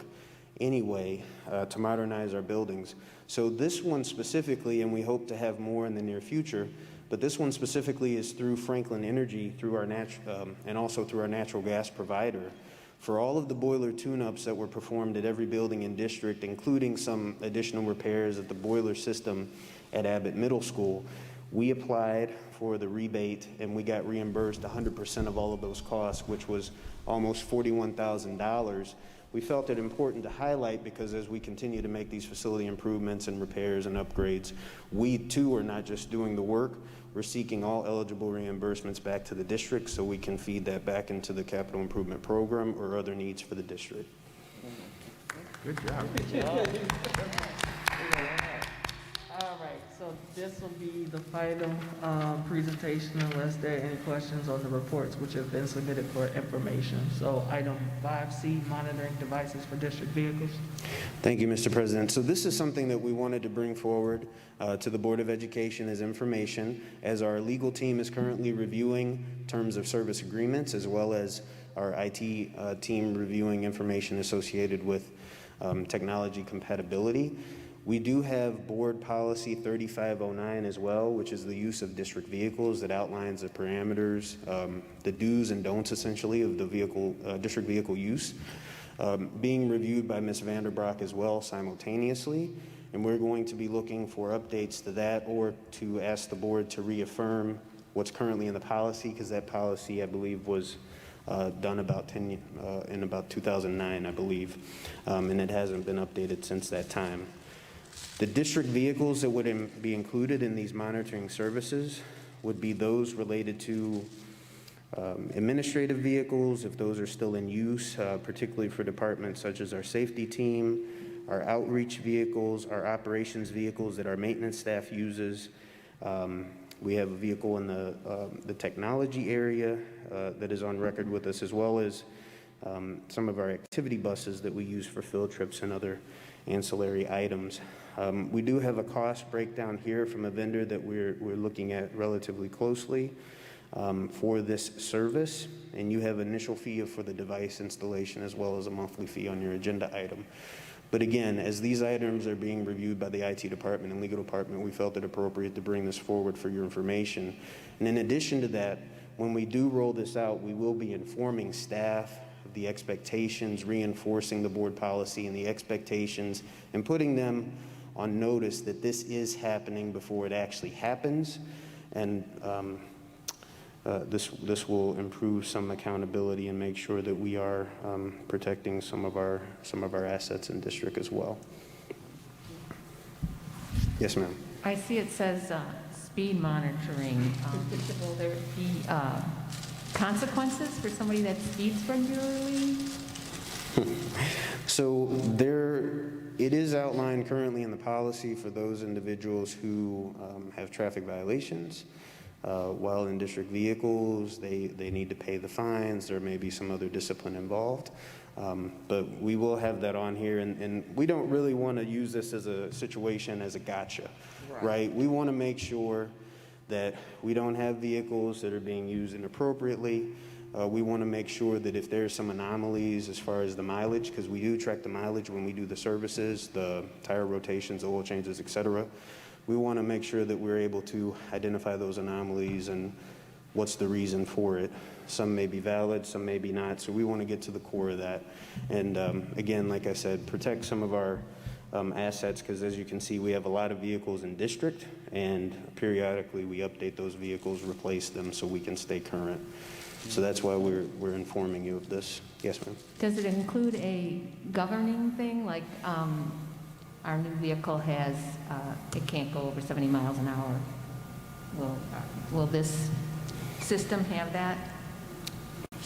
anyway to modernize our buildings. So this one specifically, and we hope to have more in the near future, but this one specifically is through Franklin Energy, through our and also through our natural gas provider. For all of the boiler tune-ups that were performed at every building and district, including some additional repairs at the boiler system at Abbott Middle School, we applied for the rebate and we got reimbursed 100% of all of those costs, which was almost $41,000. We felt it important to highlight, because as we continue to make these facility improvements and repairs and upgrades, we too are not just doing the work, we're seeking all eligible reimbursements back to the district so we can feed that back into the capital improvement program or other needs for the district. Good job. All right, so this will be the final presentation unless there are any questions on the reports which have been submitted for information. So item 5C, monitoring devices for district vehicles. Thank you, Mr. President. So this is something that we wanted to bring forward to the Board of Education as information, as our legal team is currently reviewing terms of service agreements, as well as our IT team reviewing information associated with technology compatibility. We do have Board Policy 3509 as well, which is the use of district vehicles, that outlines the parameters, the do's and don'ts essentially of the vehicle, district vehicle use, being reviewed by Ms. Vanderbrock as well simultaneously. And we're going to be looking for updates to that, or to ask the board to reaffirm what's currently in the policy, because that policy, I believe, was done about in about 2009, I believe, and it hasn't been updated since that time. The district vehicles that would be included in these monitoring services would be those related to administrative vehicles, if those are still in use, particularly for departments such as our safety team, our outreach vehicles, our operations vehicles that our maintenance staff uses, We have a vehicle in the technology area that is on record with us, as well as some of our activity buses that we use for field trips and other ancillary items. We do have a cost breakdown here from a vendor that we're looking at relatively closely for this service, and you have initial fee for the device installation as well as a monthly fee on your agenda item. But again, as these items are being reviewed by the IT department and legal department, we felt it appropriate to bring this forward for your information. And in addition to that, when we do roll this out, we will be informing staff of the expectations, reinforcing the board policy and the expectations, and putting them on notice that this is happening before it actually happens. And this will improve some accountability and make sure that we are protecting some of our assets in district as well. Yes, ma'am. I see it says speed monitoring. Will there be consequences for somebody that speeds regularly? So it is outlined currently in the policy for those individuals who have traffic violations. While in district vehicles, they need to pay the fines. There may be some other discipline involved. But we will have that on here. And we don't really want to use this as a situation as a gotcha, right? We want to make sure that we don't have vehicles that are being used inappropriately. We want to make sure that if there's some anomalies as far as the mileage, because we do track the mileage when we do the services, the tire rotations, oil changes, et cetera. We want to make sure that we're able to identify those anomalies and what's the reason for it. Some may be valid, some may be not, so we want to get to the core of that. And again, like I said, protect some of our assets, because as you can see, we have a lot of vehicles in district, and periodically we update those vehicles, replace them so we can stay current. So that's why we're informing you of this. Yes, ma'am. Does it include a governing thing, like our new vehicle has, it can't go over 70 miles an hour? Will this system have that?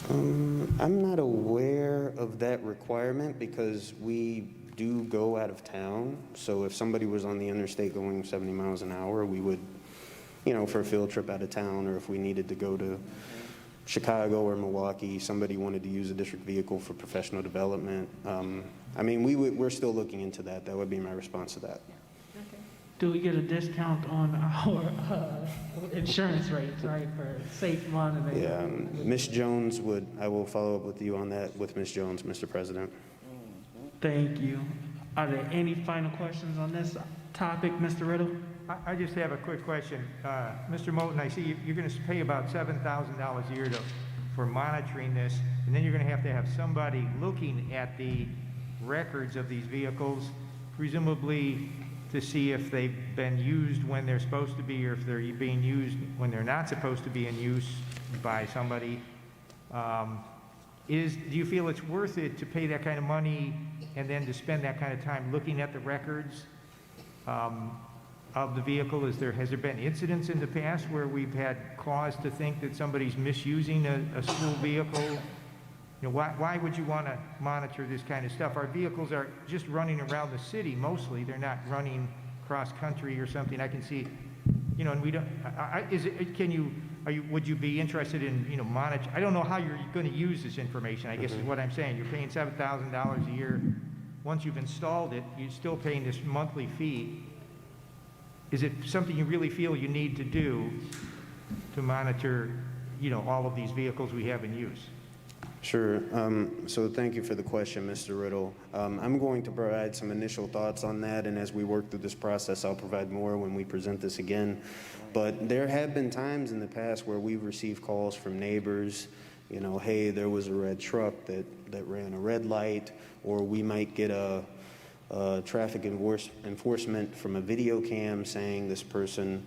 I'm not aware of that requirement because we do go out of town. So if somebody was on the interstate going 70 miles an hour, we would, for a field trip out of town, or if we needed to go to Chicago or Milwaukee, somebody wanted to use a district vehicle for professional development. We're still looking into that. That would be my response to that. Do we get a discount on our insurance rates, right, for safe monitoring? Yeah, Ms. Jones I will follow up with you on that with Ms. Jones, Mr. President. Thank you. Are there any final questions on this topic, Mr. Riddle? I just have a quick question. Mr. Moten, I see you're going to pay about $7,000 a year for monitoring this, and then you're going to have somebody looking at the records of these vehicles, presumably to see if they've been used when they're supposed to be, or if they're being used when they're not supposed to be in use by somebody. Do you feel it's worth it to pay that kind of money and then to spend that kind of time looking at the records of the vehicle? Has there been incidents in the past where we've had cause to think that somebody's misusing a school vehicle? Why would you want to monitor this kind of stuff? Our vehicles are just running around the city mostly. They're not running cross country or something. I can see, and we don't. Would you be interested in monitor? I don't know how you're going to use this information, I guess is what I'm saying. You're paying $7,000 a year. Once you've installed it, you're still paying this monthly fee. Is it something you really feel you need to do to monitor, all of these vehicles we have in use? Sure. So thank you for the question, Mr. Riddle. I'm going to provide some initial thoughts on that, and as we work through this process, I'll provide more when we present this again. But there have been times in the past where we've received calls from neighbors, hey, there was a red truck that ran a red light, or we might get a traffic enforcement from a video cam saying this person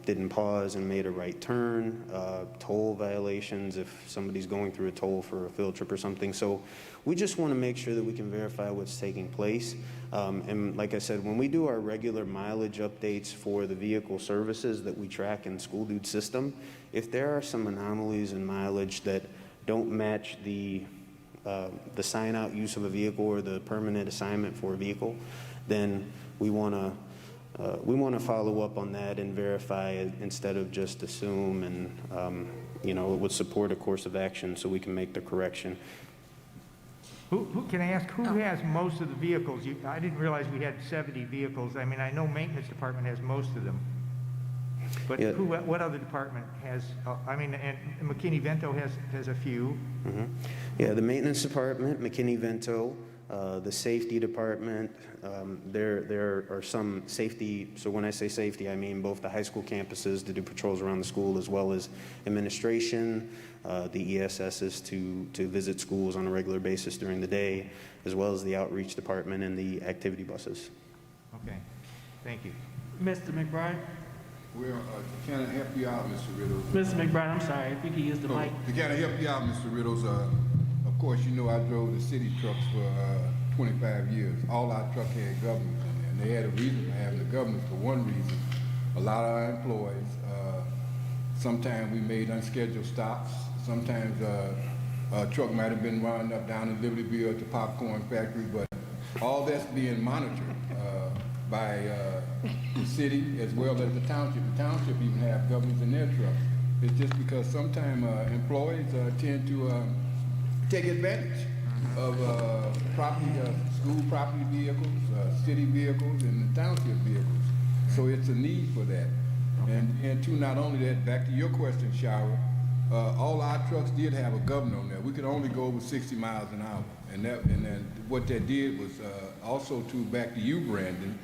didn't pause and made a right turn, toll violations if somebody's going through a toll for a field trip or something. So we just want to make sure that we can verify what's taking place. And like I said, when we do our regular mileage updates for the vehicle services that we track in School Dude system, if there are some anomalies in mileage that don't match the sign-out use of a vehicle or the permanent assignment for a vehicle, then we want to we want to follow up on that and verify it instead of just assume, and it would support a course of action so we can make the correction. Who can I ask, who has most of the vehicles? I didn't realize we had 70 vehicles. I mean, I know maintenance department has most of them. But Yeah. what other department has, and McKinney-Vento has a few. Yeah, the maintenance department, McKinney-Vento, the safety department, there are some safety, so when I say safety, I mean both the high school campuses to do patrols around the school, as well as administration, the ESSs to visit schools on a regular basis during the day, as well as the outreach department and the activity buses. Okay, thank you. Mr. McBride? Well, to kind of help you out, Mr. Riddles. Mr. McBride, I'm sorry, if you could use the mic. To kind of help you out, Mr. Riddles, of course, you know I drove the city trucks for 25 years. All our trucks had governors in there, and they had a reason for having the governors for one reason. A lot of our employees, sometimes we made unscheduled stops. Sometimes a truck might have been wound up down in Libertyville at the popcorn factory, but all that's being monitored by the city as well as the township. The township even have governors in their trucks. It's just because sometimes employees tend to take advantage of school property vehicles, city vehicles, and township vehicles. So it's a need for that. And two, not only that, back to your question, Shara, all our trucks did have a governor on there. We could only go over 60 miles an hour. And then what that did was also to, back to you, Brandon,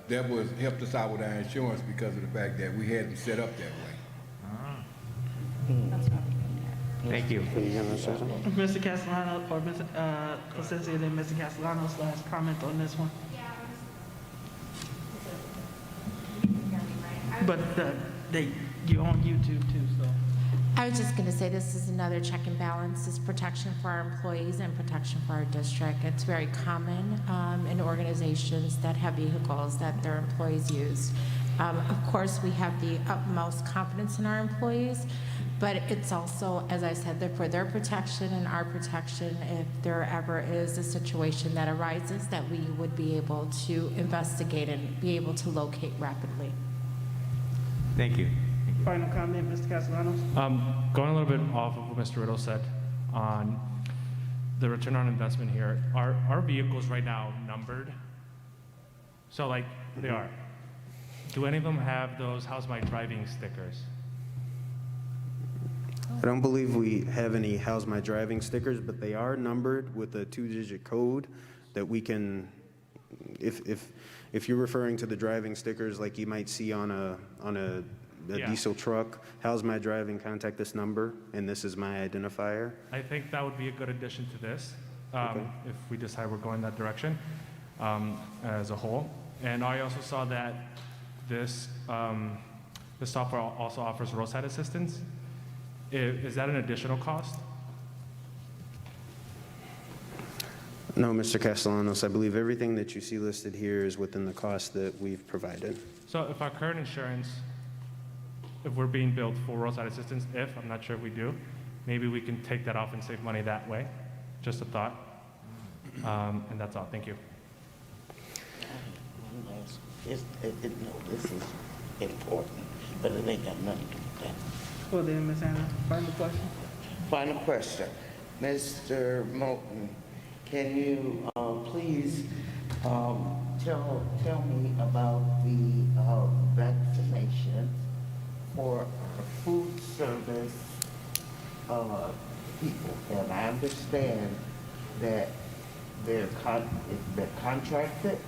that was helped us out with our insurance because of the fact that we had them set up that way. Thank you. Mr. Castellano or Ms. Placencia, then Mr. Castellanos last comment on this one. But you're on YouTube too, so. I was just going to say this is another check and balance. This is protection for our employees and protection for our district. It's very common in organizations that have vehicles that their employees use. Of course, we have the utmost confidence in our employees, but it's also, as I said, for their protection and our protection if there ever is a situation that arises that we would be able to investigate and be able to locate rapidly. Thank you. Final comment, Mr. Castellanos? Going a little bit off of what Mr. Riddle said on the return on investment here, are our vehicles right now numbered? So like they are. Do any of them have those "How's my driving" stickers? I don't believe we have any "How's my driving" stickers, but they are numbered with a 2-digit code that we can, if you're referring to the driving stickers like you might see on a diesel truck, "How's my driving?" Contact this number, and this is my identifier. I think that would be a good addition to this if we decide we're going that direction as a whole. And I also saw that this software also offers roadside assistance. Is that an additional cost? No, Mr. Castellanos, I believe everything that you see listed here is within the cost that we've provided. So if our current insurance, if we're being billed for roadside assistance, I'm not sure if we do, maybe we can take that off and save money that way. Just a thought. And that's all. Thank you. This is important, but it ain't got nothing to do with that. Well then, Ms. Anna, final question? Final question. Mr. Moulton, can you please tell me about the vaccination for food service people? And I understand that they're contracted,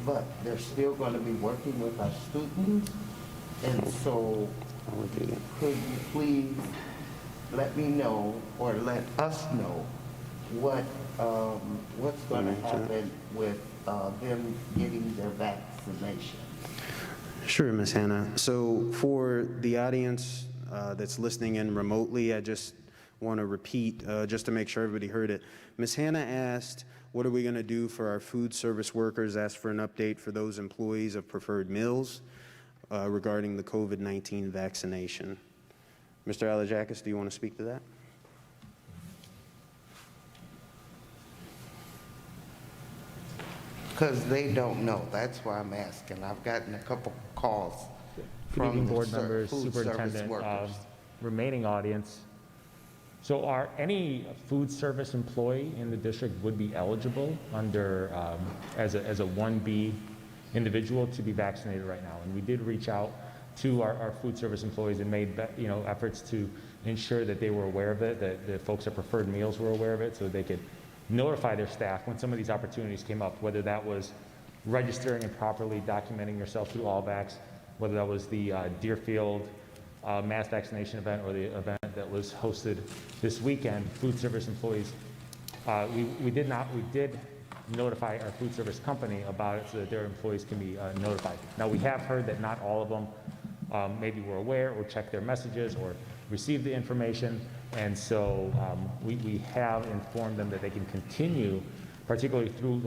but they're still going to be working with our students. And so could you please let me know or let us know what's going to happen with them getting their vaccination? Sure, Ms. Hannah. So for the audience that's listening in remotely, I just want to repeat, just to make sure everybody heard it. Ms. Hannah asked, what are we going to do for our food service workers? Asked for an update for those employees of Preferred Meals regarding the COVID-19 vaccination. Mr. Alajakis, do you want to speak to that? Because they don't know. That's why I'm asking. I've gotten a couple calls Good from evening, the board members, food service superintendent, workers. remaining audience. So are any food service employee in the district would be eligible under, as a 1B individual to be vaccinated right now? And we did reach out to our food service employees and made, efforts to ensure that they were aware of it, that the folks at Preferred Meals were aware of it, so they could notify their staff when some of these opportunities came up, whether that was registering and properly documenting yourself through AllVax, whether that was the Deerfield mass vaccination event or the event that was hosted this weekend. Food service employees, we did notify our food service company about it so that their employees can be notified. Now, we have heard that not all of them maybe were aware or checked their messages or received the information, and so we have informed them that they can continue, particularly through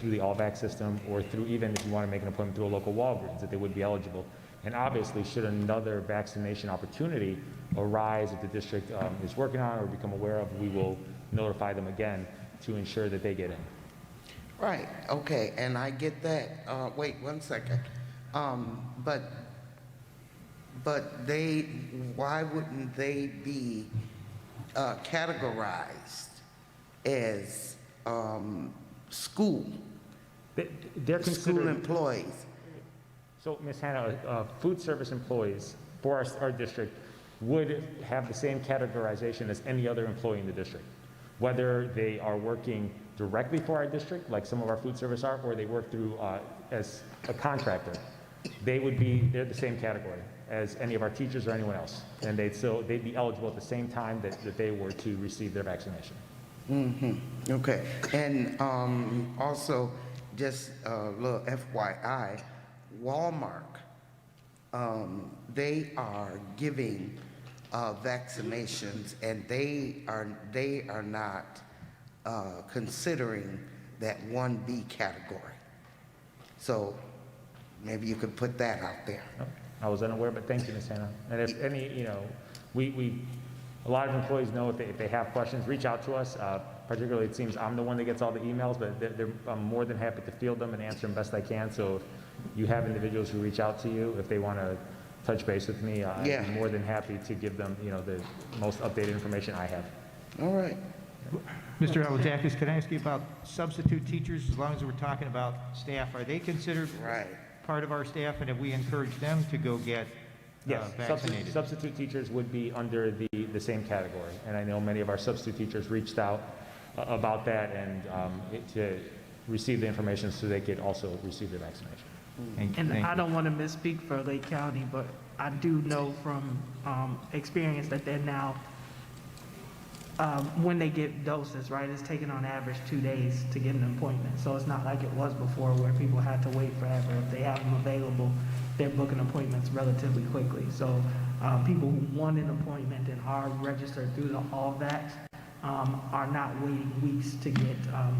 the AllVax system, or through, even if you want to make an appointment through a local Walgreens, that they would be eligible. And obviously, should another vaccination opportunity arise that the district is working on or become aware of, we will notify them again to ensure that they get in. Right, okay, and I get that. Wait 1 second. But why wouldn't they be categorized as school employees? So, Ms. Hannah, food service employees for our district would have the same categorization as any other employee in the district, whether they are working directly for our district, like some of our food service are, or they work through as a contractor. They're the same category as any of our teachers or anyone else, and they'd be eligible at the same time that they were to receive their vaccination. Mm-hmm. Okay, and also just a little FYI, Walmart, they are giving vaccinations, and they are not considering that 1B category. So maybe you could put that out there. I was unaware, but thank you, Ms. Hannah. And if any, a lot of employees know if they have questions, reach out to us. Particularly, it seems I'm the one that gets all the emails, but I'm more than happy to field them and answer them best I can. So if you have individuals who reach out to you, if they want to touch base with me, I'm more than happy to give them, the most updated information I have. All right. Mr. Alexakis, can I ask you about substitute teachers? As long as we're talking about staff, are they considered part of our staff, and have we encouraged them to go get Yes, vaccinated? substitute teachers would be under the same category. And I know many of our substitute teachers reached out about that and to receive the information so they could also receive their vaccination. And I don't want to misspeak for Lake County, but I do know from experience that they're now, when they get doses, right, it's taking on average 2 days to get an appointment. So it's not like it was before where people had to wait forever. If they have them available, they're booking appointments relatively quickly. So people who want an appointment and are registered through the AllVax are not waiting weeks to get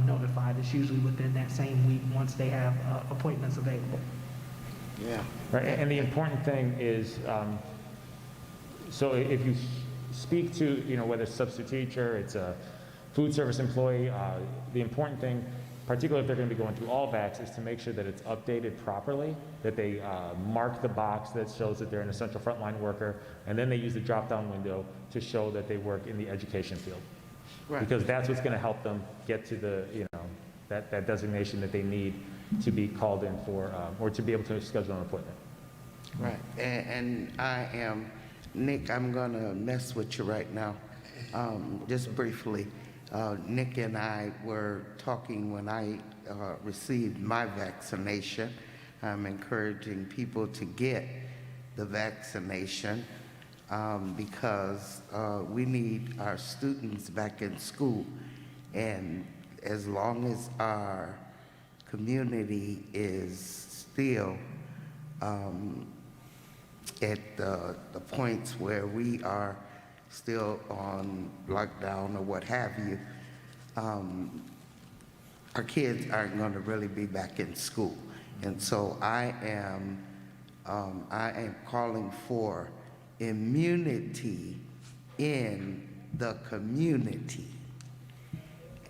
notified. It's usually within that same week once they have appointments available. Yeah. Right, and the important thing is, so if you speak to, whether it's a substitute teacher, it's a food service employee, the important thing, particularly if they're going to be going through AllVax, is to make sure that it's updated properly, that they mark the box that shows that they're an essential frontline worker, and then they use the drop-down window to show that they work in the education field. Right. Because that's what's going to help them get to the, that designation that they need to be called in for, or to be able to schedule an appointment. Right, and I am, Nick, I'm going to mess with you right now, just briefly. Nick and I were talking when I received my vaccination. I'm encouraging people to get the vaccination because we need our students back in school. And as long as our community is still at the points where we are still on lockdown or what have you, our kids aren't going to really be back in school. And so I am calling for immunity in the community.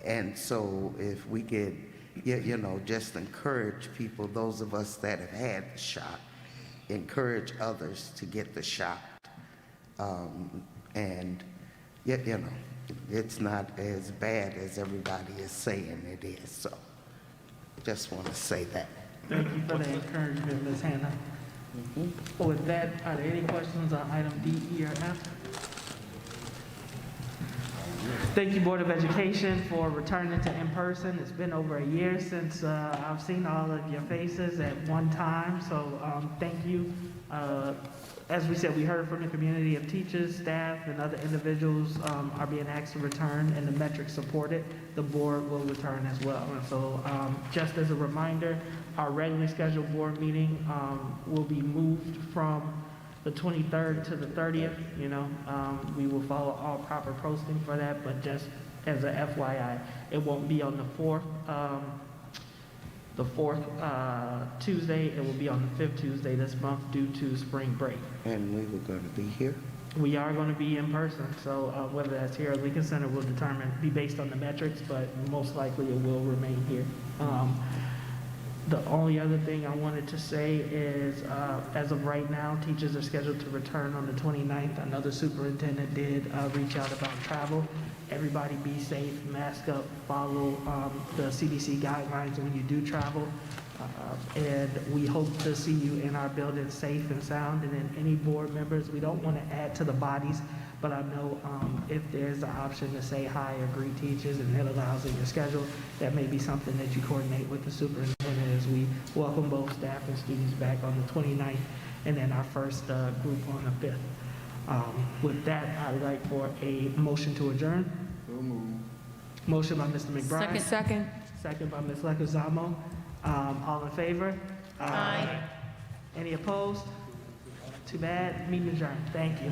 And so if we could you know, just encourage people, those of us that have had the shot, encourage others to get the shot. And, you know, it's not as bad as everybody is saying it is. So just want to say that. Thank you for the encouragement, Ms. Hannah. With that, are there any questions on item D, E, or F? Thank you, Board of Education, for returning to in-person. It's been over a year since I've seen all of your faces at one time, so thank you. As we said, we heard from the community of teachers, staff, and other individuals are being asked to return, and the metrics support it. The board will return as well. And so just as a reminder, our regularly scheduled board meeting will be moved from the 23rd to the 30th. You know, we will follow all proper posting for that, but just as a FYI, it won't be on the 4th. The fourth Tuesday, it will be on the 5th Tuesday this month due to spring break. And we were going to be here? We are going to be in person, so whether that's here or Lincoln Center will be based on the metrics, but most likely it will remain here. The only other thing I wanted to say is, as of right now, teachers are scheduled to return on the 29th. I know the superintendent did reach out about travel. Everybody be safe, mask up, follow the CDC guidelines when you do travel. And we hope to see you in our building safe and sound. And then any board members, we don't want to add to the bodies, but I know if there's the option to say hi or greet teachers and it allows in your schedule, that may be something that you coordinate with the superintendent as we welcome both staff and students back on the 29th and then our first group on the 5th. With that, I'd like for a motion to adjourn. So moved. Motion by Mr. McBride. Second. Second by Ms. Leckazamo. All in favor? Aye. Any opposed? Too bad. Meeting adjourned. Thank you.